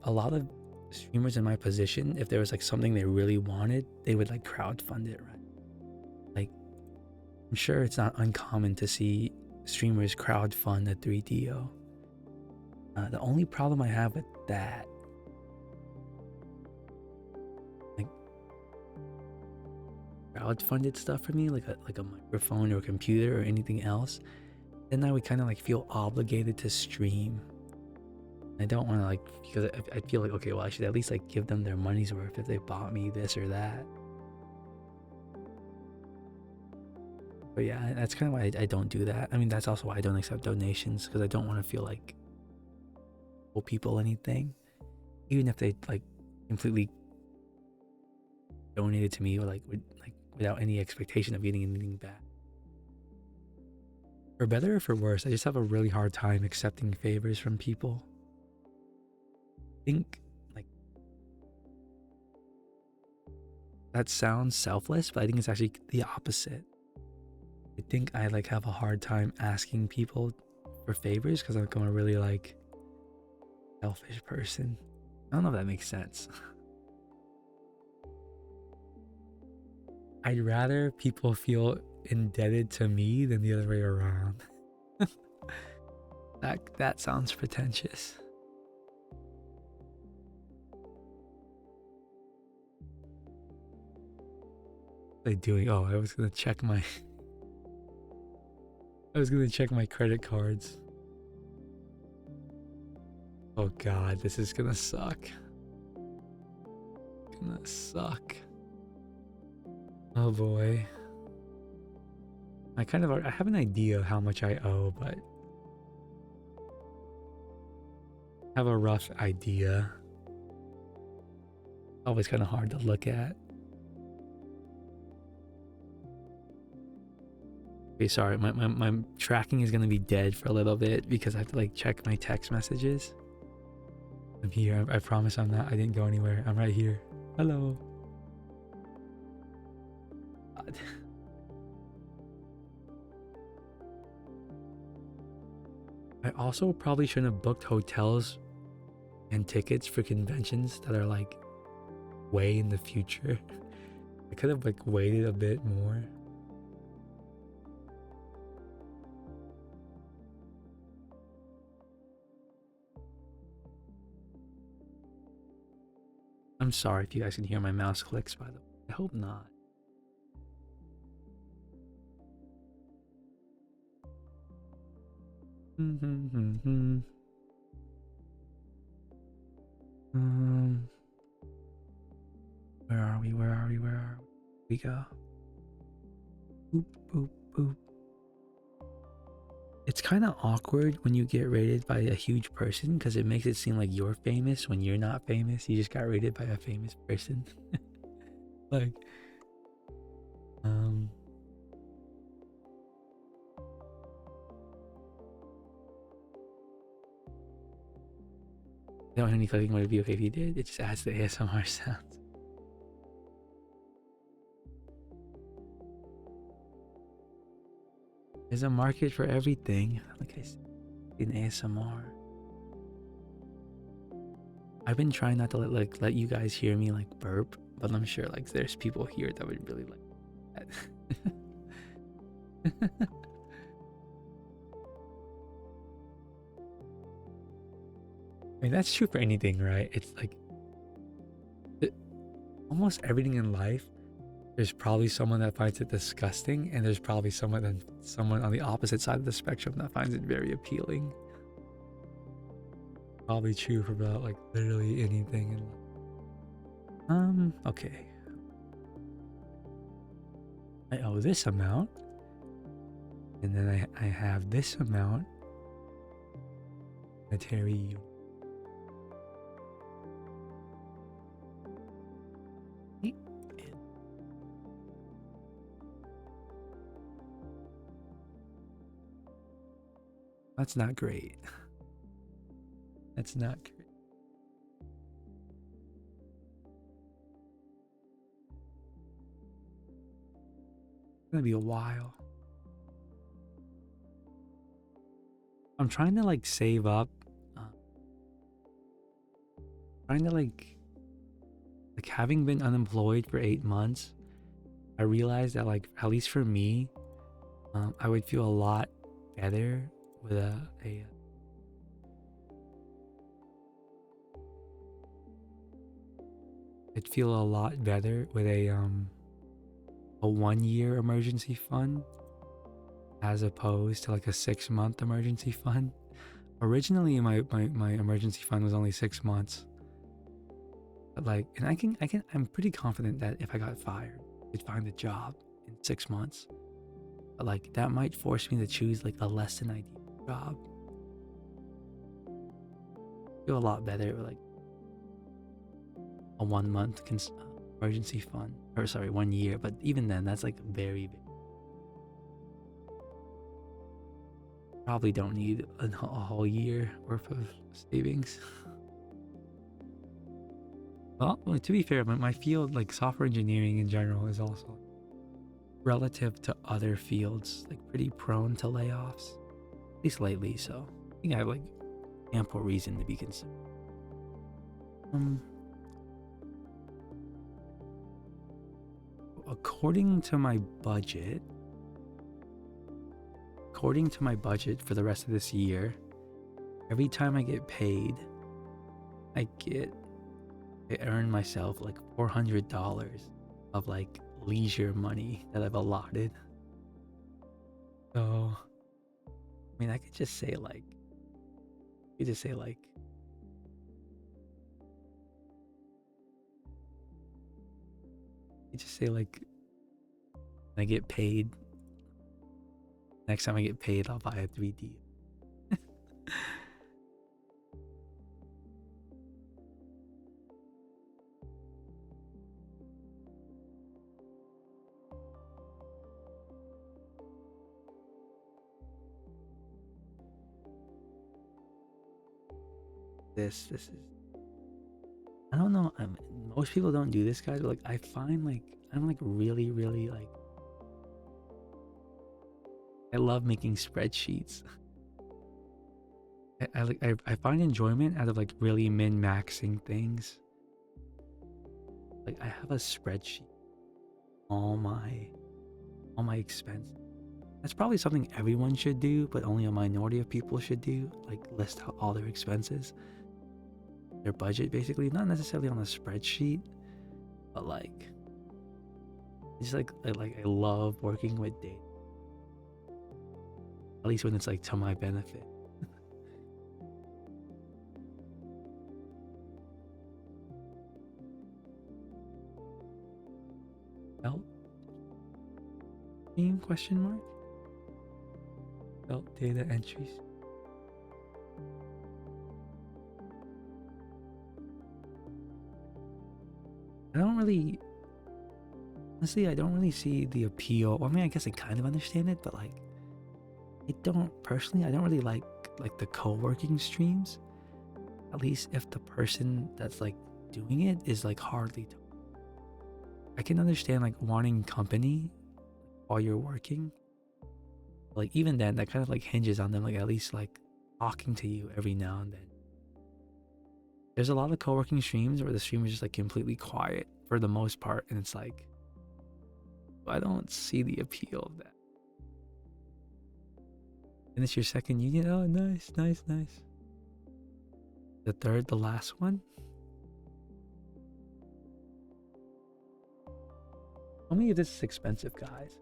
a lot of streamers in my position. If there was like something they really wanted, they would like crowdfund it, right? Like I'm sure it's not uncommon to see streamers crowdfund a 3DO. The only problem I have with that, like crowdfunded stuff for me, like a microphone or a computer or anything else, then I would kind of like feel obligated to stream. I don't want to like, because I feel like, okay, well, I should at least like give them their money's worth if they bought me this or that. But yeah, that's kind of why I don't do that. I mean, that's also why I don't accept donations, because I don't want to feel like owe people anything, even if they like completely donated to me or like without any expectation of getting anything back. For better or for worse, I just have a really hard time accepting favors from people. I think like that sounds selfless, but I think it's actually the opposite. I think I like have a hard time asking people for favors because I'm a really like selfish person. I don't know if that makes sense. I'd rather people feel indebted to me than the other way around. That sounds pretentious. What are they doing? Oh, I was gonna check my credit cards. Oh god, this is gonna suck. Gonna suck. Oh boy. I have an idea of how much I owe, but I have a rough idea. Always kind of hard to look at. Okay, sorry, my tracking is gonna be dead for a little bit because I have to like check my text messages. I'm here. I promise I'm not. I didn't go anywhere. I'm right here. Hello. God. I also probably shouldn't have booked hotels and tickets for conventions that are like way in the future. I could have like waited a bit more. I'm sorry if you guys can hear my mouse clicks, by the way. I hope not. Where are we? Where are we? Where are we? Go. Boop, boop, boop. It's kind of awkward when you get rated by a huge person because it makes it seem like you're famous when you're not famous. You just got rated by a famous person. Like, I don't have any clicking. Would it be okay if you did? It just adds the ASMR sounds. There's a market for everything. Like I said, in ASMR. I've been trying not to let you guys hear me like burp, but I'm sure like there's people here that would really like that. I mean, that's true for anything, right? It's like almost everything in life. There's probably someone that finds it disgusting, and there's probably someone on the opposite side of the spectrum that finds it very appealing. Probably true for about like literally anything in life. Okay. I owe this amount, and then I have this amount. Monetary. That's not great. That's not great. It's gonna be a while. I'm trying to like save up. Trying to like having been unemployed for 8 months, I realized that like at least for me, I would feel a lot better with I'd feel a lot better with a 1-year emergency fund as opposed to like a 6-month emergency fund. Originally my emergency fund was only 6 months. But like, and I'm pretty confident that if I got fired, I'd find a job in 6 months. But like that might force me to choose like a less than ideal job. Feel a lot better with like a 1 month emergency fund, or sorry, 1 year. But even then, that's like very big. Probably don't need a whole year worth of savings. Well, to be fair, my field, like software engineering in general, is also relative to other fields, like pretty prone to layoffs, at least lately. So I think I have like ample reason to be concerned. According to my budget for the rest of this year, every time I get paid, I earn myself like $400 of like leisure money that I've allotted. So, I mean, I could just say like, when I get paid, next time I get paid, I'll buy a 3D. This is, I don't know. Most people don't do this, guys, but like I find like I'm like really like I love making spreadsheets. I find enjoyment out of like really min-maxing things. Like I have a spreadsheet, all my expenses. That's probably something everyone should do, but only a minority of people should do. Like list out all their expenses, their budget, basically, not necessarily on a spreadsheet, but like it's like I love working with data, at least when it's like to my benefit. Felt team question mark? Felt data entries. Honestly, I don't really see the appeal. I mean, I guess I kind of understand it, but like I don't really like the co-working streams. At least if the person that's like doing it is like hardly I can understand like wanting company while you're working. Like even then, that kind of like hinges on them like at least like talking to you every now and then. There's a lot of co-working streams where the stream is just like completely quiet for the most part, and it's like I don't see the appeal of that. And it's your second union. Oh, nice. The last one. Tell me if this is expensive, guys.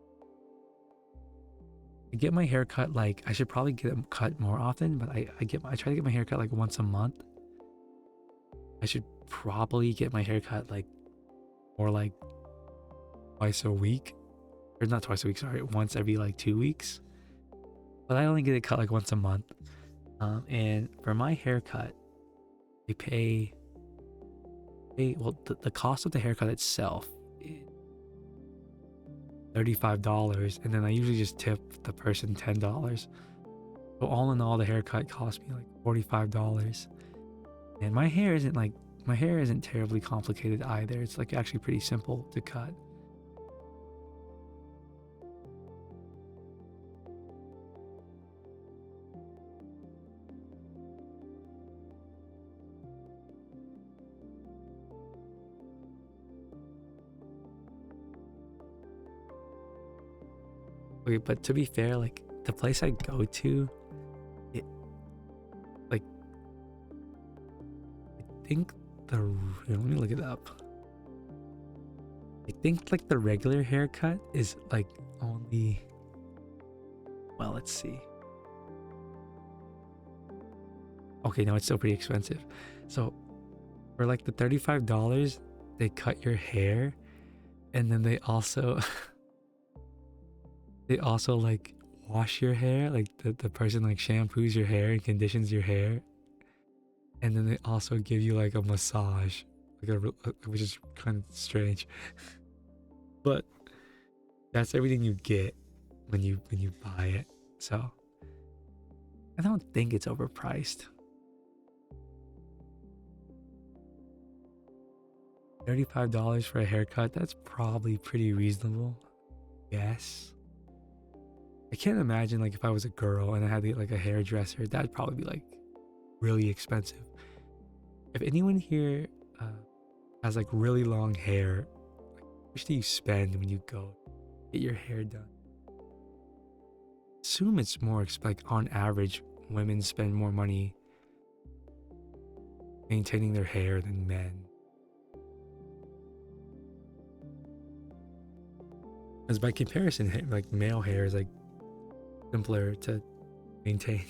I get my hair cut like I should probably get them cut more often, but I try to get my hair cut like once a month. I should probably get my hair cut like more like twice a week, or not twice a week. Sorry, once every like 2 weeks. But I only get it cut like once a month. And for my haircut, they pay well the cost of the haircut itself is $35, and then I usually just tip the person $10. So all in all, the haircut cost me like $45. And my hair isn't terribly complicated either. It's like actually pretty simple to cut. Okay, but to be fair, like the place I go to, it like I think let me look it up. I think like the regular haircut is like only, well, let's see. Okay, no, it's still pretty expensive. So for like the $35, they cut your hair, and then they also They also like wash your hair, like the person like shampoos your hair and conditions your hair, and then they also give you like a massage, which is kind of strange, but that's everything you get when you buy it. So I don't think it's overpriced. $35 for a haircut, that's probably pretty reasonable. Yes. I can't imagine like if I was a girl and I had to get like a hairdresser, that'd probably be like really expensive. If anyone here uh, has like really long hair, like, how much do you spend when you go get your hair done? Assume it's more like on average, women spend more money maintaining their hair than men. Because by comparison, like male hair is like simpler to maintain.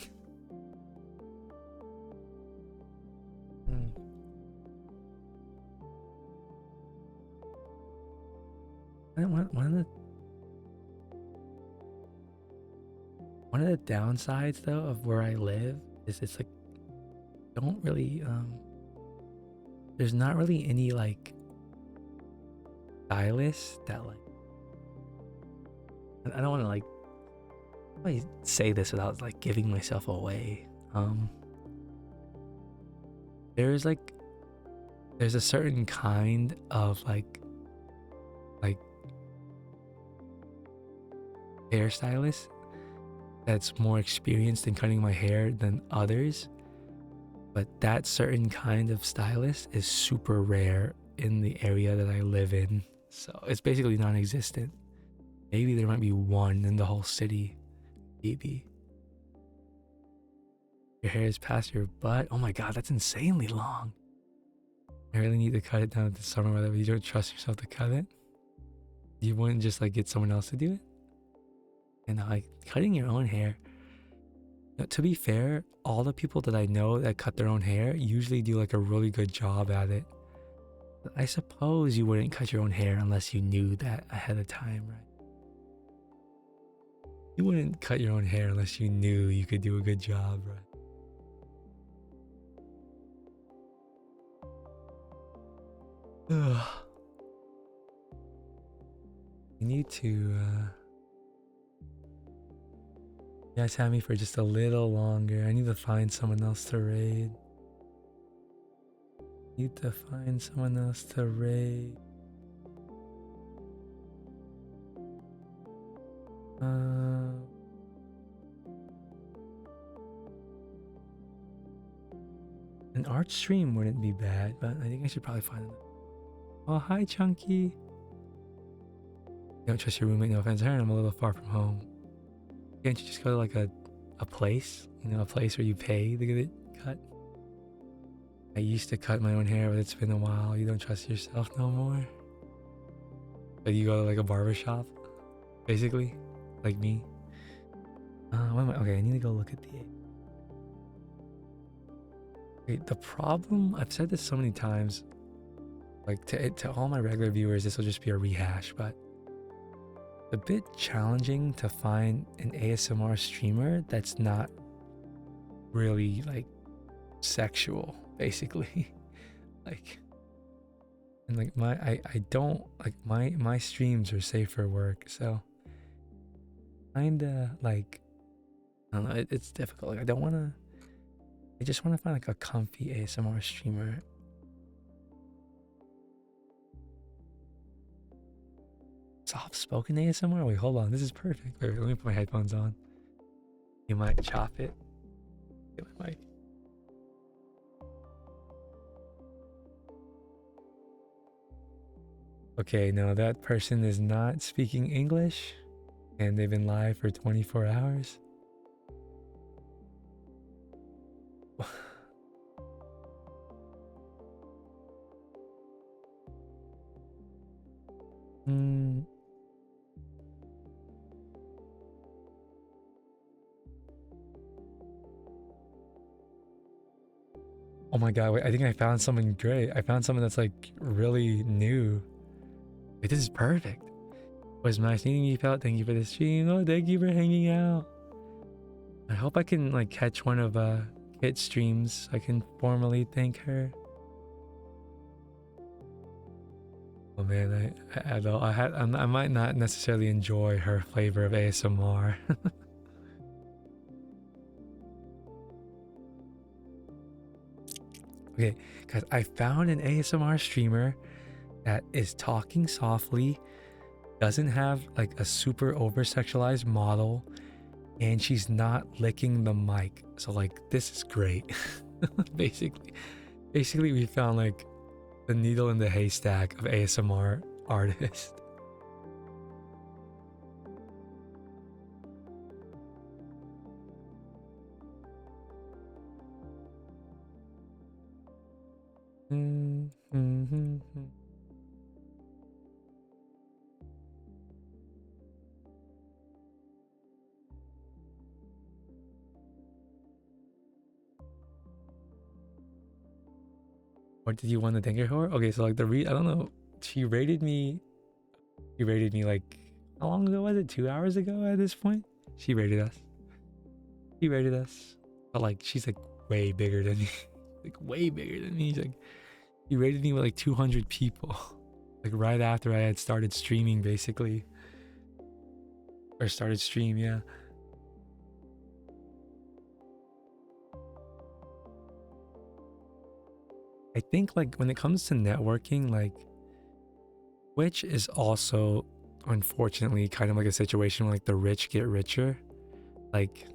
One of the downsides though of where I live is it's like don't really there's not really any like stylists that like I don't want to like say this without like giving myself away. There's like there's a certain kind of like hairstylist that's more experienced in cutting my hair than others, but that certain kind of stylist is super rare in the area that I live in, so it's basically non-existent. Maybe there might be one in the whole city. Maybe. Your hair is past your butt. Oh my god, that's insanely long. I really need to cut it down this summer weather, but you don't trust yourself to cut it. You wouldn't just like get someone else to do it. And like cutting your own hair. To be fair, all the people that I know that cut their own hair usually do like a really good job at it. I suppose you wouldn't cut your own hair unless you knew that ahead of time, right? You wouldn't cut your own hair unless you knew you could do a good job, right? Ugh. You need to you guys have me for just a little longer. I need to find someone else to raid. Need to find someone else to raid. An art stream wouldn't be bad, but I think I should probably find another. Oh, hi, Chunky. You don't trust your roommate, no offense. I'm a little far from home. Can't you just go to like a place? You know, a place where you pay to get it cut? I used to cut my own hair, but it's been a while. You don't trust yourself no more? Like you go to like a barber shop, basically, like me. What am I? Okay, I need to go look at the. Okay, the problem, I've said this so many times, like to all my regular viewers, this will just be a rehash, but it's a bit challenging to find an ASMR streamer that's not really like sexual, basically. Like, and like I don't like my streams are safe for work, so kinda like I don't know, it's difficult. Like I just want to find like a comfy ASMR streamer. Soft-spoken ASMR? Wait, hold on. This is perfect. Wait, let me put my headphones on. You might chop it. Get my mic. Okay, no, that person is not speaking English, and they've been live for 24 hours. Oh my god, wait, I think I found something great. I found something that's like really new. Wait, this is perfect. Was nice meeting you, Felt. Thank you for the stream. Oh, thank you for hanging out. I hope I can like catch one of Kit's streams so I can formally thank her. Oh man, I might not necessarily enjoy her flavor of ASMR. Okay, guys, I found an ASMR streamer that is talking softly, doesn't have like a super over sexualized model, and she's not licking the mic. So like this is great. basically we found like the needle in the haystack of ASMR artists. What did you want to thank her for? Okay, so like I don't know. She rated me like, how long ago was it? 2 hours ago at this point? She rated us. But like, she's like way bigger than me. Like way bigger than me. She's like, she rated me with like 200 people. Like right after I had started streaming, basically. Or started stream, yeah. I think like when it comes to networking, like Twitch is also unfortunately kind of like a situation where like the rich get richer. Like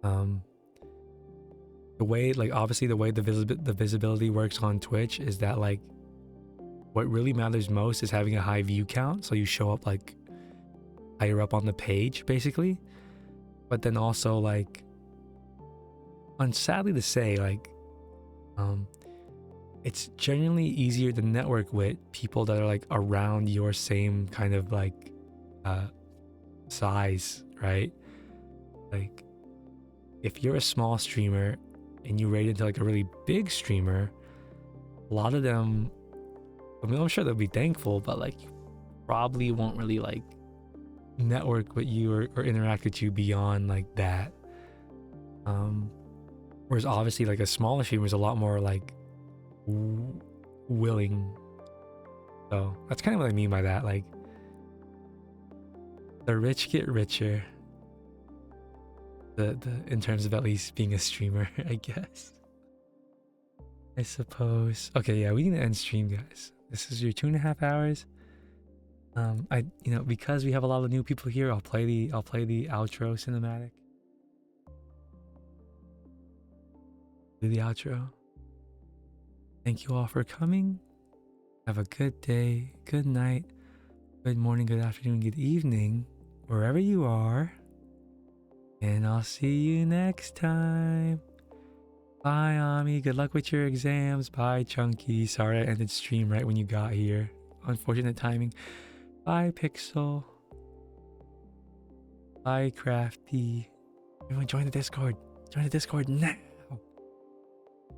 the way, like obviously the way the visibility works on Twitch is that like what really matters most is having a high view count, so you show up like higher up on the page basically. But then also like, sadly to say, like it's generally easier to network with people that are like around your same kind of like size, right? Like if you're a small streamer and you rate into like a really big streamer, a lot of them, I mean, I'm sure they'll be thankful, but like you probably won't really like network with you or interact with you beyond like that. Whereas obviously like a smaller streamer is a lot more like willing. So that's kind of what I mean by that. Like the rich get richer. The in terms of at least being a streamer, I guess. I suppose. Okay, yeah, we need to end stream, guys. This is your 2.5 hours. Because we have a lot of new people here, I'll play the outro cinematic. Do the outro. Thank you all for coming. Have a good day, good night, good morning, good afternoon, good evening, wherever you are. And I'll see you next time. Bye, Ami. Good luck with your exams. Bye, Chunky. Sorry I ended stream right when you got here. Unfortunate timing. Bye, Pixel. Bye, Crafty. Everyone join the Discord. Join the Discord now.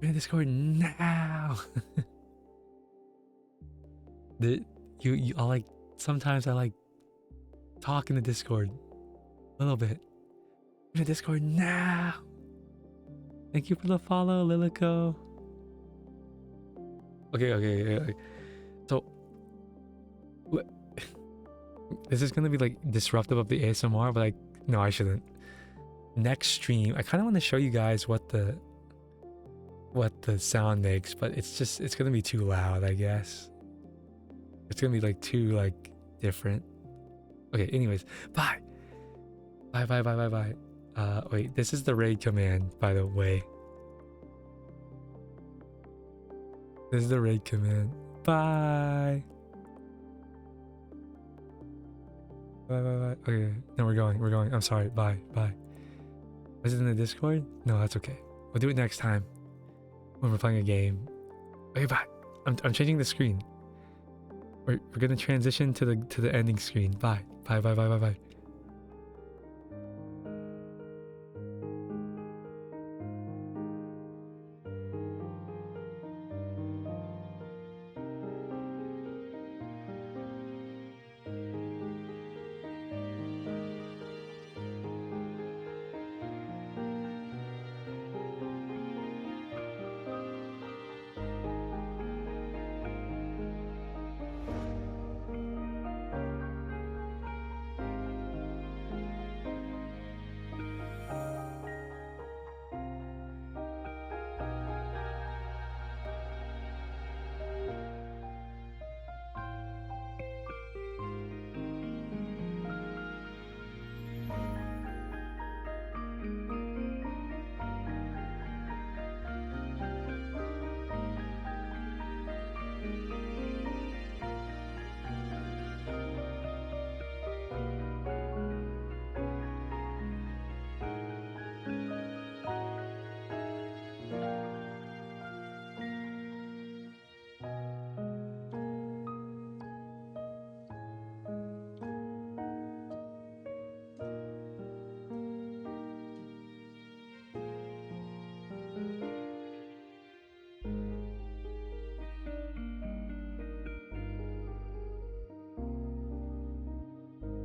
Join the Discord now. I like, sometimes I like talk in the Discord a little bit. Join the Discord now. Thank you for the follow, Lilico. Okay. So, this is gonna be like disruptive of the ASMR, but like, no, I shouldn't. Next stream, I kind of want to show you guys what the sound makes, but it's gonna be too loud, I guess. It's gonna be like too like different. Okay, anyways, bye. Wait, this is the raid command, by the way. This is the raid command. Bye. Bye. Okay, no, we're going. I'm sorry. Bye. Was it in the Discord? No, that's okay. We'll do it next time when we're playing a game. Okay, bye. I'm changing the screen. We're gonna transition to the ending screen. Bye.